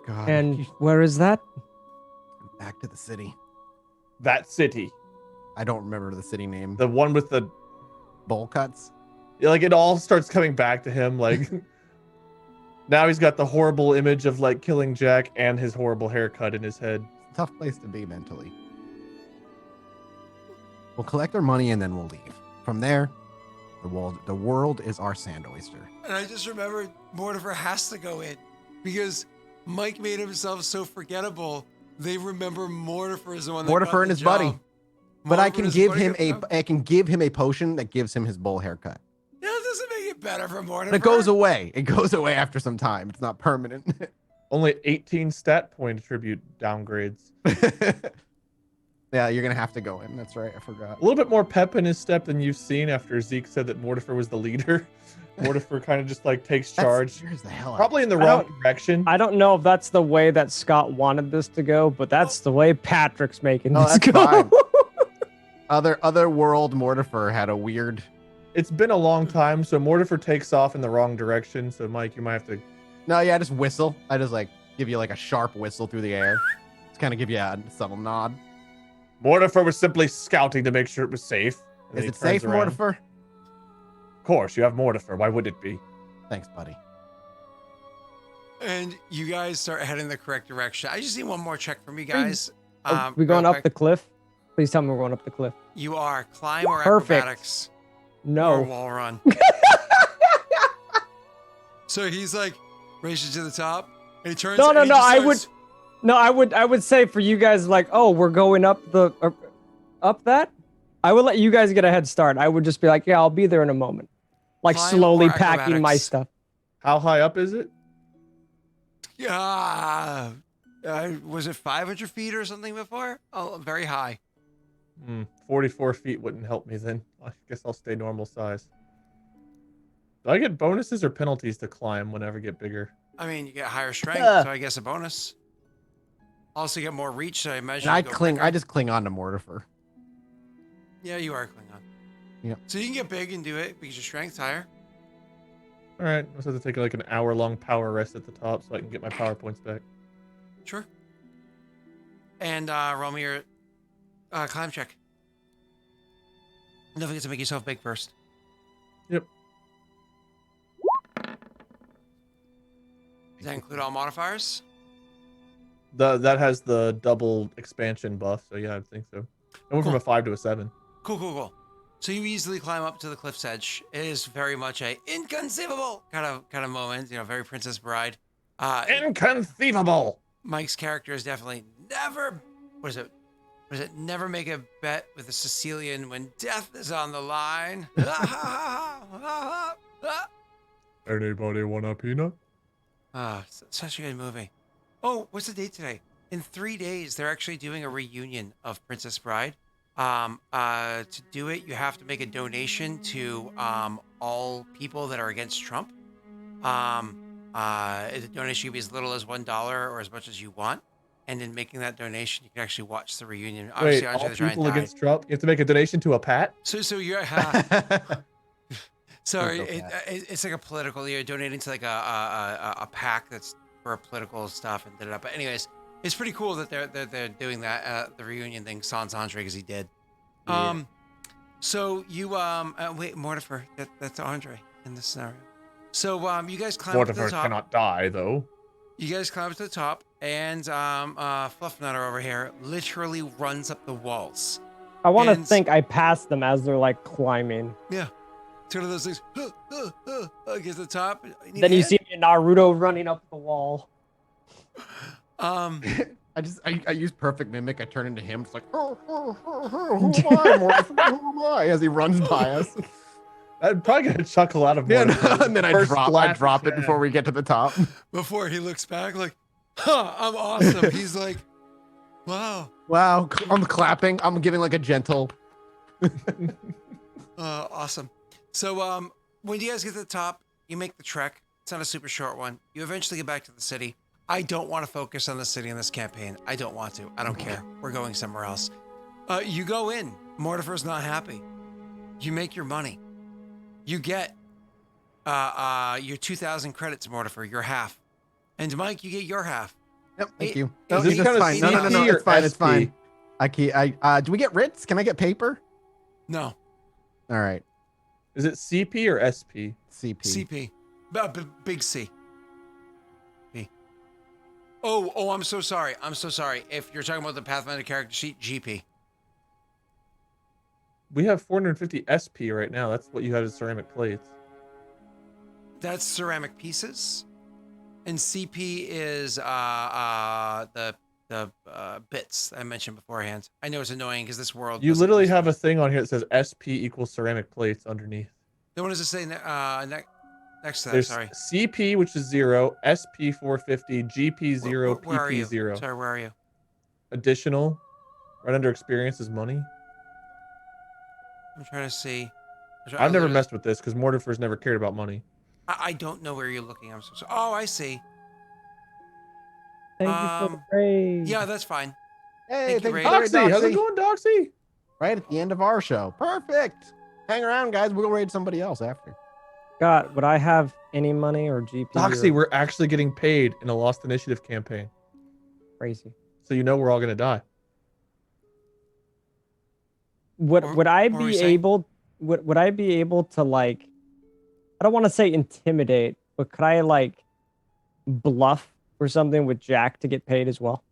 God. and where is that? Back to the city. That city. I don't remember the city name. The one with the Bowl cuts. like it all starts coming back to him like Now he's got the horrible image of like killing Jack and his horrible haircut in his head. Tough place to be mentally. We'll collect our money and then we'll leave. From there, the world is our sand oyster. And I just remembered Mortifer has to go in because Mike made himself so forgettable. They remember Mortifer as the one that Mortifer got and the his buddy. job. But I Mortifer can and his give buddy him got a the job. I can give him a potion that gives him his bowl haircut. Yeah, that doesn't make it better for Mortifer. But it goes away. It goes away after some time. It's not permanent. Only 18 stat point attribute downgrades. Yeah, you're gonna have to go in. That's right. I forgot. A little bit more pep in his step than you've seen after Zeke said that Mortifer was the leader. Mortifer kind of just like takes charge. Scares the hell out. Probably in the I wrong don't- direction. I don't know if that's the way that Scott wanted this to go, but that's the way Patrick's making Oh, this that's go. fine. Other world Mortifer had a weird. It's been a long time, so Mortifer takes off in the wrong direction. So Mike, you might have to. No, yeah, I just whistle. I just like give you like a sharp whistle through the air. Just kind of give you a subtle nod. Mortifer was simply scouting to make sure it was safe. And then Is he it turns safe, around. Mortifer? Of course, you have Mortifer. Why would it be? Thanks, buddy. And you guys start heading the correct direction. I just need one more check from you guys. Are we going real up quick. the cliff? Please tell me we're going up the cliff. You are climb or Perfect. acrobatics or No. wall run. So he's like races to the top, and he turns. No, and no, he no, just I starts- No, I would say for you guys, like, oh, we're going up up that. I would let you guys get a head start. I would just be like, yeah, I'll be there in a moment, like Climb slowly or packing my acrobatics? stuff. How high up is it? Yeah. Was it 500 feet or something before? Oh, very high. 44 feet wouldn't help me then. I guess I'll stay normal size. Do I get bonuses or penalties to climb whenever I get bigger? I mean, you get higher strength, so I guess a bonus. Also, get more reach, so I imagine. And I you go cling. quicker. I just cling on to Mortifer. Yeah, you are Klingon. Yeah. So you can get big and do it because your strength's higher. All right, I just have to take like an hour-long power rest at the top so I can get my power points back. Sure. And roll me your climb check. Don't forget to make yourself big first. Yep. Does that include all modifiers? That has the double expansion buff, so yeah, I think so. I went from a 5 to a 7. Cool. So you easily climb up to the cliff's edge. It is very much a inconceivable kind of moment. You know, very Princess Bride. Inconceivable! Mike's character is definitely never. What is it? Never make a bet with a Sicilian when death is on the line. Anybody want a peanut? Such a good movie. Oh, what's the date today? In 3 days, they're actually doing a reunion of Princess Bride. To do it, you have to make a donation to all people that are against Trump. The donation can be as little as $1 or as much as you want. And in making that donation, you can actually watch the reunion. Wait, Obviously, all Andre the Giant people died. against Trump? You have to make a donation to a pat? So you're sorry, Please don't it's like a political. You're donating to like a PAC that's for political stuff and da-da-da. But anyways, it's pretty cool that they're doing that the reunion thing. Sans Andre because he did. Yeah. So you wait, Mortifer. That's Andre in this scenario. So you guys climb up to the Mortifer top. cannot die, though. You guys climb up to the top, and Fluffnutter over here literally runs up the walls. I want to And- think I passed them as they're like climbing. Yeah. It's one of those things. Get to the top. Need Then a you hand? see Naruto running up the wall. I use perfect mimic. I turn into him. It's like, who am I, Mortifer? Who am I? As he runs by us. I'm probably gonna chuckle out of Yeah, Mortifer. and then I First drop laugh it he before had. we get to the top. Before he looks back, like, I'm awesome. He's like, wow, Wow, I'm clapping. I'm giving like a gentle. awesome. So, when you guys get to the top, you make the trek. It's not a super short one. You eventually get back to the city. I don't want to focus on the city in this campaign. I don't want to. I don't care. We're going somewhere else. You go in. Mortifer's not happy. You make your money. You get your 2,000 credits, Mortifer, your half. And Mike, you get your half. Yep, thank It- you. is this It's kinda fine. No, CP it's fine. or It's fine. SP? Do we get writs? Can I get paper? No, All right. Is it CP or SP? CP. CP. Big C. Oh, I'm so sorry. I'm so sorry. If you're talking about the Pathfinder character sheet, GP. We have 450 SP right now. That's what you had as ceramic plates. That's ceramic pieces, and CP is the bits I mentioned beforehand. I know it's annoying because this world. You doesn't literally use have a those. thing on here that says SP equals ceramic plates underneath. Then what does it say next to that? There's Sorry. CP, which is 0, SP 450, GP 0, Where are PP you? 0. Sorry, where are you? Additional, right under experience is money. I'm trying to see. I've never messed with this because Mortifer's never cared about money. I don't know where you're looking. I'm so sorry. Oh, I see. Thank you for the praise. Yeah, that's fine. Hey, Thank you, thank Ray. you, for the Doxy, how's it Doxy. going, Doxy? Right at the end of our show. Perfect. Hang around, guys. We'll raid somebody else after. Scott, would I have any money or GP? Doxy, or we're actually getting paid in a Lost Initiative campaign. crazy. So you know we're all gonna die. Would Or- would I what were you be saying? able? Would I be able to like? I don't want to say intimidate, but could I like bluff or something with Jack to get paid as well?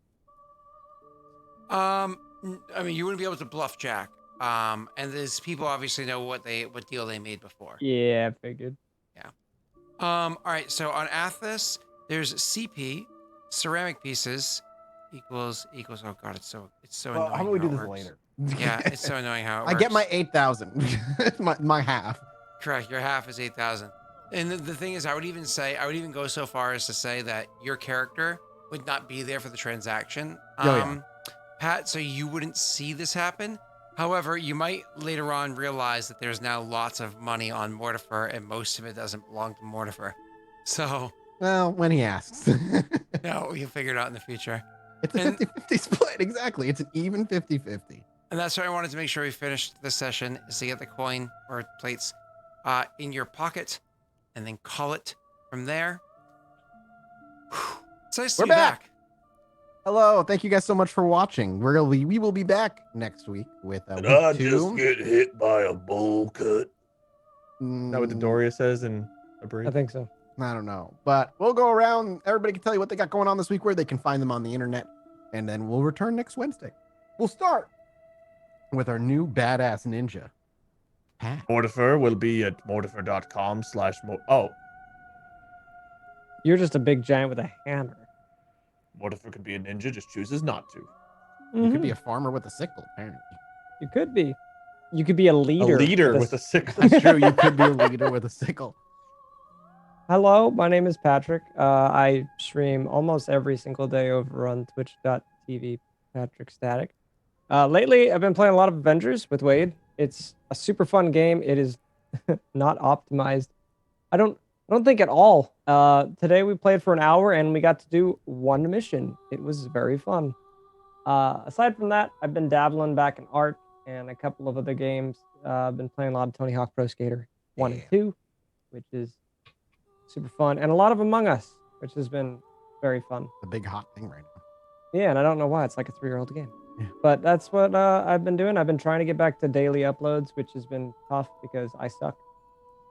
I mean, you wouldn't be able to bluff Jack. And there's people obviously know what deal they made before. Yeah, I figured. All right. So on Athos, there's CP, ceramic pieces, equals. Oh God, it's so Well, annoying. how about we do it this works. later? Yeah, it's so annoying how it I works. get my 8,000. my half. Correct. Your half is 8,000. And the thing is, I would even go so far as to say that your character would not be there for the transaction. Oh, yeah. Pat, so you wouldn't see this happen. However, you might later on realize that there's now lots of money on Mortifer, and most of it doesn't belong to Mortifer. So, Well, when he asks. no, you'll figure it out in the future. It's a And- 50-50 split. Exactly. It's an even 50-50. And that's why I wanted to make sure we finished this session, is to get the coin or plates in your pocket, and then call it from there. Whew. It's nice to We're be back. back. Hello. Thank you guys so much for watching. We will be back next week with week 2. get hit by a bowl cut? Is that what the Mm, Doria says in a brief? I think so. I don't know. But we'll go around. Everybody can tell you what they got going on this week, where they can find them on the internet. And then we'll return next Wednesday. We'll start with our new badass ninja, Pat. Mortifer will be at mortifer.com/. Oh, You're just a big giant with a hammer. Mortifer could be a ninja, just chooses not to. You could Mhm. be a farmer with a sickle, apparently. You could be. You could be a leader. A leader with a sickle. That's true. You could be a leader with a sickle. Hello, my name is Patrick. I stream almost every single day over on twitch.tv Patrick Static. Lately, I've been playing a lot of Avengers with Wade. It's a super fun game. It is not optimized. I don't think at all. Today we played for an hour and we got to do one mission. It was very fun. Aside from that, I've been dabbling back in art and a couple of other games. I've been playing a lot of Tony Hawk Pro Skater 1 and 2, which is super fun, and a lot of Among Us, which has been very fun. The big hot thing right now. Yeah, and I don't know why. It's like a 3-year-old game. Yeah. But that's what I've been doing. I've been trying to get back to daily uploads, which has been tough because I suck.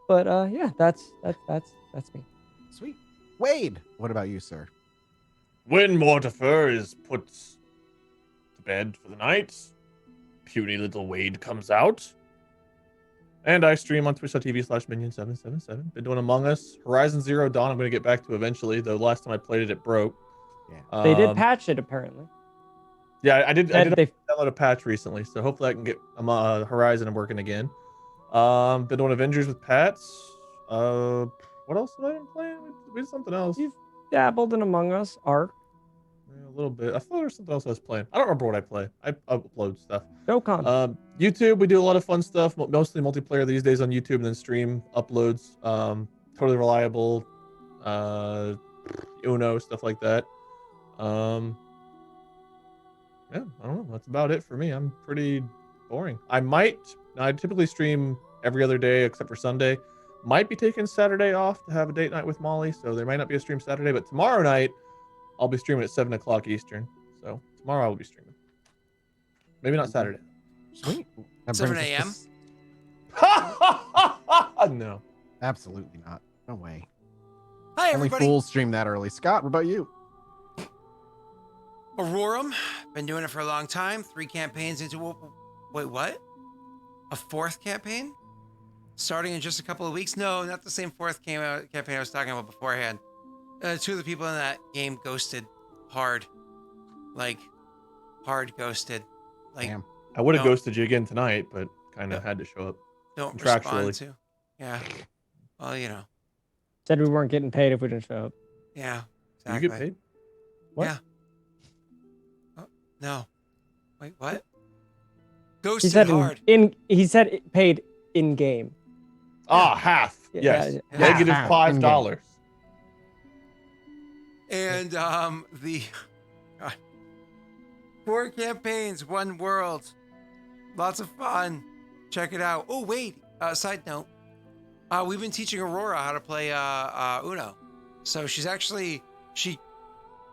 But yeah, that's me. Sweet. Wade, what about you, sir? When Mortifer is put to bed for the night, puny little Wade comes out. And I stream on twitch.tv/minion777. Been doing Among Us. Horizon Zero Dawn I'm going to get back to eventually. The last time I played it, it broke. Yeah. They did patch it apparently. Yeah, I did They download a patch recently, so hopefully I can get Horizon working again. Been doing Avengers with Pats. What else have I been playing? We did something else. You've dabbled in Among Us, art, Yeah, a little bit. I thought there was something else I was playing. I don't remember what I play. I upload stuff. Dokkan. YouTube, we do a lot of fun stuff, mostly multiplayer these days on YouTube, and then stream uploads. Totally Reliable, Uno, stuff like that. Yeah, I don't know. That's about it for me. I'm pretty boring. I typically stream every other day except for Sunday. Might be taking Saturday off to have a date night with Molly, so there might not be a stream Saturday, but tomorrow night I'll be streaming at 7 o'clock Eastern. So tomorrow I will be streaming. Maybe not Saturday. Sweet. That 7 brings us a.m.? No. to- Absolutely not. No way. Hi, Only everybody. fools stream that early. Scott, what about you? Aurorum, been doing it for a long time. 3 campaigns into. Wait, what? A 4th campaign? Starting in just a couple of weeks? No, not the same 4th campaign I was talking about beforehand. 2 of the people in that game ghosted hard. Like, hard ghosted. Like, Damn. I would have No. ghosted you again tonight, but kind of had to show up. don't Contractually. respond to. Yeah. Well, you know. Said we weren't getting paid if we didn't show up. Yeah. You Exactly. get paid? What? Yeah. Oh, no. Wait, what? He Ghosted said hard. he said it paid in game. Half. Yeah, Yes. yeah. Negative Half $5. And the 4 campaigns, 1 world. Lots of fun. Check it out. Oh, wait. Side note. We've been teaching Aurora how to play Uno. So she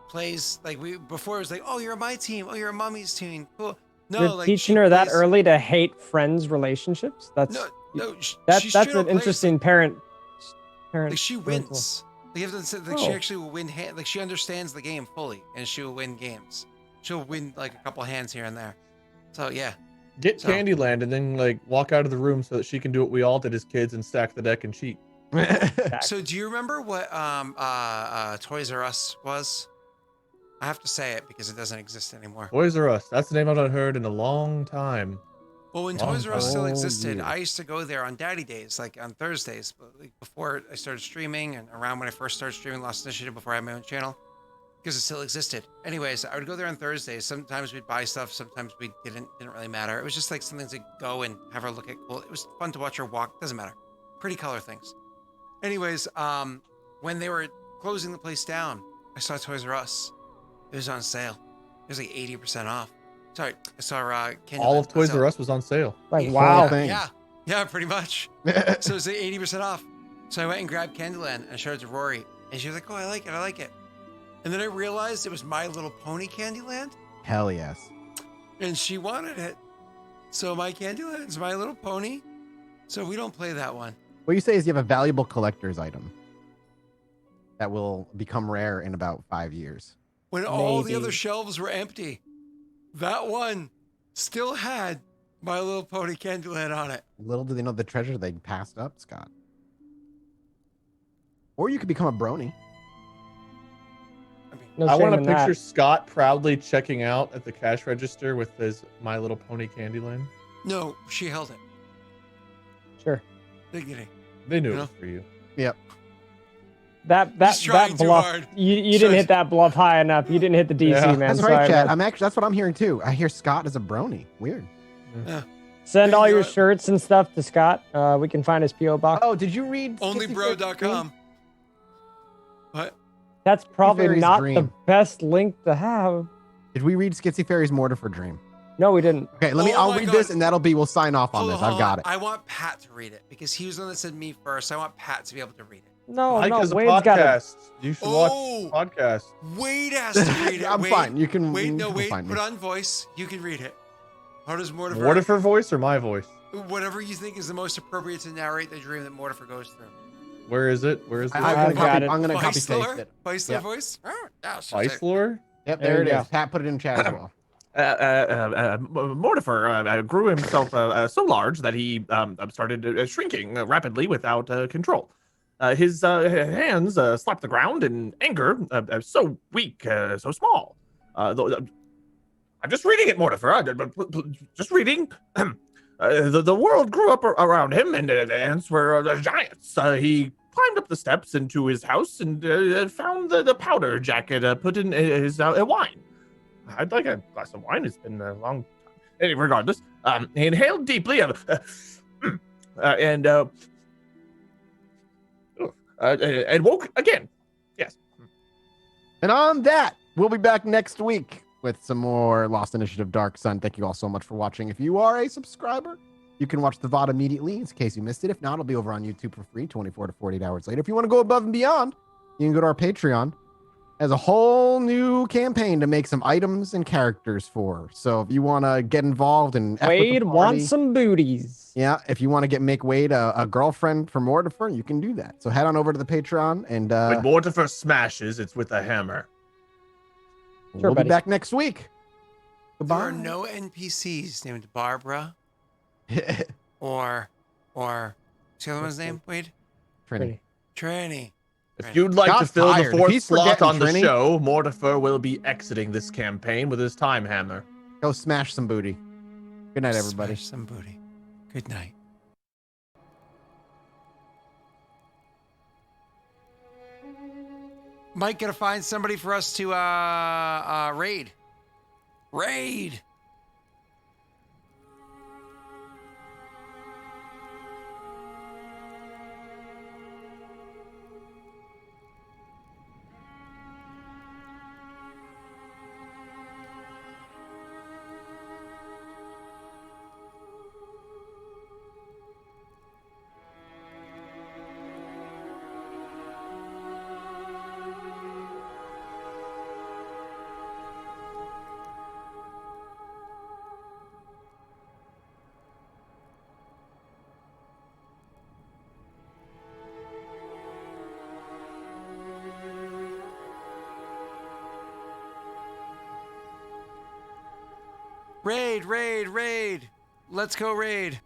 plays like before it was like, oh, you're on my team. Oh, you're on mommy's team. Cool. No, You're like teaching she her that plays- early to hate friends' relationships. That's No, that's she straight an up plays, interesting parent. Like she parental. wins. Like, you have to say, like she Oh. actually will win. Like she understands the game fully, and she will win games. She'll win like a couple hands here and there. So yeah, Get So- Candyland and then like walk out of the room so that she can do what we all did as kids and stack the deck and cheat. So do you remember what Toys R Us was? I have to say it because it doesn't exist anymore. Toys R Us. That's the name I've not heard in a long time. Well, when Long Toys R Us still time. existed, Oh, I used to go there on Daddy Days, like on Thursdays, but like before I started streaming and around when I first started streaming Lost Initiative before I had my own channel, because it still existed. Anyways, I would go there on Thursdays. Sometimes we'd buy stuff, sometimes we didn't really matter. It was just like something to go and have her look at cool. It was fun to watch her walk. Doesn't matter. Pretty color things. Anyways, when they were closing the place down, I saw Toys R Us. It was on sale. It was like 80% off. Sorry, I saw Candyland All of on Toys sale. R Us was on sale. Like, Yeah, wow. thing. Yeah, pretty much. So it was like 80% off. So I went and grabbed Candyland and I showed it to Rory. And she was like, oh, I like it. And then I realized it was My Little Pony Candyland. Hell yes. And she wanted it. So my Candyland's My Little Pony. So we don't play that one. What you say is you have a valuable collector's item that will become rare in about 5 years. When all the Maybe. other shelves were empty, that one still had My Little Pony Candyland on it. Little do they know the treasure they passed up, Scott. Or you could become a brony. I mean, No I shame want to in picture that. Scott proudly checking out at the cash register with his My Little Pony Candyland. no, she held it. Sure. Dignity. They knew You it know? was for you. That trying that too bluff. hard. You Trying didn't hit that bluff high enough. You didn't hit the DC, Yeah. man. That's Sorry, right, Chad. man. That's what I'm hearing too. I hear Scott is a brony. Weird. Send Yeah, all you know your what? shirts and stuff to Scott. We can find his PO box. Oh, did you read Onlybro.com. What? That's probably Fairy's not the Dream. best link to have. Did we read Skitsy Fairy's Mortifer Dream? No, we didn't. Okay, Oh I'll my read God. this and we'll sign off on Hold this. on, I've got it. I want Pat to read it because he was the one that said me first. I want Pat to be able to read it. No, Mike no. has a Wade's got it. podcast. You should Oh! watch the podcast. Wade has to read it. I'm Wade, fine. You can Wait, no, you can wait. find Put me. on voice. You can read it. How does Mortifer? Mortifer voice or my voice? Whatever you think is the most appropriate to narrate the dream that Mortifer goes through. Where is it? Where is it? I'm I got it. gonna copy paste Feisler? it. Feisler Yep. voice? Oh, yeah, sure. Vice lore? Yep, There there it you is. Pat put it in chat as well. Mortifer grew himself so large that he started shrinking rapidly without control. His hands slapped the ground in anger, so weak, so small. I'm just reading it, Mortifer. Just reading. The world grew up around him, and the ants were giants. He climbed up the steps into his house and found the powder Jack had put in his wine. I'd like a glass of wine. It's been a long time. Regardless, he inhaled deeply and woke again. Yes. And on that, we'll be back next week with some more Lost Initiative Dark Sun. Thank you all so much for watching. If you are a subscriber, you can watch the VOD immediately in case you missed it. If not, it'll be over on YouTube for free 24 to 48 hours later. If you want to go above and beyond, you can go to our Patreon. Has a whole new campaign to make some items and characters for. So if you want to get involved and Wade wants some booties. yeah, if you want to make Wade a girlfriend for Mortifer, you can do that. So head on over to the Patreon and When Mortifer smashes, it's with a hammer. Sure, we'll buddy. be back next week. There Goodbye. are no NPCs named Barbara or what's the other one's name? Wade? Trini. Trini. If you'd like to Scott's fill tired. the fourth He's slot forgetting on the Trini. show, Mortifer will be exiting this campaign with his time hammer. Go smash some booty. Good night, everybody. Smash some booty. Good night. Mike, gotta find somebody for us to raid. Raid. Raid, raid, raid. Let's go raid.